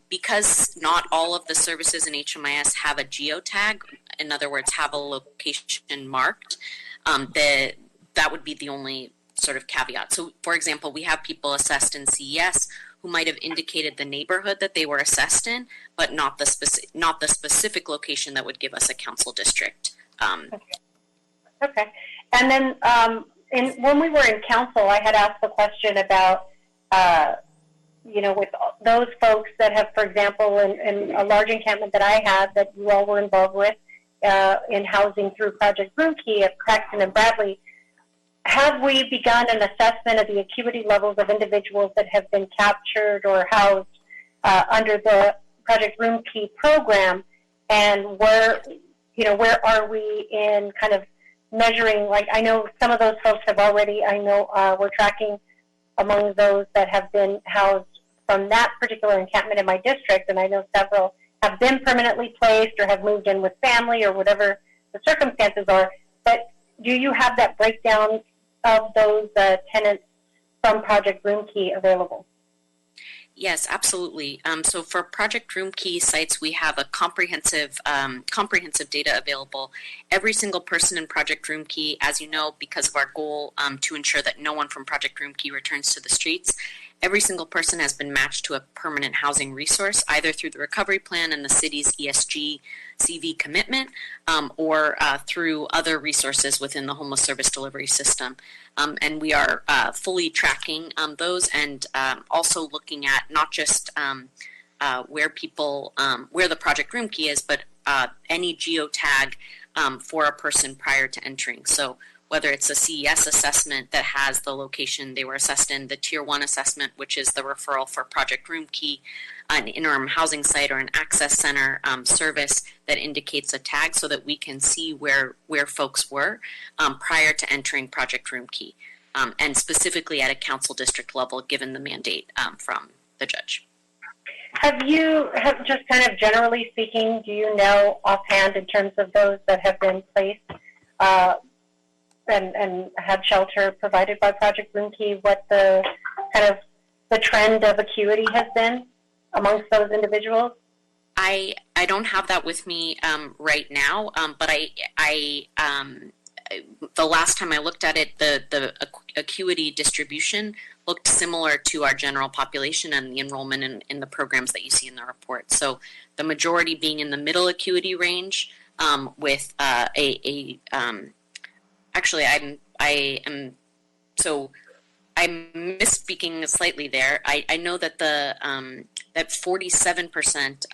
because not all of the services in HMIS have a geotag, in other words, have a location marked, that would be the only sort of caveat. So, for example, we have people assessed in CES who might have indicated the neighborhood that they were assessed in, but not the specific location that would give us a council district. Okay. And then when we were in council, I had asked the question about, with those folks that have, for example, in a large encampment that I had that you all were involved with in housing through Project Broomkey at Craxton and Bradley, have we begun an assessment of the acuity levels of individuals that have been captured or housed under the Project Broomkey program, and where are we in kind of measuring? Like, I know some of those folks have already, we're tracking among those that have been housed from that particular encampment in my district, and I know several have been permanently placed or have moved in with family or whatever the circumstances are. But do you have that breakdown of those tenants from Project Room Key available? Yes, absolutely. So for Project Room Key sites, we have a comprehensive data available. Every single person in Project Room Key, as you know, because of our goal to ensure that no one from Project Room Key returns to the streets, every single person has been matched to a permanent housing resource, either through the recovery plan and the city's ESG CV commitment, or through other resources within the homeless service delivery system. And we are fully tracking those, and also looking at not just where the Project Room Key is, but any geotag for a person prior to entering. So whether it's a CES assessment that has the location they were assessed in, the Tier 1 assessment, which is the referral for Project Room Key, an interim housing site or an access center service that indicates a tag so that we can see where folks were prior to entering Project Room Key, and specifically at a council district level, given the mandate from the judge. Have just kind of generally speaking, do you know offhand in terms of those that have been placed and had shelter provided by Project Room Key, what the kind of the trend of acuity has been amongst those individuals? I don't have that with me right now, but I the last time I looked at it, the acuity distribution looked similar to our general population and the enrollment in the programs that you see in the report. So the majority being in the middle acuity range, with actually I'm misspeaking slightly there. I know that that 47%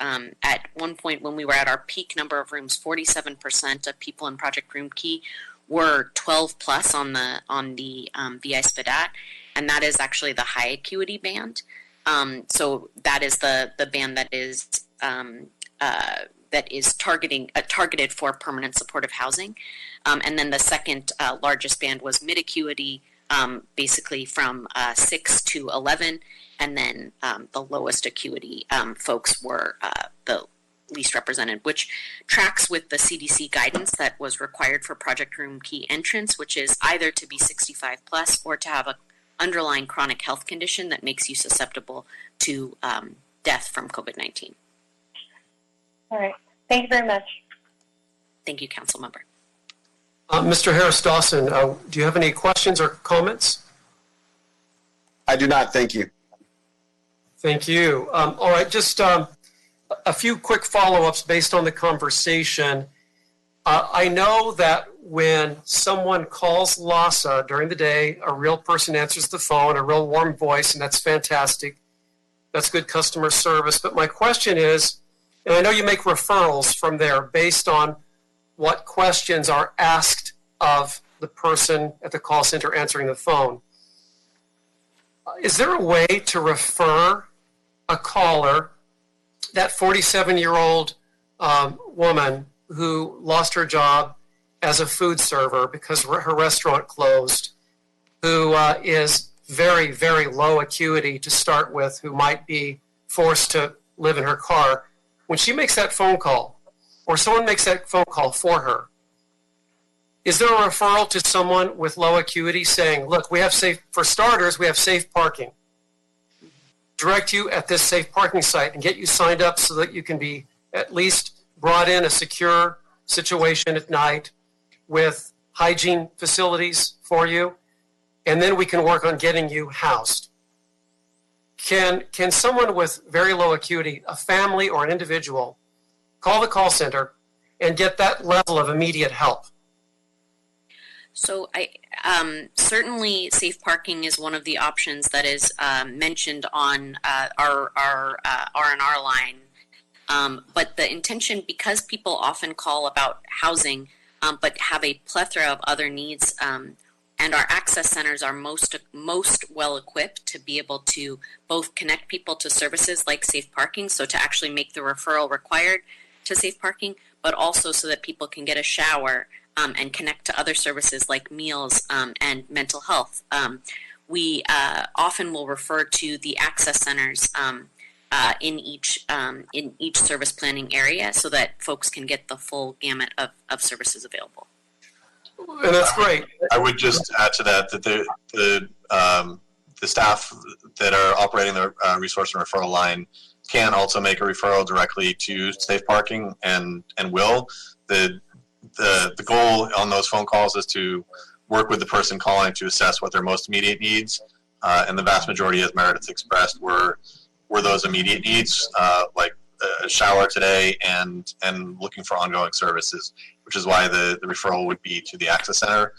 at one point when we were at our peak number of rooms, 47% of people in Project Room Key were 12 plus on the VI SPDAT, and that is actually the high acuity band. So that is the band that is targeted for permanent supportive housing. And then the second largest band was mid acuity, basically from 6 to 11, and then the lowest acuity folks were the least represented, which tracks with the CDC guidance that was required for Project Room Key entrance, which is either to be 65 plus or to have an underlying chronic health condition that makes you susceptible to death from COVID-19. All right. Thank you very much. Thank you, Council Member. Mr. Harris-Dawson, do you have any questions or comments? I do not. Thank you. Thank you. All right, just a few quick follow-ups based on the conversation. I know that when someone calls LASA during the day, a real person answers the phone, a real warm voice, and that's fantastic. That's good customer service. But my question is, and I know you make referrals from there based on what questions are asked of the person at the call center answering the phone. Is there a way to refer a caller, that 47-year-old woman who lost her job as a food server because her restaurant closed, who is very, very low acuity to start with, who might be forced to live in her car, when she makes that phone call, or someone makes that phone call for her, is there a referral to someone with low acuity saying, look, we have for starters, we have safe parking. Direct you at this safe parking site and get you signed up so that you can be at least brought in a secure situation at night with hygiene facilities for you, and then we can work on getting you housed. Can someone with very low acuity, a family or an individual, call the call center and get that level of immediate help? So certainly safe parking is one of the options that is mentioned on our R&R line. But the intention, because people often call about housing, but have a plethora of other needs, and our access centers are most well equipped to be able to both connect people to services like safe parking, so to actually make the referral required to safe parking, but also so that people can get a shower and connect to other services like meals and mental health. We often will refer to the access centers in each service planning area so that folks can get the full gamut of services available. And that's great. I would just add to that the staff that are operating the resource and referral line can also make a referral directly to Safe Parking and will. The goal on those phone calls is to work with the person calling to assess what their most immediate needs, and the vast majority, as Meredith expressed, were those immediate needs, like a shower today and looking for ongoing services, which is why the referral would be to the Access Center,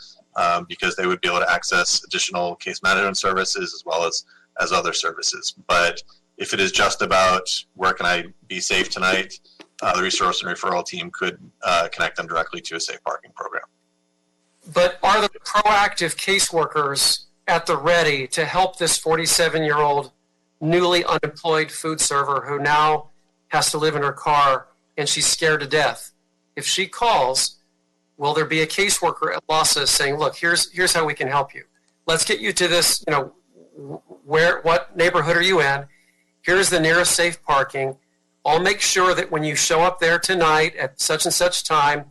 because they would be able to access additional case management services as well as other services. But if it is just about where can I be safe tonight, the resource and referral team could connect them directly to a safe parking program. But are the proactive caseworkers at the ready to help this 47-year-old newly unemployed food server who now has to live in her car and she's scared to death? If she calls, will there be a caseworker at LASA saying, look, here's how we can help you. Let's get you to this, what neighborhood are you in? Here's the nearest safe parking. I'll make sure that when you show up there tonight at such and such time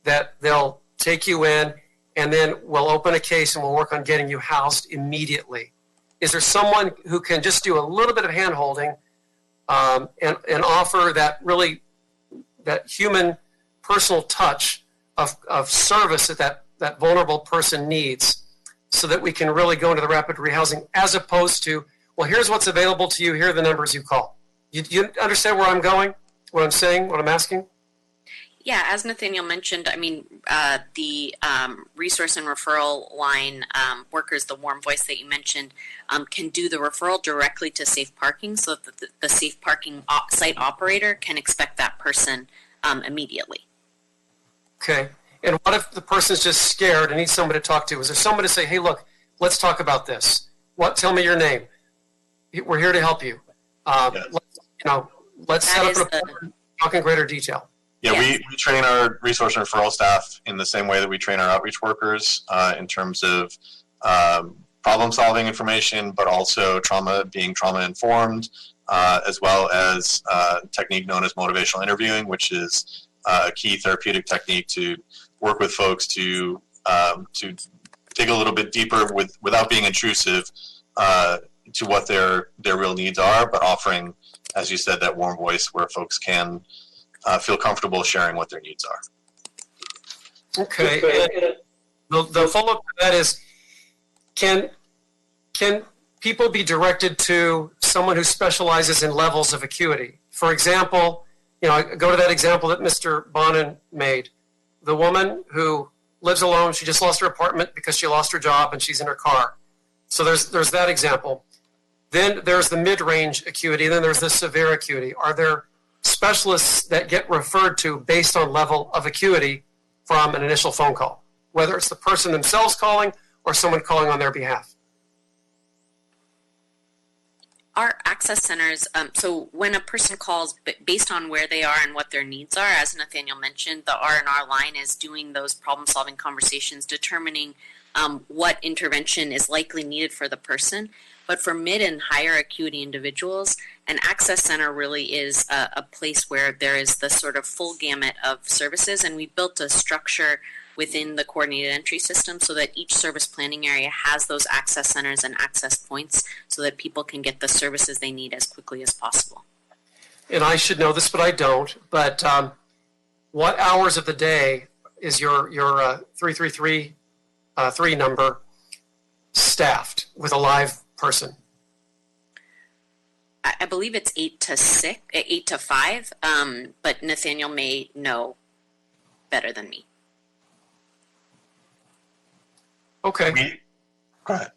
that they'll take you in, and then we'll open a case and we'll work on getting you housed immediately. Is there someone who can just do a little bit of hand-holding and offer that human personal touch of service that vulnerable person needs, so that we can really go into the rapid rehousing, as opposed to, well, here's what's available to you, here are the numbers you call. You understand where I'm going, what I'm saying, what I'm asking? Yeah, as Nathaniel mentioned, the resource and referral line workers, the warm voice that you mentioned, can do the referral directly to safe parking, so that the safe parking site operator can expect that person immediately. Okay. And what if the person's just scared and needs somebody to talk to? Is there somebody to say, hey, look, let's talk about this. Tell me your name. We're here to help you. Let's set up an talk in greater detail. Yeah, we train our resource and referral staff in the same way that we train our outreach workers in terms of problem-solving information, but also being trauma-informed, as well as a technique known as motivational interviewing, which is a key therapeutic technique to work with folks to dig a little bit deeper without being intrusive to what their real needs are, but offering, as you said, that warm voice where folks can feel comfortable sharing what their needs are. Okay. The follow-up to that is, can people be directed to someone who specializes in levels of acuity? For example, go to that example that Mr. Bonin made. The woman who lives alone, she just lost her apartment because she lost her job and she's in her car. So there's that example. Then there's the mid-range acuity, then there's the severe acuity. Are there specialists that get referred to based on level of acuity from an initial phone call, whether it's the person themselves calling or someone calling on their behalf? Our access centers, so when a person calls based on where they are and what their needs are, as Nathaniel mentioned, the R&R line is doing those problem-solving conversations, determining what intervention is likely needed for the person. But for mid and higher acuity individuals, an access center really is a place where there is the sort of full gamut of services, and we built a structure within the coordinated entry system so that each service planning area has those access centers and access points so that people can get the services they need as quickly as possible. And I should know this, but I don't. But what hours of the day is your 333 number staffed with a live person? I believe it's 8 to 5, but Nathaniel may know better than me. Okay. Go ahead.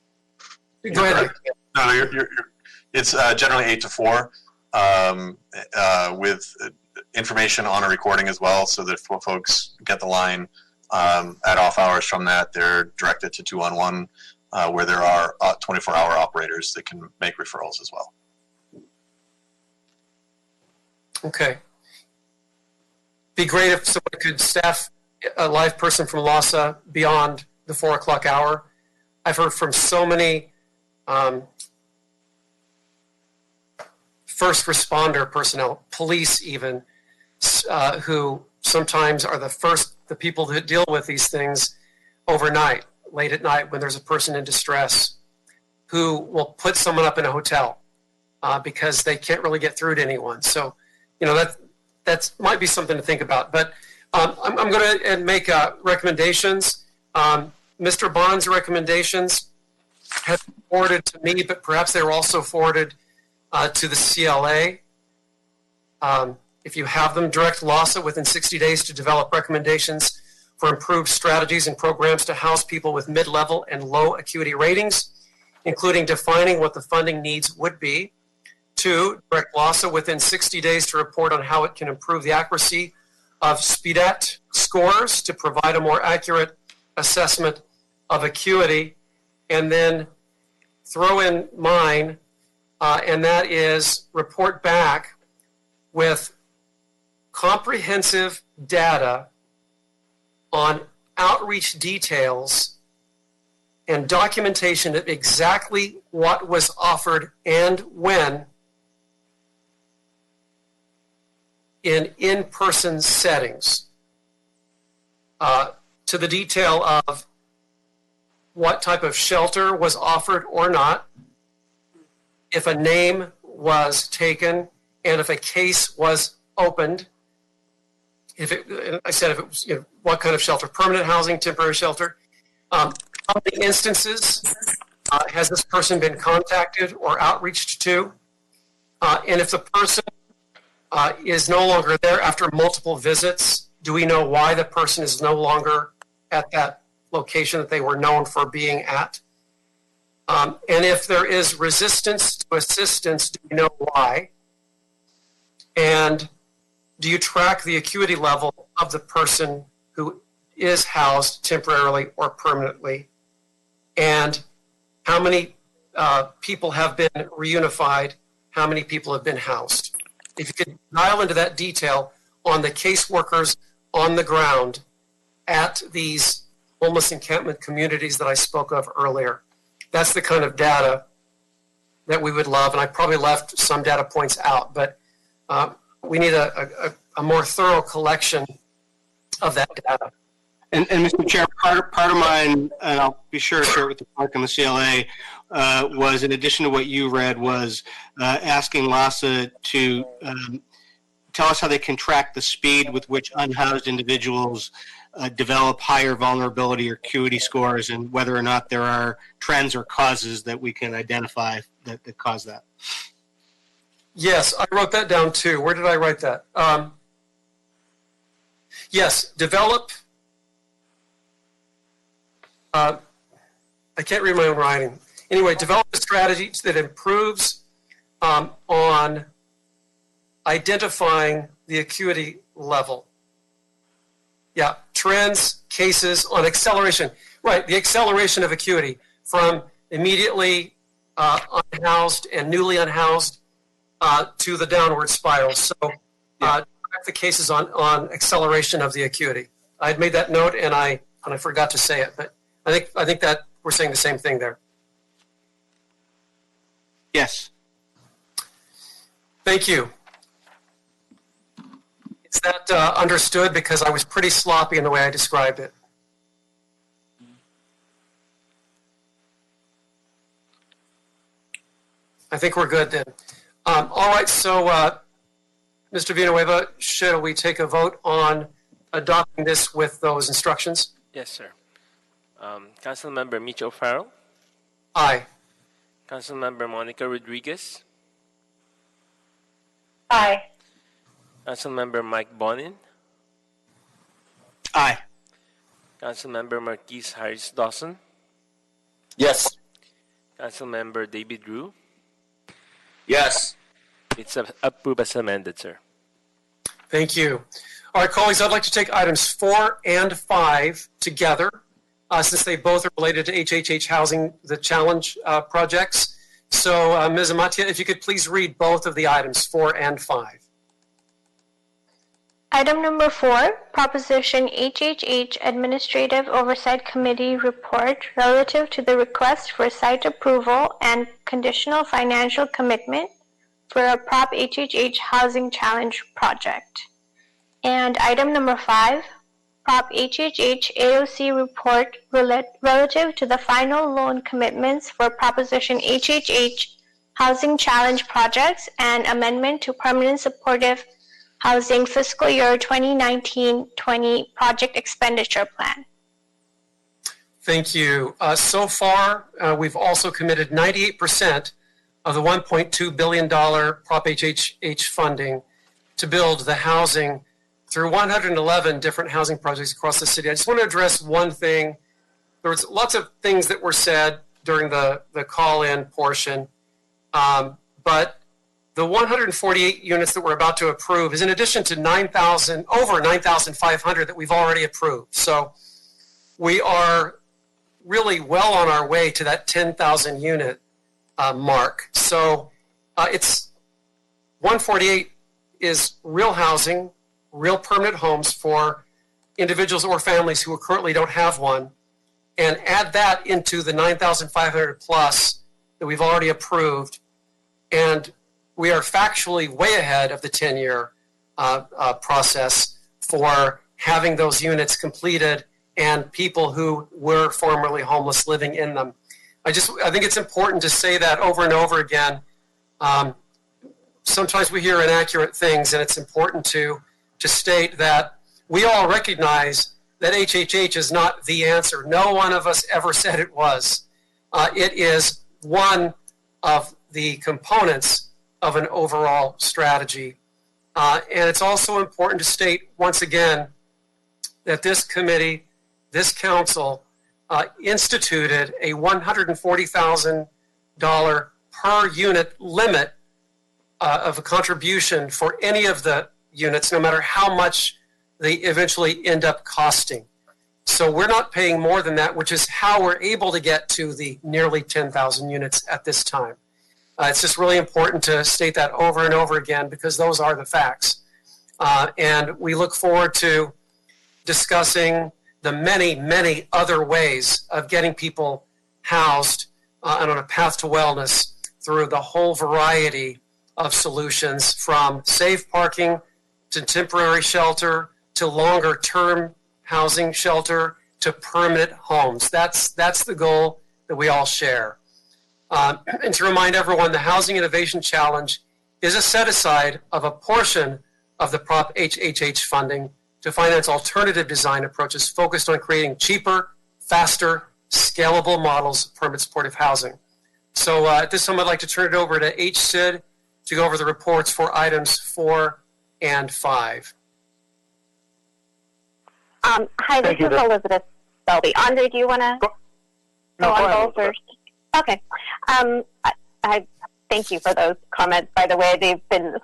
Go ahead. No, it's generally 8 to 4 with information on a recording as well, so that if folks get the line at off hours from that, they're directed to 2-on-1, where there are 24-hour operators that can make referrals as well. Okay. Be great if someone could staff a live person from LASA beyond the 4 o'clock hour. I've heard from so many first responder personnel, police even, who sometimes are the people that deal with these things, overnight, late at night, when there's a person in distress who will put someone up in a hotel because they can't really get through to anyone. So, that might be something to think about. But I'm going to make recommendations. Mr. Bond's recommendations have been forwarded to me, but perhaps they were also forwarded to the CLA. If you have them, direct LASA within 60 days to develop recommendations for improved strategies and programs to house people with mid-level and low acuity ratings, including defining what the funding needs would be. 2, direct LASA within 60 days to report on how it can improve the accuracy of SPEDAT scores to provide a more accurate assessment of acuity. And then throw in mine, and that is report back with comprehensive data on outreach details and documentation of exactly what was offered and when in in-person settings, to the detail of what type of shelter was offered or not, if a name was taken, and if a case was opened. If it was, what kind of shelter, permanent housing, temporary shelter. How many instances has this person been contacted or outreached to? And if the person is no longer there after multiple visits, do we know why the person is no longer at that location that they were known for being at? And if there is resistance to assistance, do you know why? And do you track the acuity level of the person who is housed temporarily or permanently? And how many people have been reunified? How many people have been housed? If you could dial into that detail on the caseworkers on the ground at these homeless encampment communities that I spoke of earlier. That's the kind of data that we would love. And I probably left some data points out, but we need a more thorough collection of that data. And Mr. Chair, part of mine, and I'll be sure to share it with the clerk and the CLA, was in addition to what you read, was asking LASA to tell us how they can track the speed with which unhoused individuals develop higher vulnerability or acuity scores, and whether or not there are trends or causes that we can identify that cause that. Yes, I wrote that down too. Where did I write that? Yes, develop. I can't read my own writing. Anyway, develop a strategy that improves on identifying the acuity level. Yeah, trends, cases on acceleration. Right, the acceleration of acuity from immediately unhoused and newly unhoused to the downward spiral. So track the cases on acceleration of the acuity. I had made that note and I forgot to say it, but I think that we're saying the same thing there. Yes. Thank you. Is that understood? Because I was pretty sloppy in the way I described it. I think we're good then. All right, so Mr. Villanueva, shall we take a vote on adopting this with those instructions? Yes, sir. Councilmember Mitch O'Farrell. Aye. Councilmember Monica Rodriguez. Aye. Councilmember Mike Bonin. Aye. Councilmember Marquise Harris Dawson. Yes. Councilmember David Rue. Yes. It's approved as amended, sir. Thank you. All right, colleagues, I'd like to take items 4 and 5 together, since they both are related to HHH Housing, the Challenge projects. So, Ms. Amatia, if you could please read both of the items, 4 and 5. Item number 4, Proposition HHH Administrative Oversight Committee Report relative to the request for site approval and conditional financial commitment for a Prop HHH Housing Challenge project. And item number 5, Prop HHH AOC report relative to the final loan commitments for Proposition HHH Housing Challenge projects and amendment to Permanent Supportive Housing Fiscal Year 2019-20 Project Expenditure Plan. Thank you. So far, we've also committed 98% of the $1.2 billion Prop HHH funding to build the housing through 111 different housing projects across the city. I just want to address one thing. There was lots of things that were said during the call-in portion, but the 148 units that we're about to approve is in addition to over 9,500 that we've already approved. So we are really well on our way to that 10,000 unit mark. So it's 148 is real housing, real permanent homes for individuals or families who currently don't have one, and add that into the 9,500 plus that we've already approved, and we are factually way ahead of the 10-year process for having those units completed and people who were formerly homeless living in them. I think it's important to say that over and over again. Sometimes we hear inaccurate things, and it's important to state that we all recognize that HHH is not the answer. No one of us ever said it was. It is one of the components of an overall strategy. And it's also important to state once again that this committee, this council, instituted a $140,000 per unit limit of a contribution for any of the units, no matter how much they eventually end up costing. So we're not paying more than that, which is how we're able to get to the nearly 10,000 units at this time. It's just really important to state that over and over again because those are the facts. And we look forward to discussing the many, many other ways of getting people housed and on a path to wellness through the whole variety of solutions, from safe parking to temporary shelter to longer term housing shelter to permanent homes. That's the goal that we all share. And to remind everyone, the Housing Innovation Challenge is a set-aside of a portion of the Prop HHH funding to finance alternative design approaches focused on creating cheaper, faster, scalable models of permanent supportive housing. So at this time, I'd like to turn it over to HSID to go over the reports for items 4 and 5. Hi, this is Elizabeth Selby. Andre, do you want to go on both first? Okay. I thank you for those comments. By the way, they've been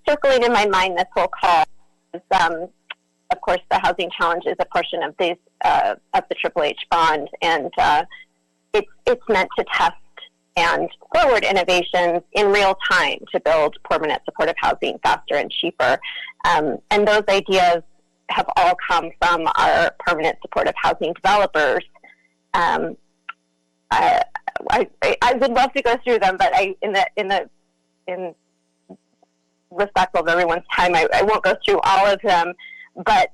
circling in my mind this whole call. Of course, the housing challenge is a portion of these of the Triple H bond, and it's meant to test and forward innovations in real time to build permanent supportive housing faster and cheaper. And those ideas have all come from our permanent supportive housing developers. I would love to go through them, but in respect of everyone's time, I won't go through all of them. But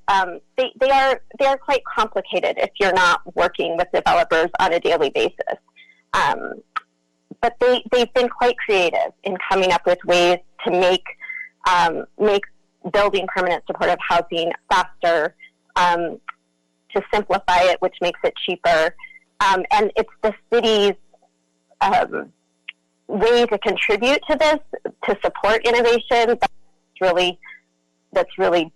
they are quite complicated if you're not working with developers on a daily basis. But they've been quite creative in coming up with ways to make building permanent supportive housing faster, to simplify it, which makes it cheaper. And it's the city's way to contribute to this, to support innovation. That's really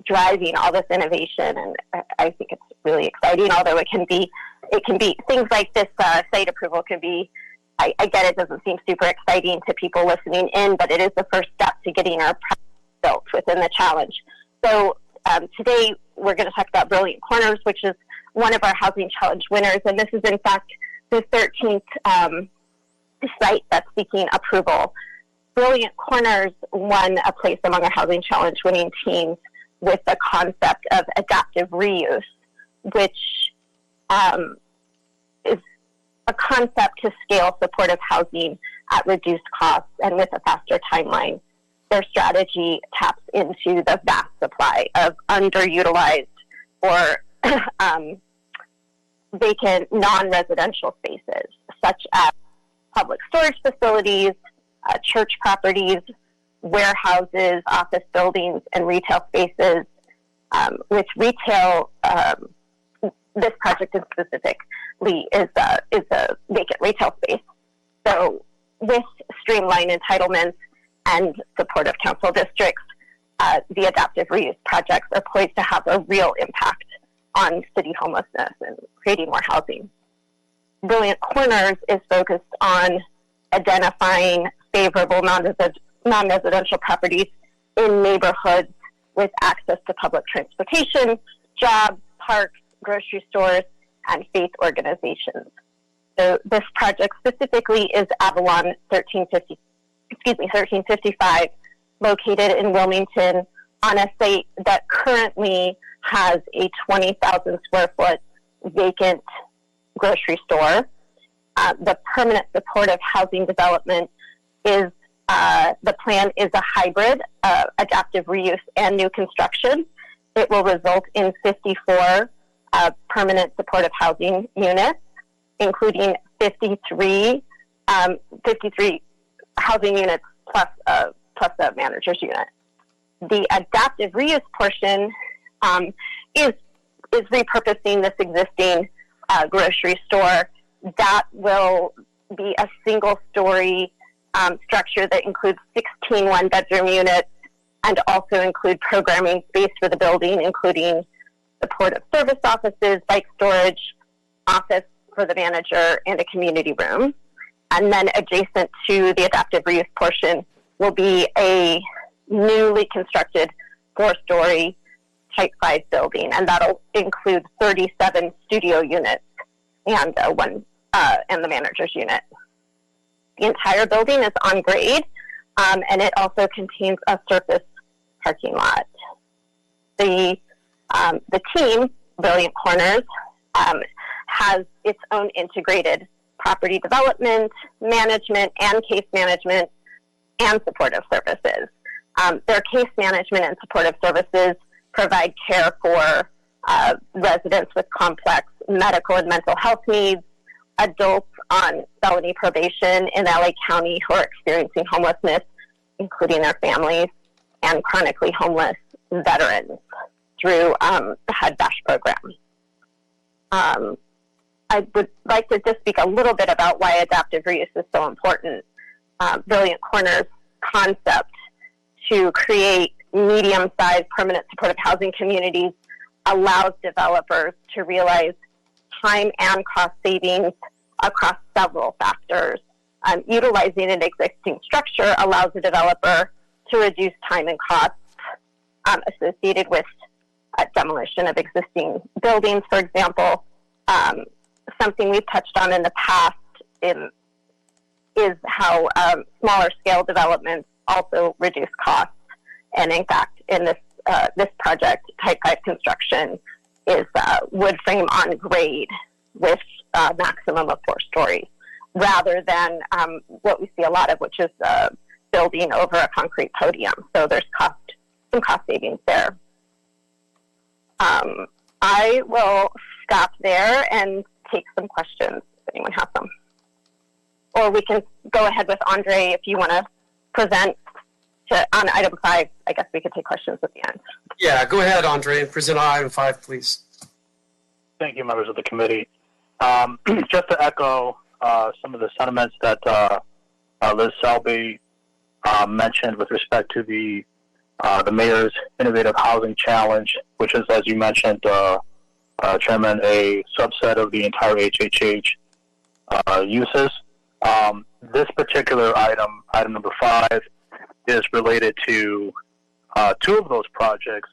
driving all this innovation, and I think it's really exciting. Although it can be things like this site approval can be. I get it doesn't seem super exciting to people listening in, but it is the first step to getting our project built within the challenge. So today we're going to talk about Brilliant Corners, which is one of our Housing Challenge winners, and this is in fact the 13th site that's seeking approval. Brilliant Corners won a place among our Housing Challenge winning teams with the concept of adaptive reuse, which is a concept to scale supportive housing at reduced costs and with a faster timeline. Their strategy taps into the vast supply of underutilized or vacant non-residential spaces, such as public storage facilities, church properties, warehouses, office buildings, and retail spaces. With retail, this project in specifically is a vacant retail space. So with streamlined entitlements and supportive council districts, the adaptive reuse projects are poised to have a real impact on city homelessness and creating more housing. Brilliant Corners is focused on identifying favorable non-residential properties in neighborhoods with access to public transportation, jobs, parks, grocery stores, and faith organizations. So this project specifically is Avalon 1355, located in Wilmington on a site that currently has a 20,000 square foot vacant grocery store. The permanent supportive housing development is, the plan is a hybrid, adaptive reuse and new construction. It will result in 54 permanent supportive housing units, including 53 housing units plus a manager's unit. The adaptive reuse portion is repurposing this existing grocery store. That will be a single-story structure that includes 16 one-bedroom units and also include programming space for the building, including supportive service offices, bike storage, office for the manager, and a community room. And then adjacent to the adaptive reuse portion will be a newly constructed 4-story Type 5 building, and that'll include 37 studio units and and the manager's unit. The entire building is on grade, and it also contains a surface parking lot. The team, Brilliant Corners, has its own integrated property development, management, and case management and supportive services. Their case management and supportive services provide care for residents with complex medical and mental health needs, adults on felony probation in LA County who are experiencing homelessness, including their families, and chronically homeless veterans through the HUD BASH program. I would like to just speak a little bit about why adaptive reuse is so important. Brilliant Corners' concept to create medium-sized permanent supportive housing communities allows developers to realize time and cost savings across several factors. Utilizing an existing structure allows the developer to reduce time and costs associated with demolition of existing buildings, for example. Something we've touched on in the past is how smaller scale developments also reduce costs. And in fact, in this project, Type 5 construction is wood frame on grade with a maximum of 4 stories, rather than what we see a lot of, which is building over a concrete podium. So there's some cost savings there. I will stop there and take some questions if anyone has them. Or we can go ahead with Andre if you want to present on item 5. I guess we could take questions at the end. Yeah, go ahead, Andre, and present on item 5, please. Thank you, members of the committee. Just to echo some of the sentiments that Liz Selby mentioned with respect to the mayor's innovative housing challenge, which is, as you mentioned, Chairman, a subset of the entire HHH uses. This particular item number 5, is related to 2 of those projects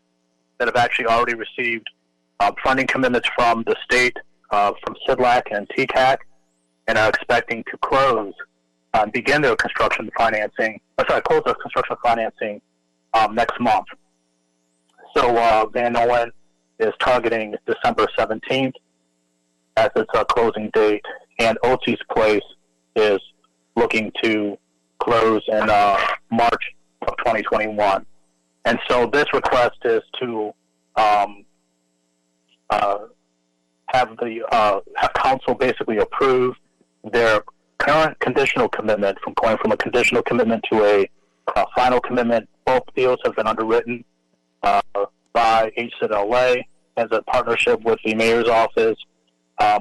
that have actually already received funding commitments from the state, from CIDLAC and TCAC, and are expecting to close and begin their construction financing, close their construction financing next month. So Van Nolen is targeting December 17th as its closing date, and Otzi's Place is looking to close in March of 2021. And so this request is to have council basically approve their current conditional commitment from going from a conditional commitment to a final commitment. Both deals have been underwritten by HCLA as a partnership with the mayor's office.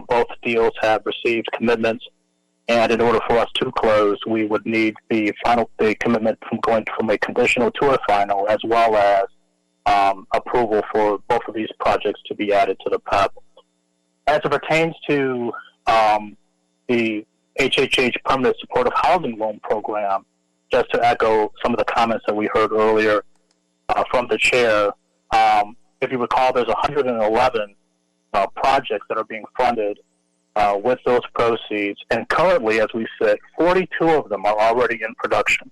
Both deals have received commitments, and in order for us to close, we would need the commitment from going from a conditional to a final, as well as approval for both of these projects to be added to the PEP. As it pertains to the HHH Permanent Supportive Housing Loan Program, just to echo some of the comments that we heard earlier from the chair, if you recall, there's 111 projects that are being funded with those proceeds, and currently, as we said, 42 of them are already in production,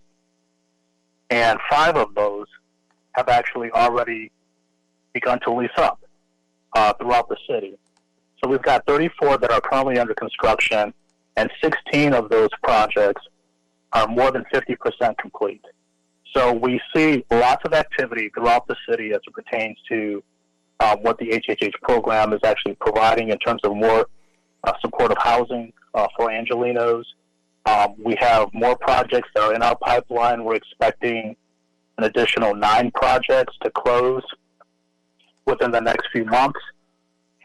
and 5 of those have actually already begun to lease up throughout the city. So we've got 34 that are currently under construction, and 16 of those projects are more than 50% complete. So we see lots of activity throughout the city as it pertains to what the HHH program is actually providing in terms of more supportive housing for Angelenos. We have more projects that are in our pipeline. We're expecting an additional 9 projects to close within the next few months.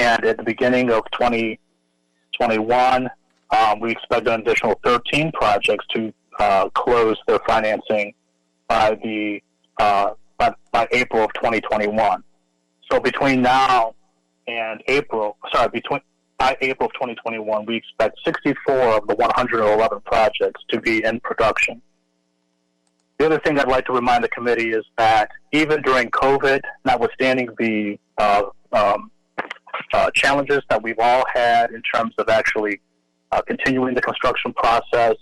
And at the beginning of 2021, we expect an additional 13 projects to close their financing by April of 2021. So between now and by April of 2021, we expect 64 of the 111 projects to be in production. The other thing I'd like to remind the committee is that even during COVID, notwithstanding the challenges that we've all had in terms of actually continuing the construction process,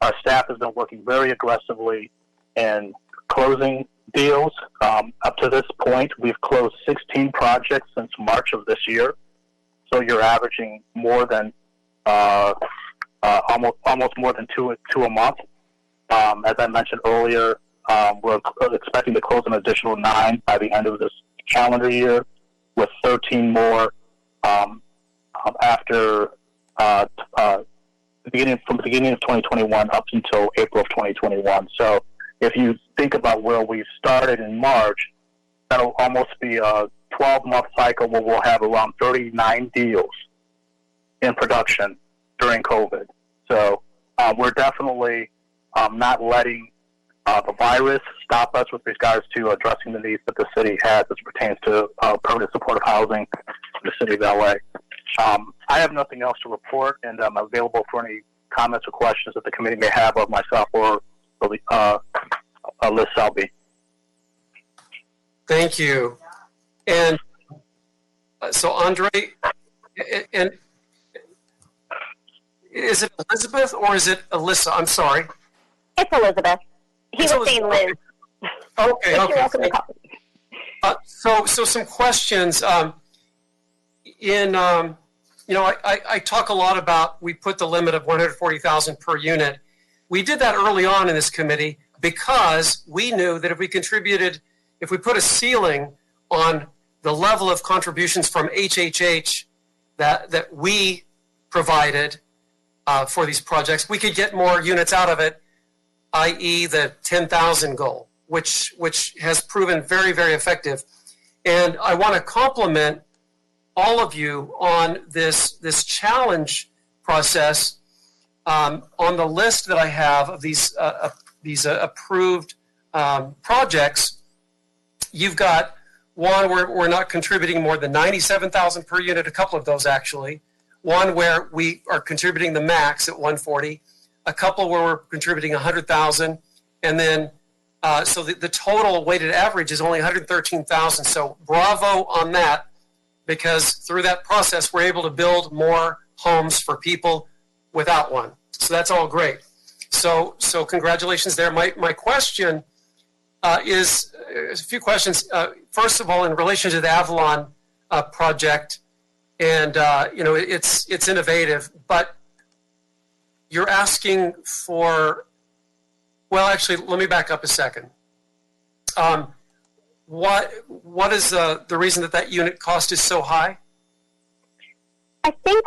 our staff has been working very aggressively in closing deals. Up to this point, we've closed 16 projects since March of this year. So you're averaging more than almost more than two a month. As I mentioned earlier, we're expecting to close an additional 9 by the end of this calendar year, with 13 more after from the beginning of 2021 up until April of 2021. So if you think about where we started in March, that'll almost be a 12-month cycle where we'll have around 39 deals in production during COVID. So we're definitely not letting the virus stop us with regards to addressing the needs that the city has as it pertains to permanent supportive housing in the city of LA. I have nothing else to report, and I'm available for any comments or questions that the committee may have of myself or Liz Selby. Thank you. And so, Andre, and is it Elizabeth or is it Alyssa? I'm sorry. It's Elizabeth. He was saying Liz. Okay. So some questions. I talk a lot about we put the limit of $140,000 per unit. We did that early on in this committee because we knew that if we put a ceiling on the level of contributions from HHH that we provided for these projects, we could get more units out of it, i.e. the 10,000 goal, which has proven very, very effective. And I want to compliment all of you on this challenge process. On the list that I have of these approved projects, you've got one where we're not contributing more than $97,000 per unit, a couple of those actually. One where we are contributing the max at $140,000, a couple where we're contributing $100,000, and then so the total weighted average is only $113,000. So bravo on that, because through that process we're able to build more homes for people without one. So that's all great. So congratulations there. My question is a few questions. First of all, in relation to the Avalon project, and it's innovative, but you're asking for, well, actually, let me back up a second. What is the reason that unit cost is so high? I think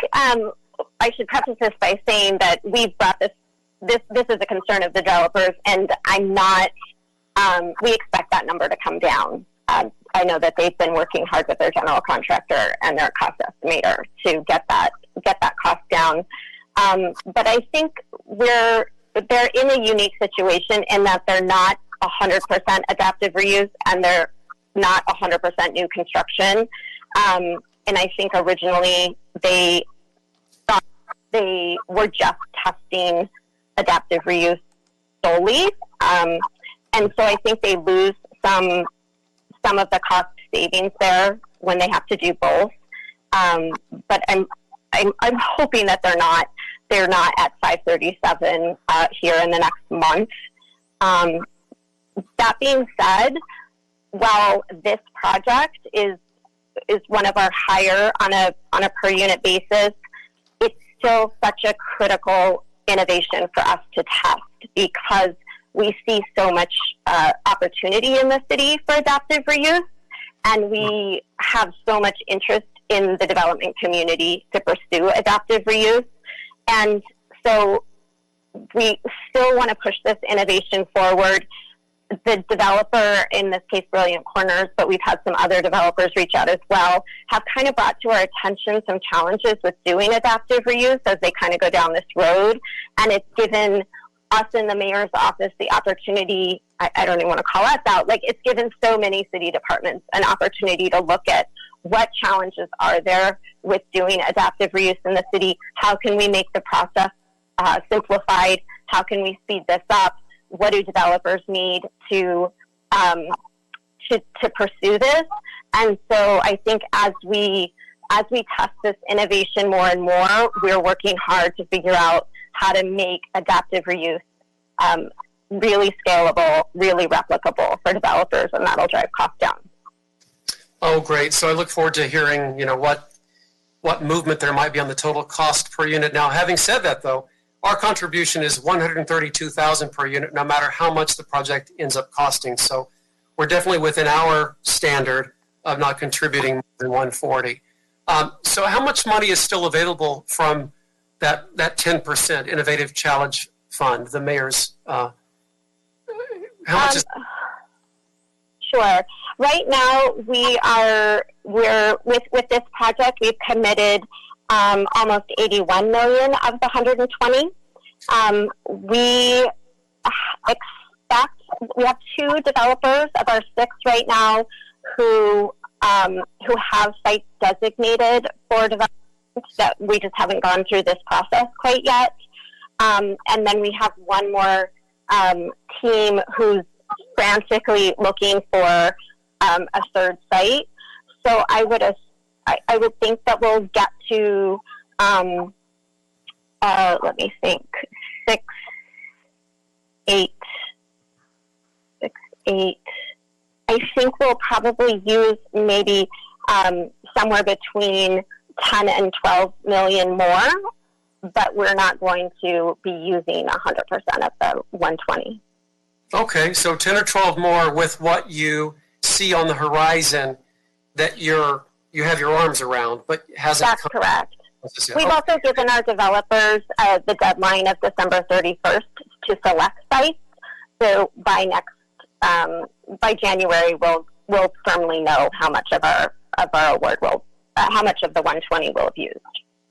I should preface this by saying that we've brought this is a concern of the developers, and I'm not. We expect that number to come down. I know that they've been working hard with their general contractor and their cost estimator to get that cost down. But I think they're in a unique situation in that they're not 100% adaptive reuse and they're not 100% new construction. And I think originally they thought they were just testing adaptive reuse solely. And so I think they lose some of the cost savings there when they have to do both. But I'm hoping that they're not at 537 here in the next month. That being said, while this project is one of our higher on a per unit basis, it's still such a critical innovation for us to test because we see so much opportunity in the city for adaptive reuse, and we have so much interest in the development community to pursue adaptive reuse. And so we still want to push this innovation forward. The developer, in this case, Brilliant Corners, but we've had some other developers reach out as well, have kind of brought to our attention some challenges with doing adaptive reuse as they kind of go down this road. And it's given us in the mayor's office the opportunity, I don't even want to call us out, like it's given so many city departments an opportunity to look at what challenges are there with doing adaptive reuse in the city. How can we make the process simplified? How can we speed this up? What do developers need to pursue this? And so I think as we test this innovation more and more, we're working hard to figure out how to make adaptive reuse really scalable, really replicable for developers, and that'll drive costs down. Oh, great. So I look forward to hearing, what movement there might be on the total cost per unit. Now, having said that, though, our contribution is $132,000 per unit, no matter how much the project ends up costing. So we're definitely within our standard of not contributing more than $140,000. So how much money is still available from that 10% Innovative Challenge Fund, the mayor's? How much is? Sure. Right now, we're with this project. We've committed almost 81 million of the 120. We expect we have 2 developers of our 6 right now who have sites designated for development that we just haven't gone through this process quite yet. And then we have one more team who's frantically looking for a third site. So I would think that we'll get to, let me think, 6, 8. I think we'll probably use maybe somewhere between 10 and 12 million more, but we're not going to be using 100% of the 120. Okay, so 10 or 12 more with what you see on the horizon that you have your arms around, but hasn't. That's correct. We've also given our developers the deadline of December 31st to select sites. So by January, we'll firmly know how much of our award how much of the 120 we'll have used.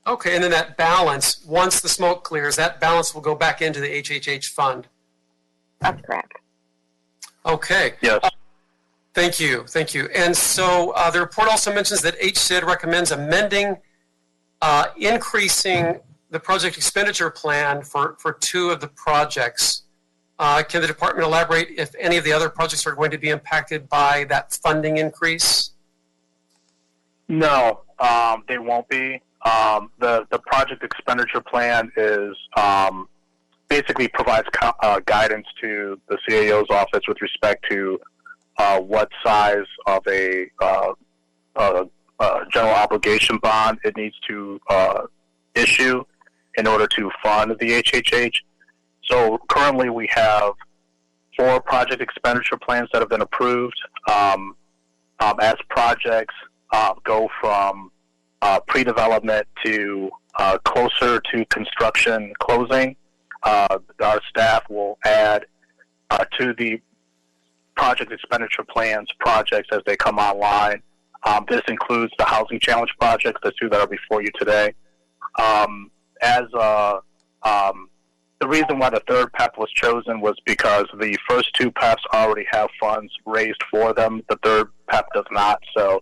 Okay, and then that balance, once the smoke clears, that balance will go back into the HHH fund. That's correct. Okay. Yes. Thank you. And so the report also mentions that HCID recommends amending, increasing the project expenditure plan for 2 of the projects. Can the department elaborate if any of the other projects are going to be impacted by that funding increase? No, they won't be. The project expenditure plan is basically provides guidance to the CAO's office with respect to what size of a general obligation bond it needs to issue in order to fund the HHH. So currently we have 4 project expenditure plans that have been approved. As projects go from pre-development to closer to construction closing. Our staff will add to the project expenditure plans projects as they come online. This includes the housing challenge projects, the two that are before you today. The reason why the third PEP was chosen was because the first two PEPs already have funds raised for them. The third PEP does not. So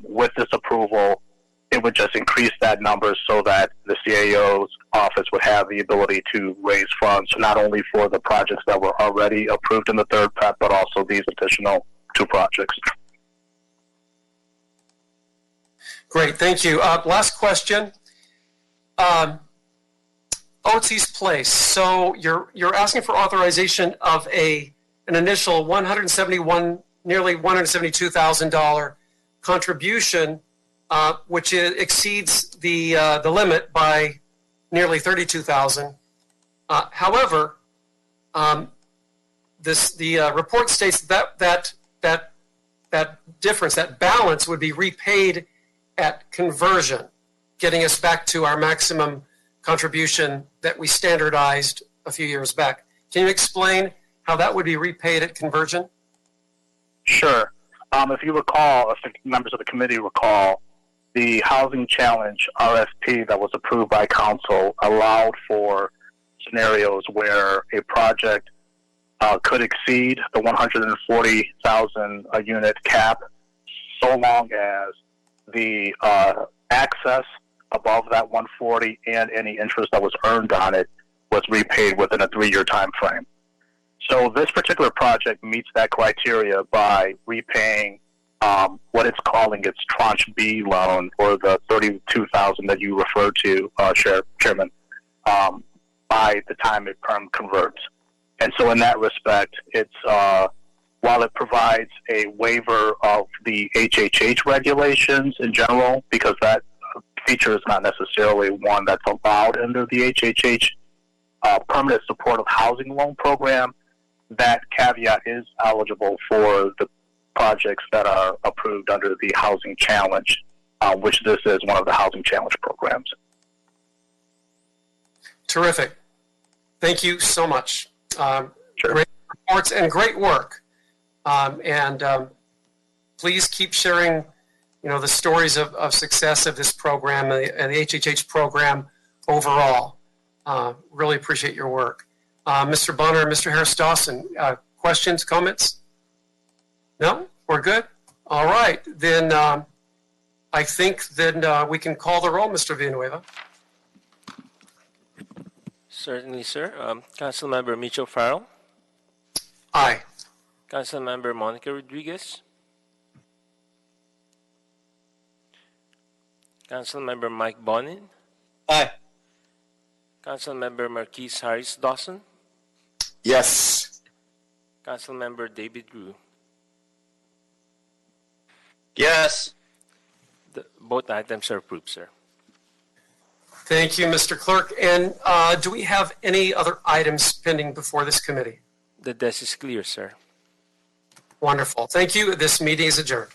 with this approval, it would just increase that number so that the CAO's office would have the ability to raise funds, not only for the projects that were already approved in the third PEP, but also these additional two projects. Great, thank you. Last question. Otis Place. So you're asking for authorization of an initial nearly $172,000 contribution, which exceeds the limit by nearly $32,000. However, the report states that difference, that balance, would be repaid at conversion, getting us back to our maximum contribution that we standardized a few years back. Can you explain how that would be repaid at conversion? Sure. If you recall, if the members of the committee recall, the Housing Challenge RFP that was approved by council allowed for scenarios where a project could exceed the 140,000 unit cap, so long as the access above that 140 and any interest that was earned on it was repaid within a 3-year time frame. So this particular project meets that criteria by repaying what it's calling its Tranche B loan, or the $32,000 that you referred to, Chairman, by the time it converts. And so in that respect, it's while it provides a waiver of the HHH regulations in general, because that feature is not necessarily one that's allowed under the HHH Permanent Supportive Housing Loan Program, that caveat is eligible for the projects that are approved under the Housing Challenge, which this is one of the Housing Challenge programs. Terrific. Thank you so much. Sure. Great reports and great work. Please keep sharing, the stories of success of this program and the HHH program overall. Really appreciate your work. Mr. Bonner and Mr. Harris-Dawson, questions, comments? No? We're good? All right. Then I think then we can call the roll, Mr. Villanueva. Certainly, sir. Councilmember Mitchell Farrell. Aye. Councilmember Monica Rodriguez. Councilmember Mike Bonin. Aye. Councilmember Marquise Harris Dawson. Yes. Councilmember David Rue. Yes. Both items are approved, sir. Thank you, Mr. Clerk. And do we have any other items pending before this committee? The desk is clear, sir. Wonderful. Thank you. This meeting is adjourned.